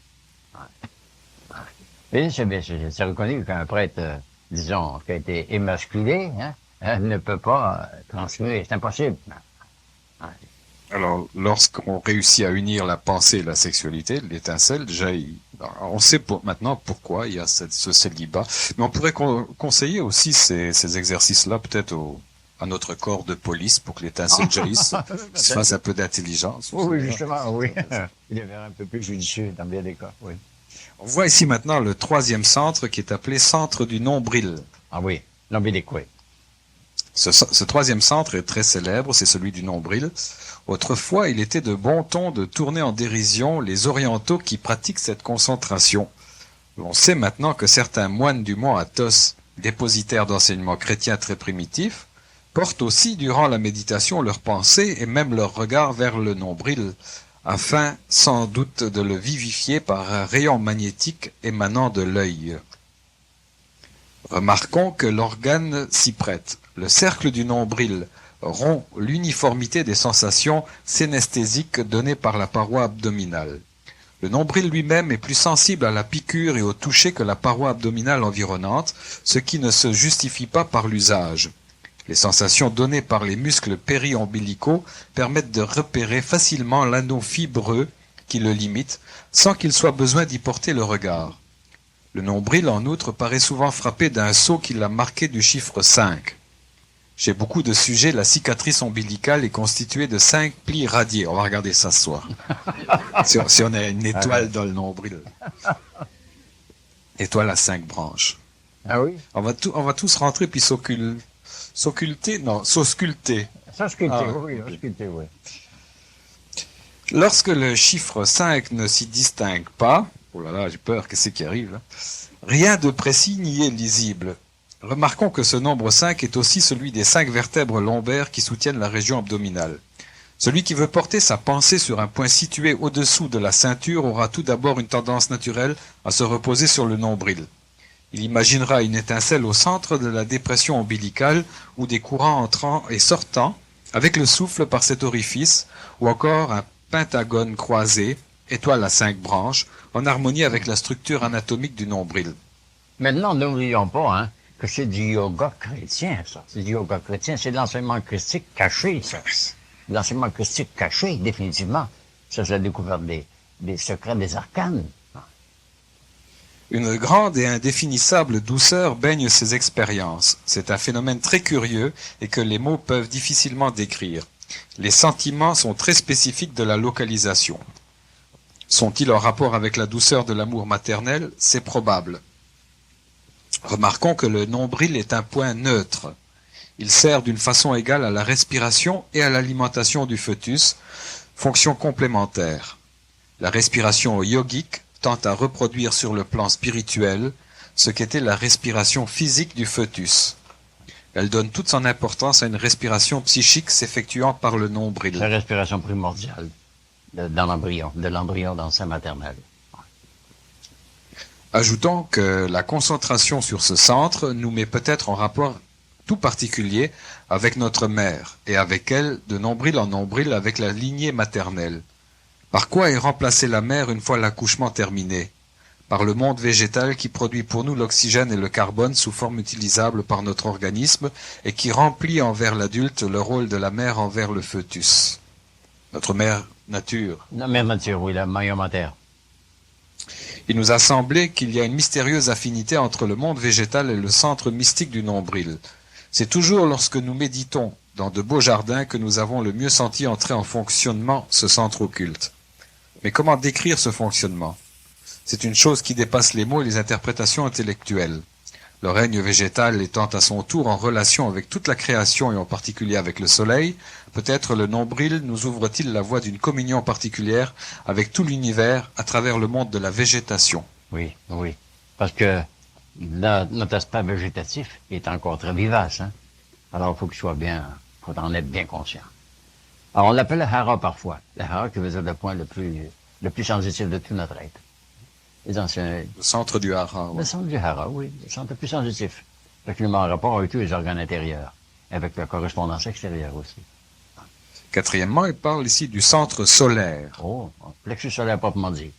Et c'est reconnu qu'un prêtre, disons, qui a été émasculé, ne peut pas transmuer. C'est impossible. Alors, lorsqu'on réussit à unir la pensée et la sexualité, l'étincelle jaillit. On sait maintenant pourquoi il y a ce célibat. Mais on pourrait conseiller aussi ces exercices-là peut-être à notre corps de police pour que l'étincelle jaillisse, qu'il se fasse un peu d'intelligence. Oui, justement, oui. Il est un peu plus judicieux dans bien des cas, oui. On voit ici maintenant le troisième centre qui est appelé centre du nombril. Ah oui, l'ombilique, oui. Ce troisième centre est très célèbre, c'est celui du nombril. Autrefois, il était de bon ton de tourner en dérision les orientaux qui pratiquent cette concentration. On sait maintenant que certains moines du mont Athos, dépositaires d'enseignements chrétiens très primitifs, portent aussi durant la méditation leurs pensées et même leur regard vers le nombril, afin sans doute de le vivifier par un rayon magnétique émanant de l'œil. Remarquons que l'organe s'y prête. Le cercle du nombril rompt l'uniformité des sensations synesthésiques données par la paroi abdominale. Le nombril lui-même est plus sensible à la piqûre et au toucher que la paroi abdominale environnante, ce qui ne se justifie pas par l'usage. Les sensations données par les muscles péri-ombilicaux permettent de repérer facilement l'anneau fibreux qui le limite, sans qu'il soit besoin d'y porter le regard. Le nombril, en outre, paraît souvent frappé d'un sceau qui l'a marqué du chiffre 5. Chez beaucoup de sujets, la cicatrice ombilicale est constituée de 5 plis radiés. On va regarder ça ce soir. si on a une étoile dans le nombril. Étoile à 5 branches. Ah oui? On va tous rentrer puis s'ausculter. S'ausculter, oui. Lorsque le chiffre 5 ne s'y distingue pas, oh là là, j'ai peur, qu'est-ce qui arrive là, rien de précis n'y est lisible. Remarquons que ce nombre 5 est aussi celui des 5 vertèbres lombaires qui soutiennent la région abdominale. Celui qui veut porter sa pensée sur un point situé au-dessous de la ceinture aura tout d'abord une tendance naturelle à se reposer sur le nombril. Il imaginera une étincelle au centre de la dépression ombilicale ou des courants entrant et sortant avec le souffle par cet orifice, ou encore un pentagone croisé, étoile à 5 branches, en harmonie avec la structure anatomique du nombril. Maintenant, n'oublions pas, que c'est du yoga chrétien, ça. C'est du yoga chrétien, c'est de l'enseignement christique caché, ça. L'enseignement christique caché, définitivement. Ça, c'est la découverte des secrets, des arcanes. Une grande et indéfinissable douceur baigne ces expériences. C'est un phénomène très curieux et que les mots peuvent difficilement décrire. Les sentiments sont très spécifiques de la localisation. Sont-ils en rapport avec la douceur de l'amour maternel? C'est probable. Remarquons que le nombril est un point neutre. Il sert d'une façon égale à la respiration et à l'alimentation du fœtus, fonction complémentaire. La respiration yogique tend à reproduire sur le plan spirituel ce qu'était la respiration physique du fœtus. Elle donne toute son importance à une respiration psychique s'effectuant par le nombril. La respiration primordiale dans l'embryon, de l'embryon dans le sein maternel. Ajoutons que la concentration sur ce centre nous met peut-être en rapport tout particulier avec notre mère, et avec elle, de nombril en nombril, avec la lignée maternelle. Par quoi est remplacée la mère une fois l'accouchement terminé? Par le monde végétal qui produit pour nous l'oxygène et le carbone sous forme utilisable par notre organisme et qui remplit envers l'adulte le rôle de la mère envers le fœtus. Notre mère nature. La mère nature, oui, la mère matière. Il nous a semblé qu'il y a une mystérieuse affinité entre le monde végétal et le centre mystique du nombril. C'est toujours lorsque nous méditons dans de beaux jardins que nous avons le mieux senti entrer en fonctionnement ce centre occulte. Mais comment décrire ce fonctionnement? C'est une chose qui dépasse les mots et les interprétations intellectuelles. Le règne végétal étant à son tour en relation avec toute la création et en particulier avec le soleil, peut-être le nombril nous ouvre-t-il la voie d'une communion particulière avec tout l'univers à travers le monde de la végétation. Oui, oui. Parce que notre aspect végétatif est encore très vivace, Alors, il faut qu'il faut en être bien conscient. Alors, on l'appelle le hara parfois. Le hara qui veut dire le point le plus sensitif de tout notre être. les anciens, Le centre du hara. le Ouais. centre du hara, oui, le centre le plus sensitif. Effectivement, en rapport avec tous les organes intérieurs, avec la correspondance extérieure aussi. Quatrièmement, il parle ici du centre solaire. Oh, plexus solaire proprement dit.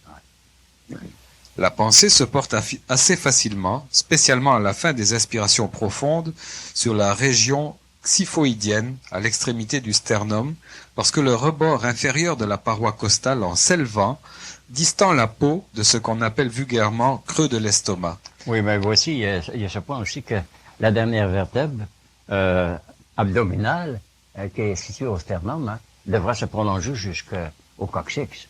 La pensée se porte assez facilement, spécialement à la fin des aspirations profondes, sur la région xiphoïdienne, à l'extrémité du sternum, lorsque le rebord inférieur de la paroi costale, en s'élevant, distend la peau de ce qu'on appelle vulgairement creux de l'estomac. Oui, mais voici, il y a ce point aussi que la dernière vertèbre abdominale, qui est située au sternum, hein, devra se prolonger jusqu'au coccyx.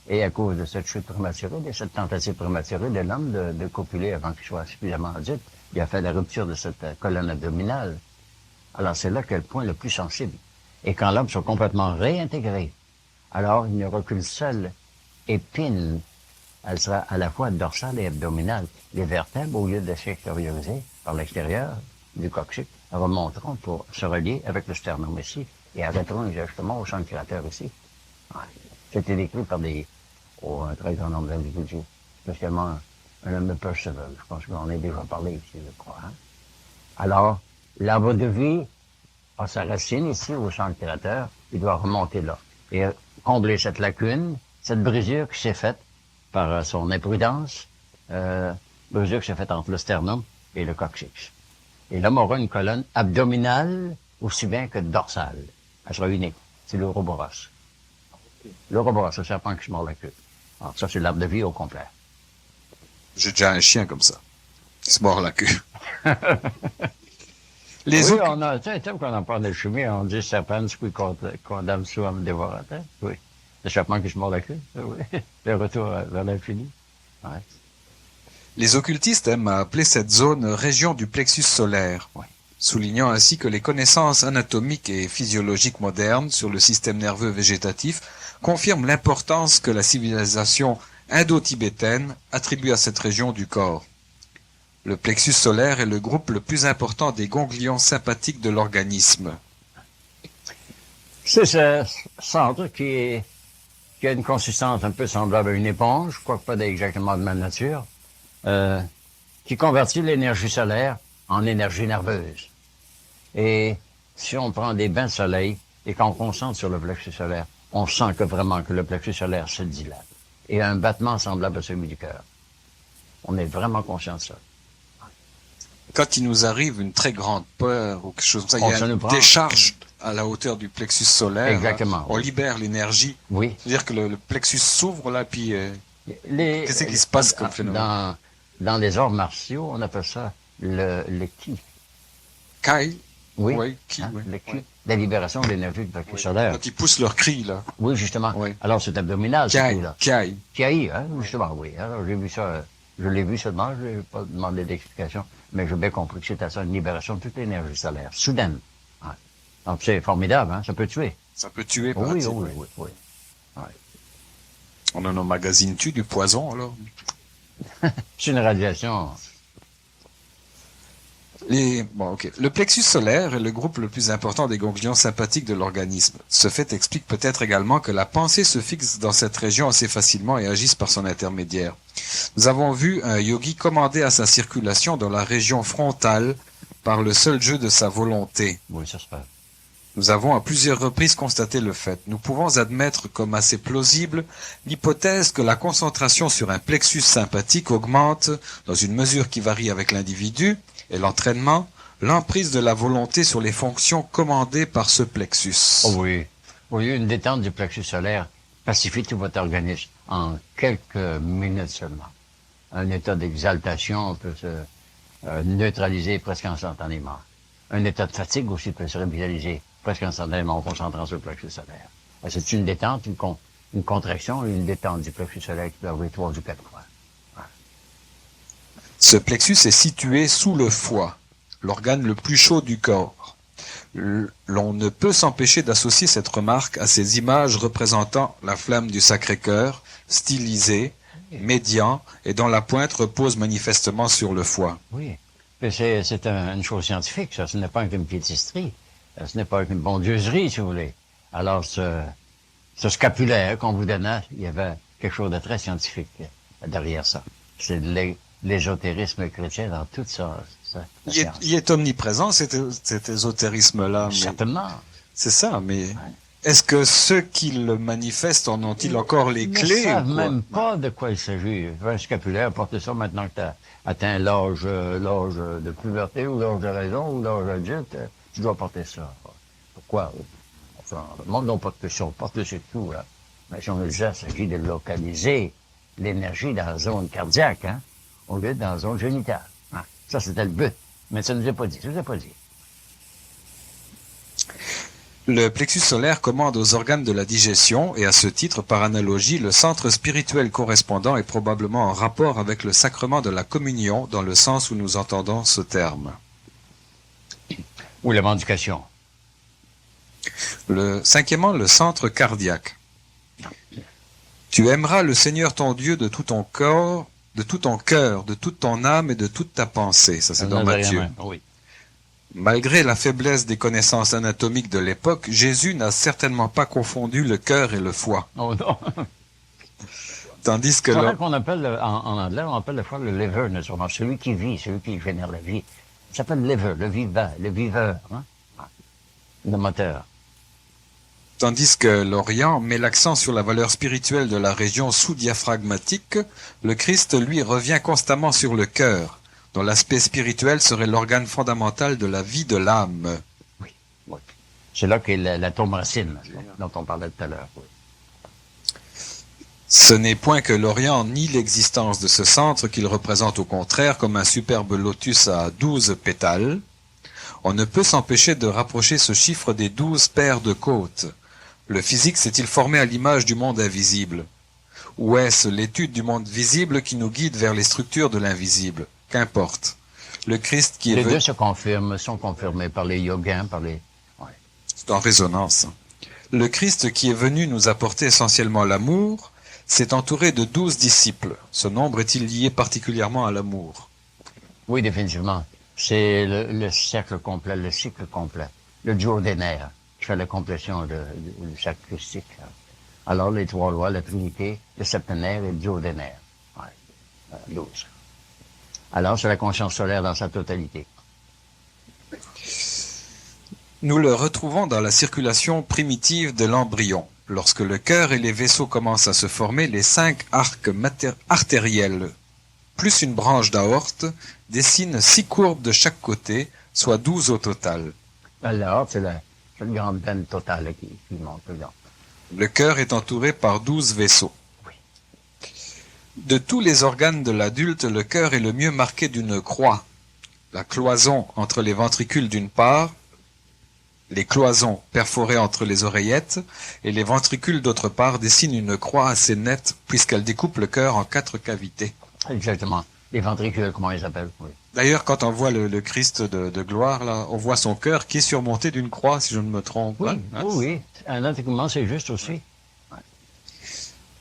Et à cause de cette chute prématurée, de cette tentative prématurée de l'homme de copuler avant qu'il soit suffisamment adulte, il a fait la rupture de cette colonne abdominale. Alors c'est là qu'est le point le plus sensible. Et quand l'homme sera complètement réintégré, alors il n'y aura qu'une seule épine. Elle sera à la fois dorsale et abdominale. Les vertèbres, au lieu de s'extérioriser par l'extérieur du coccyx, remonteront pour se relier avec le sternum ici et arrêteront exactement au centre créateur ici. Ouais. C'était décrit par un très grand nombre d'individus, spécialement un homme de Percival. Je pense qu'on en a déjà parlé ici, je crois. Hein? Alors, l'arbre de vie a sa racine ici au centre créateur, il doit remonter là et combler cette lacune, cette brisure qui s'est faite par son imprudence, brisure qui s'est faite entre le sternum et le coccyx. Et l'homme aura une colonne abdominale aussi bien que dorsale. Elle sera unique. C'est l'Ouroboros. L'Ouroboros, le serpent qui se mord la queue. Alors ça, c'est l'arbre de vie au complet. J'ai déjà un chien comme ça, qui se mord la queue. Les Oui, autres... on a, tu sais, quand on parle de chimie, on dit serpent qui condamne sous à me dévorer. Oui. Le serpent qui se mord la queue. Oui. Le retour vers l'infini. Ouais. Les occultistes aiment à appeler cette zone région du plexus solaire, Ouais. soulignant ainsi que les connaissances anatomiques et physiologiques modernes sur le système nerveux végétatif confirment l'importance que la civilisation indo-tibétaine attribue à cette région du corps. Le plexus solaire est le groupe le plus important des ganglions sympathiques de l'organisme. C'est ce centre qui a une consistance un peu semblable à une éponge, quoique pas exactement de même nature, qui convertit l'énergie solaire en énergie nerveuse. Et si on prend des bains de soleil et qu'on concentre sur le plexus solaire, on sent que vraiment que le plexus solaire se dilate et a un battement semblable à celui du cœur. On est vraiment conscient de ça. Quand il nous arrive une très grande peur ou quelque chose comme ça, il y Ça a nous une prend. décharge à la hauteur du plexus solaire. Exactement, Là, on oui. libère l'énergie. Oui. C'est-à-dire que le plexus s'ouvre là, puis qu'est-ce qui se Dans- passe comme phénomène? Dans les arts martiaux, on appelle ça le ki. Kai, Oui. ouais, ki, Hein, ouais. le ki. Ouais. La libération de l'énergie du plexus solaire. Quand ils poussent leur cri là. Oui, justement. Oui. Alors, c'est abdominal, ce Kai, ki-là. Kai. Qui hein, justement, oui. Alors, j'ai vu ça, je l'ai vu seulement, je n'ai pas demandé d'explication, mais j'ai bien compris que c'était ça, une libération de toute l'énergie solaire, soudaine. Ouais. Donc, c'est formidable, hein, ça peut tuer. Ça peut tuer. Oui, paraît-il, oui, ouais. oui, oui. On en emmagasine-tu du poison alors? C'est une radiation. Bon, ok. Le plexus solaire est le groupe le plus important des ganglions sympathiques de l'organisme. Ce fait explique peut-être également que la pensée se fixe dans cette région assez facilement et agisse par son intermédiaire. Nous avons vu un yogi commander à sa circulation dans la région frontale par le seul jeu de sa volonté. Oui, ça se fait. Nous avons à plusieurs reprises constaté le fait. Nous pouvons admettre comme assez plausible l'hypothèse que la concentration sur un plexus sympathique augmente, dans une mesure qui varie avec l'individu, et l'entraînement, l'emprise de la volonté sur les fonctions commandées par ce plexus. Oh oui. Oui, une détente du plexus solaire pacifie tout votre organisme en quelques minutes seulement. Un état d'exaltation peut se neutraliser presque instantanément. Un état de fatigue aussi peut se revitaliser presque instantanément en concentrant sur le plexus solaire. C'est une détente, une contraction et une détente du plexus solaire qui doit avoir 3 ou 4 fois. Ce plexus est situé sous le foie, l'organe le plus chaud du corps. L'on ne peut s'empêcher d'associer cette remarque à ces images représentant la flamme du Sacré-Cœur, stylisée, médian, et dont la pointe repose manifestement sur le foie. Oui. C'est une chose scientifique, ça. Ce n'est pas une piétisterie. Ce n'est pas une bondieuserie, si vous voulez. Alors, ce scapulaire qu'on vous donnait, il y avait quelque chose de très scientifique derrière ça. C'est de l'ésotérisme chrétien dans toute sa science. Il est omniprésent, cet ésotérisme-là. Mais Certainement. c'est ça, mais est-ce que ceux qui le manifestent en ont-ils encore les Ils clés ne savent ou quoi? même pas de quoi il s'agit. Un scapulaire, porte ça maintenant que tu as atteint l'âge de puberté ou l'âge de raison ou l'âge adulte, tu dois porter ça. Pourquoi? Enfin, le monde n'a pas de question, porte c'est tout, là. Mais si on le dit, il s'agit de localiser l'énergie dans la zone cardiaque, hein, au lieu de dans la zone génitale. Hein. Ça, c'était le but. Mais ça ne nous a pas dit, ça ne nous a pas dit. Le plexus solaire commande aux organes de la digestion et à ce titre, par analogie, le centre spirituel correspondant est probablement en rapport avec le sacrement de la communion dans le sens où nous entendons ce terme. Ou la vendication. Cinquièmement, le centre cardiaque. Tu aimeras le Seigneur ton Dieu de tout ton corps, de tout ton cœur, de toute ton âme et de toute ta pensée. Ça, c'est dans Matthieu. Oui. Malgré la faiblesse des connaissances anatomiques de l'époque, Jésus n'a certainement pas confondu le cœur et le foie. Oh non. Tandis que C'est vrai qu'on appelle, en anglais, on appelle le foie le liver, naturellement. Celui qui vit, celui qui génère la vie. Ça s'appelle liver, le viveur, hein? Le moteur. Tandis que l'Orient met l'accent sur la valeur spirituelle de la région sous-diaphragmatique, le Christ, lui, revient constamment sur le cœur, dont l'aspect spirituel serait l'organe fondamental de la vie de l'âme. Oui. C'est là qu'est la tombe racine, dont on parlait tout à l'heure. Oui. Ce n'est point que l'Orient nie l'existence de ce centre qu'il représente au contraire comme un superbe lotus à 12 pétales. On ne peut s'empêcher de rapprocher ce chiffre des 12 paires de côtes. Le physique s'est-il formé à l'image du monde invisible? Ou est-ce l'étude du monde visible qui nous guide vers les structures de l'invisible? Qu'importe. Le Christ qui est Les venu... deux sont confirmés par les yogiens, par les... Ouais. C'est en résonance. Le Christ qui est venu nous apporter essentiellement l'amour s'est entouré de 12 disciples. Ce nombre est-il lié particulièrement à l'amour? Oui, définitivement. C'est le cercle complet, le cycle complet. Le duodénaire, qui fait la complétion du cercle christique. Alors, les trois lois, la Trinité, le septénaire et le duodénaire. Ouais. 12. Alors, c'est la conscience solaire dans sa totalité. Nous le retrouvons dans la circulation primitive de l'embryon. Lorsque le cœur et les vaisseaux commencent à se former, les 5 arcs artériels, plus une branche d'aorte, dessinent 6 courbes de chaque côté, soit 12 au total. L'aorte, c'est la grande veine totale là, qui monte. Là. Le cœur est entouré par 12 vaisseaux. Oui. De tous les organes de l'adulte, le cœur est le mieux marqué d'une croix. La cloison entre les ventricules d'une part, les cloisons perforées entre les oreillettes et les ventricules d'autre part dessinent une croix assez nette puisqu'elle découpe le cœur en 4 cavités. Exactement. Les ventricules, comment ils s'appellent? Oui. D'ailleurs, quand on voit le Christ de gloire, là, on voit son cœur qui est surmonté d'une croix, si je ne me trompe pas. Oui, hein? Oui. Anatomiquement, c'est juste aussi. Ouais.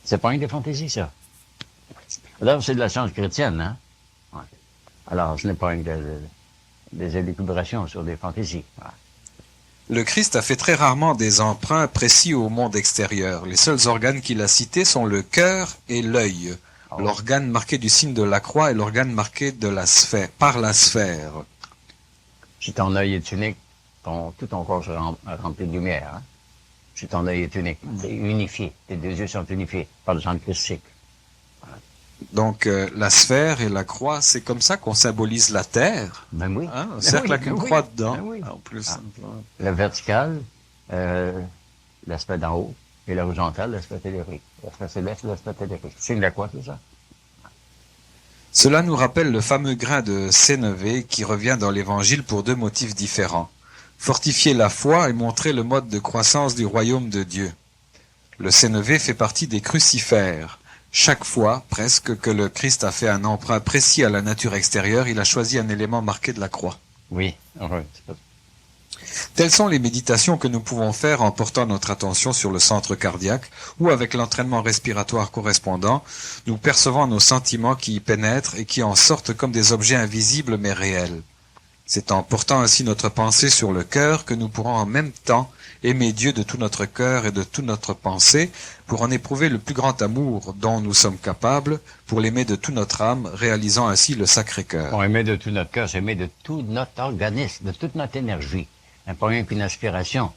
C'est pas une des fantaisies, ça. Là, c'est de la science chrétienne, hein? Ouais. Alors, ce n'est pas une des élucubrations sur des fantaisies. Ouais. Le Christ a fait très rarement des emprunts précis au monde extérieur. Les seuls organes qu'il a cités sont le cœur et l'œil. Oh. L'organe marqué du signe de la croix et l'organe marqué de la sphère, par la sphère. Si ton œil est unique, tout ton corps sera rempli de lumière. Hein? Si ton œil est unique, c'est unifié. Tes deux yeux sont unifiés par le sang christique. Donc, la sphère et la croix, c'est comme ça qu'on symbolise la terre. Ben oui. Hein? Un cercle avec une croix dedans. Ben oui. En plus. Ah. La verticale, l'aspect d'en haut, et l'horizontale, l'aspect tellurique. L'aspect céleste, l'aspect tellurique. C'est de la croix, tout ça? Cela nous rappelle le fameux grain de sénévé qui revient dans l'Évangile pour 2 motifs différents. Fortifier la foi et montrer le mode de croissance du royaume de Dieu. Le sénévé fait partie des crucifères. Chaque fois, presque, que le Christ a fait un emprunt précis à la nature extérieure, il a choisi un élément marqué de la croix. Oui, heureux. Telles sont les méditations que nous pouvons faire en portant notre attention sur le centre cardiaque ou avec l'entraînement respiratoire correspondant, nous percevons nos sentiments qui y pénètrent et qui en sortent comme des objets invisibles mais réels. C'est en portant ainsi notre pensée sur le cœur que nous pourrons en même temps aimer Dieu de tout notre cœur et de toute notre pensée, pour en éprouver le plus grand amour dont nous sommes capables, pour l'aimer de toute notre âme, réalisant ainsi le Sacré-Cœur. Bon, aimer de tout notre cœur, c'est aimer de tout notre organisme, de toute notre énergie. Pas rien qu'une aspiration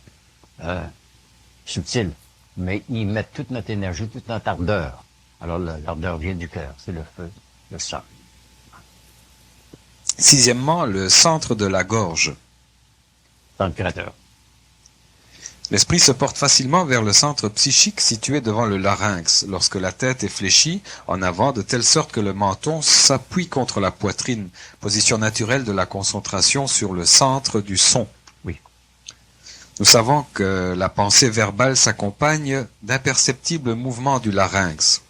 subtile, mais y mettre toute notre énergie, toute notre ardeur. Alors l'ardeur vient du cœur, c'est le feu, le sang. Sixièmement, le centre de la gorge. Dans le Créateur. L'esprit se porte facilement vers le centre psychique situé devant le larynx, lorsque la tête est fléchie en avant de telle sorte que le menton s'appuie contre la poitrine, position naturelle de la concentration sur le centre du son. Oui. Nous savons que la pensée verbale s'accompagne d'imperceptibles mouvements du larynx.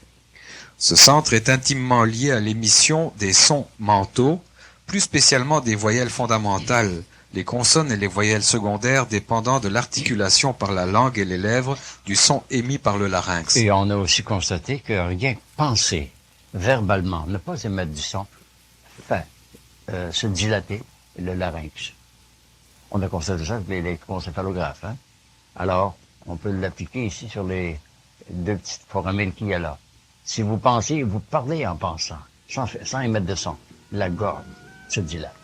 Ce centre est intimement lié à l'émission des sons mentaux, plus spécialement des voyelles fondamentales, les consonnes et les voyelles secondaires dépendant de l'articulation par la langue et les lèvres du son émis par le larynx. Et on a aussi constaté que rien que penser verbalement, ne pas émettre du son, fait se dilater le larynx. On a constaté ça avec l'électroencéphalographe. Hein? Alors, on peut l'appliquer ici sur les deux petites foramines qu'il y a là. Si vous pensez, vous parlez en pensant, sans émettre de son. La gorge se dilate.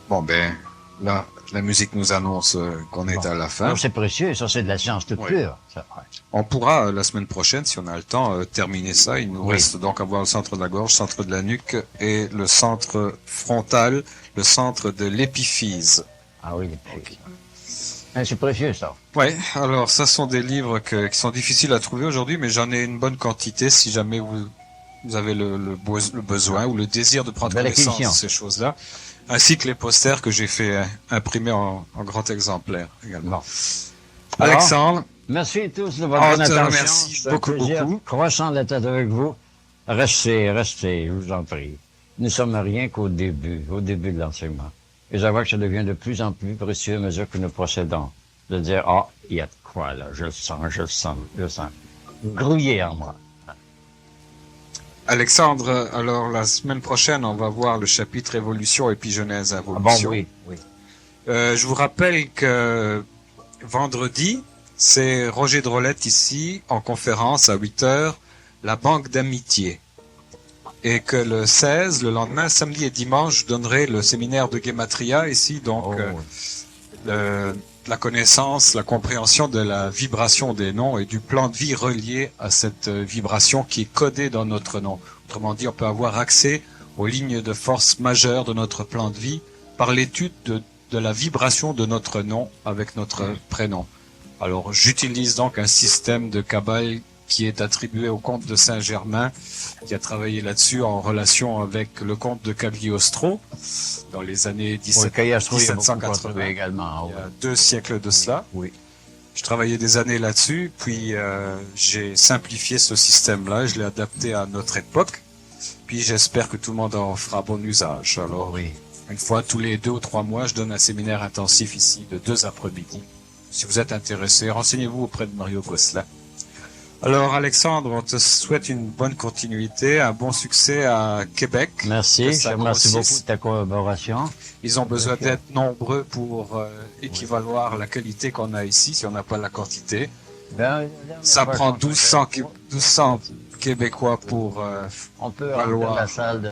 Bon ben, là, la musique nous annonce qu'on est à la fin. C'est précieux, ça c'est de la science toute pure. Ça, ouais. On pourra, la semaine prochaine, si on a le temps, terminer ça. Il nous reste donc à voir le centre de la gorge, le centre de la nuque et le centre frontal, le centre de l'épiphyse. Ah oui, l'épiphyse. C'est précieux ça. Ouais, alors ça sont des livres qui sont difficiles à trouver aujourd'hui, mais j'en ai une bonne quantité si jamais vous avez le besoin ou le désir de prendre connaissance de ces choses-là. Ainsi que les posters que j'ai fait imprimer en grand exemplaire également. Bon. Alexandre. Merci à tous de votre bonne attention. Merci beaucoup. Croissant la tête avec vous. Restez, je vous en prie. Nous sommes rien qu'au début de l'enseignement. Et je vois que ça devient de plus en plus précieux à mesure que nous procédons. De dire, il y a de quoi là, je le sens. Grouillé en moi. Alexandre, alors la semaine prochaine, on va voir le chapitre Évolution, Épigenèse, Involution. Oui. Je vous rappelle que vendredi, c'est Roger Drolette ici, en conférence à 8h, la Banque d'amitié. Et que le 16, le lendemain, samedi et dimanche, je donnerai le séminaire de Gematria ici, donc la connaissance, la compréhension de la vibration des noms et du plan de vie relié à cette vibration qui est codée dans notre nom. Autrement dit, on peut avoir accès aux lignes de force majeures de notre plan de vie par l'étude de la vibration de notre nom avec notre prénom. Alors, j'utilise donc un système de Kabbale qui est attribué au comte de Saint-Germain, qui a travaillé là-dessus en relation avec le comte de Cagliostro dans les années 1780, également. Il y a 2 siècles de cela. Oui. Je travaillais des années là-dessus, puis j'ai simplifié ce système-là, je l'ai adapté à notre époque, puis j'espère que tout le monde en fera bon usage. Alors, une fois tous les 2 ou 3 mois, je donne un séminaire intensif ici de 2 après-midi. Si vous êtes intéressé, renseignez-vous auprès de Mario Gosselin. Alors Alexandre, on te souhaite une bonne continuité, un bon succès à Québec. Merci, je remercie beaucoup de ta collaboration. Ils ont besoin d'être nombreux pour équivaloir la qualité qu'on a ici, si on n'a pas la quantité. Ça prend 1200 Québécois pour on peut remplir la salle de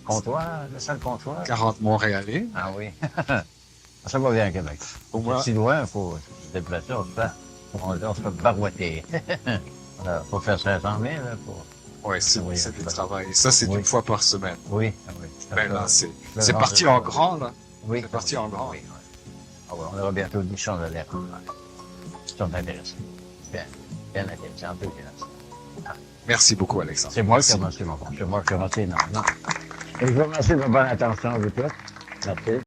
comptoir, 40 Montréalais. Ah oui, ça va bien à Québec. Si loin, il faut se déplacer, on se fait barouetter. Faut faire 500 000. Oui, c'est du travail. Ça, c'est une fois par semaine. Oui. Ben là, c'est parti en grand, là. Oui. C'est parti en grand. Oui. On aura bientôt 10 champs de l'air. Ils sont intéressants. Bien intéressant. Merci beaucoup, Alexandre. C'est moi qui ai remercié, mon frère. C'est moi qui ai remercié, non. Et je vous remercie de votre bonne attention, vous tous. Merci.